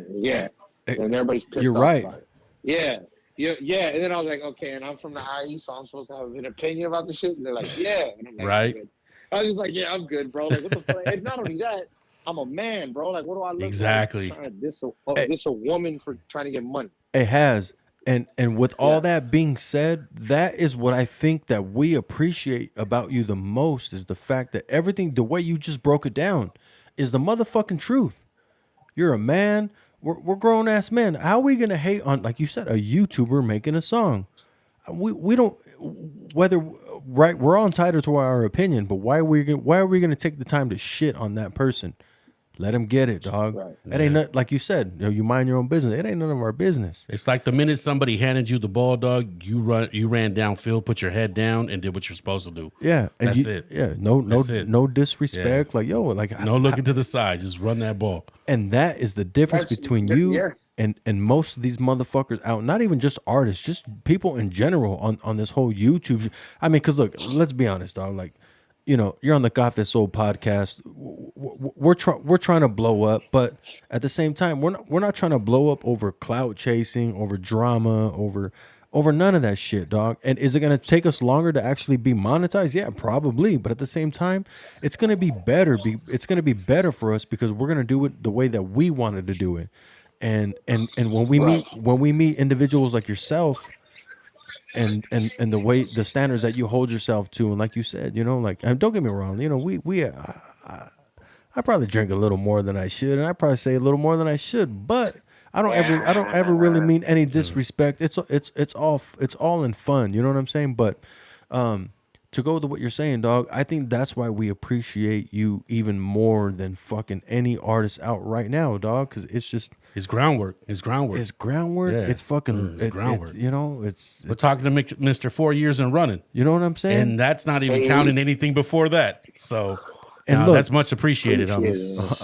Yeah. And everybody's pissed You're off right. about it. Yeah. Yeah. And then I was like, okay, and I'm from the IE, so I'm supposed to have an opinion about the shit? And they're like, yeah. And I'm like, right. Good. I was just like, yeah, I'm good, bro. Like, what the fuck? And not only that, I'm a man, bro. Like, what do I look exactly. like? Trying to diss a woman for trying to get money. It has. And with all that being said, that is what I think that we appreciate about you the most, is the fact that everything, the way you just broke it down, is the motherfucking truth. You're a man. We're grown ass men. How are we gonna hate on, like you said, a YouTuber making a song? We don't, whether right, we're all entitled to our opinion, but why are we gonna take the time to shit on that person? Let him get it, dog. Right. It ain't not, like you said, you mind your own business. It ain't none of our business. It's like the minute somebody handed you the ball, dog, you ran downfield, put your head down, and did what you're supposed to do. Yeah, and that's it. Yeah, no disrespect. Yeah. Like, yo, like no looking to the side, just run that ball. And that is the difference between you and most of these motherfuckers out. Not even just artists, just people in general on this whole YouTube. I mean, because look, let's be honest, dog. Like, you're on the Café Soul podcast. We're trying to blow up, but at the same time, we're not trying to blow up over clout chasing, over drama, over none of that shit, dog. And is it gonna take us longer to actually be monetized? Yeah, probably. But at the same time, it's gonna be better. It's gonna be better for us because we're gonna do it the way that we wanted to do it. And when we meet individuals like yourself. And the way, the standards that you hold yourself to, and like you said, like, and don't get me wrong, I I probably drink a little more than I should, and I probably say a little more than I should, but I don't ever really mean any disrespect. It's all in fun. You know what I'm saying? But to go to what you're saying, dog, I think that's why we appreciate you even more than fucking any artist out right now, dog. Because it's just His groundwork. His groundwork. it's groundwork. Yeah. It's fucking It's groundwork. you know, We're talking to Mr. 4 years and running. you know what I'm saying? And that's not even counting anything before that. So And no, look, that's much appreciated on this.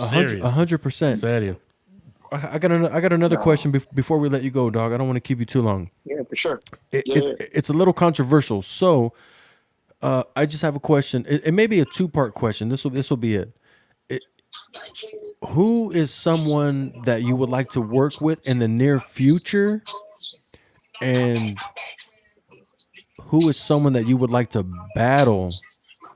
Serious. 100%. Serious. I got another question before we let you go, dog. I don't want to keep you too long. Yeah, for sure. It's a little controversial. So, I just have a question. It may be a two-part question. This will be it. Who is someone that you would like to work with in the near future, and who is someone that you would like to battle?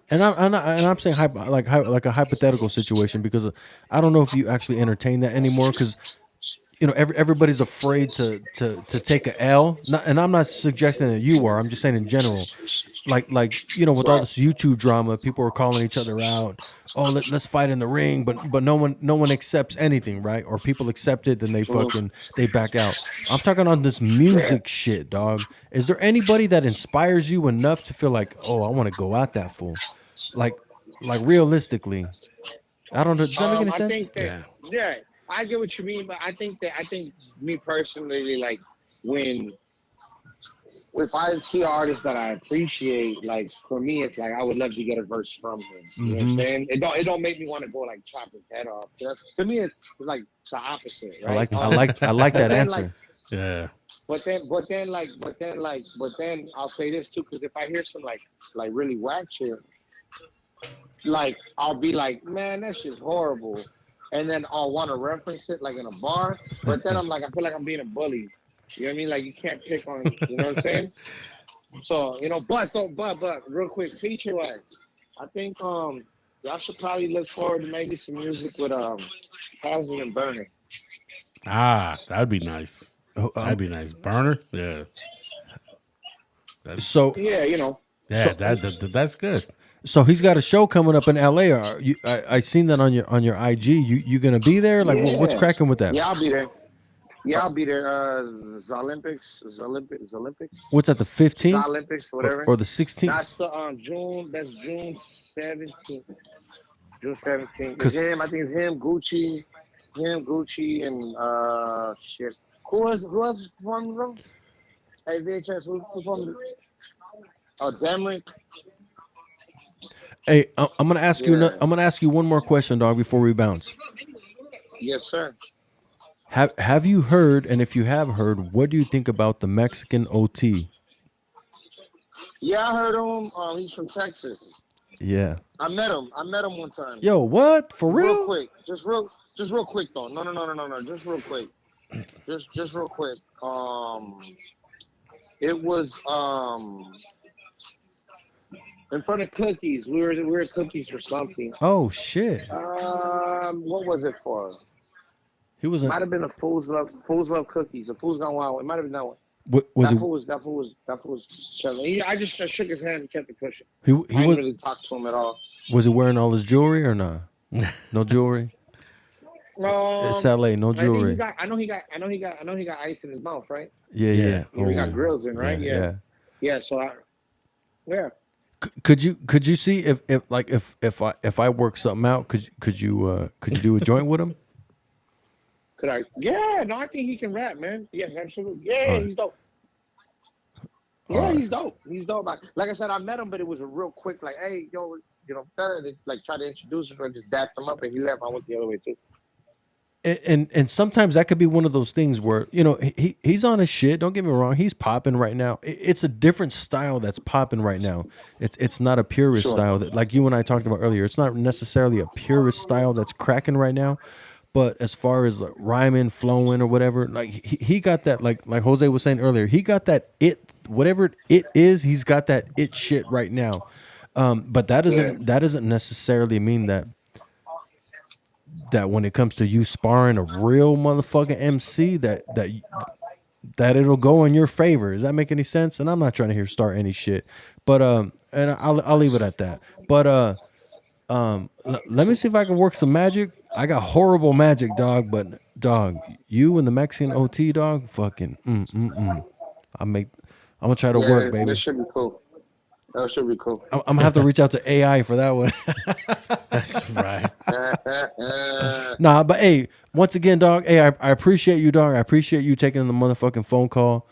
And I'm saying like a hypothetical situation, because I don't know if you actually entertain that anymore, because everybody's afraid to take a L. And I'm not suggesting that you are. I'm just saying in general, like with all this YouTube drama, people are calling each other out. Oh, let's fight in the ring, but no one accepts anything, right? Or people accept it, then they back out. I'm talking on this music shit, dog. Is there anybody that inspires you enough to feel like, oh, I want to go at that fool? Like realistically, I don't know. Does that make any sense? I think that, yeah, I get what you mean, but I think me personally, like if I see artists that I appreciate, like for me, it's like I would love to get a verse from him. You know what I'm saying? It don't make me want to go like chop his head off. To me, it's like the opposite. Right? I like that answer. Yeah. But then I'll say this too, because if I hear some like really whack shit, like I'll be like, man, that shit's horrible, and then I'll want to reference it like in a bar, but then I'm like, I feel like I'm being a bully. You know what I mean? Like you can't pick on, you know what I'm saying? So but real quick, feature wise, I think y'all should probably look forward to maybe some music with Hazard and Burner. That'd be nice. That'd be nice. Burner, yeah. So yeah, yeah, that's good. So he's got a show coming up in LA. I seen that on your IG. You gonna be there? Like, what's cracking with that? Yeah, I'll be there. Olympics. What's that? The 15th? Olympics, whatever. Or the 16th? That's June 17th. June 17th. It's him. I think it's him, Gucci, and shit. Who else performing, bro? Hey, VHS, who performing? Oh, Demrick. Hey, I'm gonna ask you. I'm gonna ask you one more question, dog, before we bounce. Yes, sir. Have you heard? And if you have heard, what do you think about the Mexican OT? Yeah, I heard him. He's from Texas. Yeah. I met him one time. Yo, what? For real? Real quick. Just real quick though. No. Just real quick. Just real quick. It was in front of Cookies. We were at Cookies for something. Oh shit. What was it for? He was. Might have been a Fools Love Cookies. A Fool's Gone Wild. It might have been that one. That fool was chilling. I just shook his hand and kept it pushing. I didn't really talk to him at all. Was he wearing all his jewelry or not? No jewelry. It's LA, no jewelry. I know he got ice in his mouth, right? Yeah. He got grills in, right? Yeah. So Could you see if I work something out? Could you do a joint with him? Could I? Yeah, no, I think he can rap, man. Yes, absolutely. Yeah, he's dope. Yeah, he's dope. He's dope. Like I said, I met him, but it was a real quick, like, hey, yo, better. They like try to introduce him, and just dapped him up, and he left. I went the other way too. And sometimes that could be one of those things where he's on his shit. Don't get me wrong, he's popping right now. It's a different style that's popping right now. It's not a purist style that, like you and I talked about earlier. It's not necessarily a purist style that's cracking right now. But as far as like rhyming, flowing, or whatever, like he got that, like Jose was saying earlier, he got that it, whatever it is, he's got that it shit right now. But that doesn't necessarily mean that when it comes to you sparring a real motherfucking MC that it'll go in your favor. Does that make any sense? And I'm not trying to start any shit, but and I'll leave it at that. But Let me see if I can work some magic. I got horrible magic, dog. But dog, you and the Mexican OT, dog, fucking. I'm gonna try to work, baby. This should be cool. That should be cool. I'm gonna have to reach out to AI for that one. That's right. Nah, but hey, once again, dog. Hey, I appreciate you, dog. I appreciate you taking the motherfucking phone call.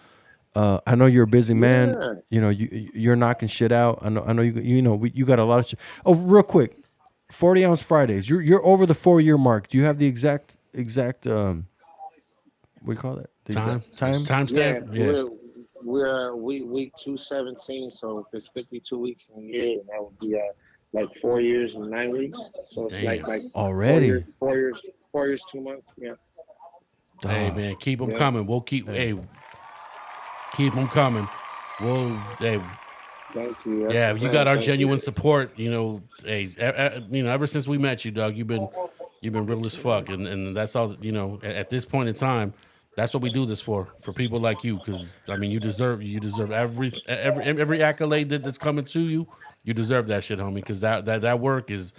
I know you're a busy man. Yeah. You know you're knocking shit out. I know you got a lot of shit. Oh, real quick, 40 Ounce Fridays. You're over the 4-year mark. Do you have the exact what do you call that? The Time Yeah, stamp. Yeah. we're week 217, so it's 52 weeks in a year, and that would be like 4 years and 9 weeks. So it's Damn. like Already? 4 years, 2 months. Yeah. Hey man, keep them Yeah. coming. We'll keep keep them coming. We'll Thank you. yeah, you got our Thank genuine you. support. You know, hey, ever since we met you, dog, you've been real as fuck, and that's all. You know, at this point in time, that's what we do this for people like you. Because I mean, you deserve every accolade that's coming to you. You deserve that shit, homie. Because that work is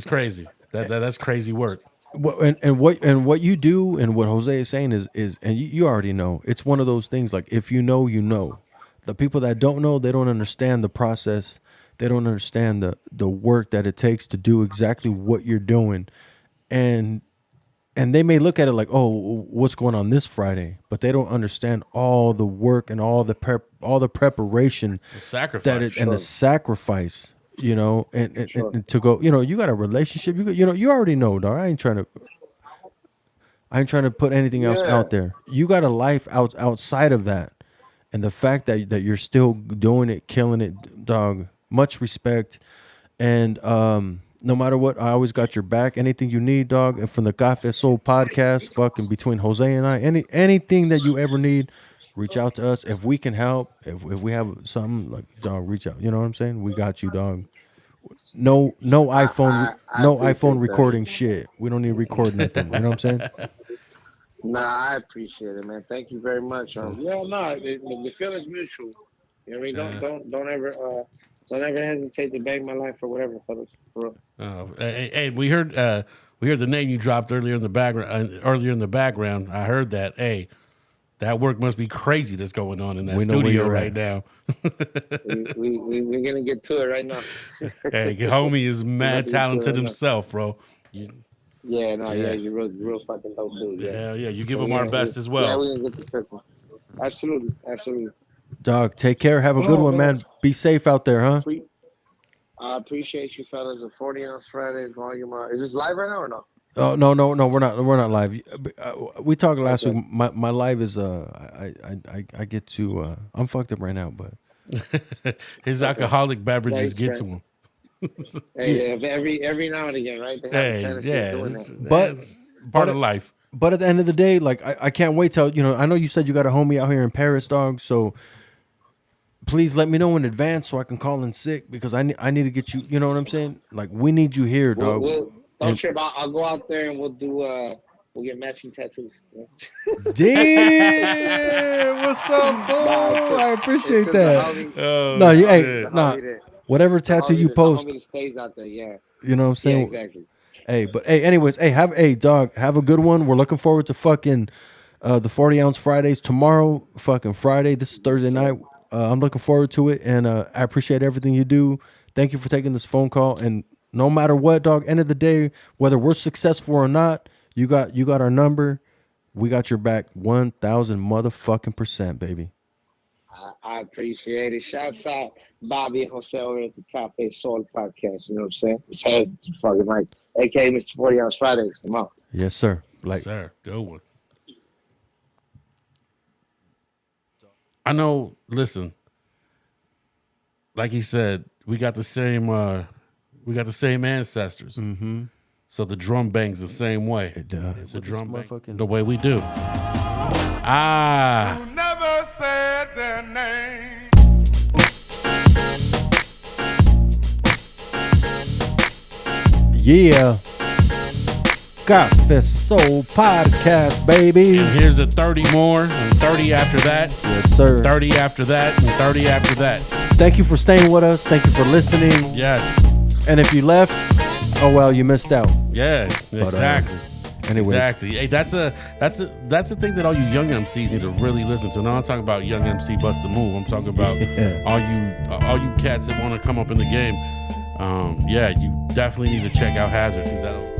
crazy. That's crazy work. And what you do and what Jose is saying is and you already know. It's one of those things like if you know, you know. The people that don't know, they don't understand the process. They don't understand the work that it takes to do exactly what you're doing. And they may look at it like, "Oh, what's going on this Friday?" But they don't understand all the work and all the preparation Sacrifice. and the sacrifice, you know, and to go, you know, you got a relationship, you already know, dog. I ain't trying to put anything else Yeah. out there. You got a life outside of that. And the fact that you're still doing it, killing it, dog, much respect. And no matter what, I always got your back. Anything you need, dog. And from the Café Soul podcast, fucking between Jose and I, anything that you ever need, reach out to us. If we can help, if we have something, like, dog, reach out. You know what I'm saying? We got you, dog. No iPhone, I no appreciate iPhone that. recording shit. We don't need to record nothing. You know what I'm saying? Nah, I appreciate it, man. Thank you very much. The feeling's mutual. You know what I mean? Don't ever hesitate to bang my life or whatever, fellas. For real. Hey, we heard the name you dropped earlier in the background. I heard that. Hey, that work must be crazy that's going on in that We know where studio you're right at. now. We're gonna get to it right now. Hey, homie is mad be talented sure, himself, bro. Yeah, you're real fucking dope dude. Yeah. Hell yeah, you give him our best as well. Yeah, we're gonna get to circle. Absolutely. Dog, take care. Have a good one, man. Be safe out there, huh? I appreciate you, fellas. The 40 Ounce Friday volume. Is this live right now or no? Oh no, we're not live. We talked last week. My live is I get to I'm fucked up right now, but His alcoholic beverages get to him. Hey, every now and again, right? They have a tendency of doing that. That's part of life. But at the end of the day, like I can't wait till, you know, I know you said you got a homie out here in Paris, dog. So please let me know in advance so I can call in sick, because I need to get you. You know what I'm saying? Like, we need you here, dog. Don't trip. I'll go out there and we'll get matching tattoos. Yeah. Damn, what's up, bro? I appreciate that. Oh, No, you shit. ain't. Nah, whatever tattoo you post, stays out there. Yeah. you know what I'm saying? Yeah, exactly. Hey, anyways, dog, have a good one. We're looking forward to fucking the 40 Ounce Fridays tomorrow. Fucking Friday. This is Thursday night. I'm looking forward to it, and I appreciate everything you do. Thank you for taking this phone call. And no matter what, dog, end of the day, whether we're successful or not, you got our number. We got your back 1,000 motherfucking %, baby. I appreciate it. Shouts out Bobby and Jose over at the Café Soul podcast. You know what I'm saying? It's Has fucking Mike, aka Mr. 40 Ounce Fridays. Come on. Yes, sir. Like, Sir, good one. I know. Listen, like he said, we got the same ancestors. mm-hmm. So the drum bangs the same way. It does. The drum bang motherfucking- the way we do. Never said their name. Yeah. Café Soul podcast, baby. And here's a 30 more, and 30 after that, Yes, sir. 30 after that, and 30 after that. Thank you for staying with us. Thank you for listening. Yes. And if you left, oh well, you missed out. Yeah, exactly. Anyway, Exactly. Hey, that's a thing that all you young MCs need to really listen to. Now I'm talking about young MC Bust a Move. I'm talking about all you cats that want to come up in the game. Yeah, you definitely need to check out Hazard because that'll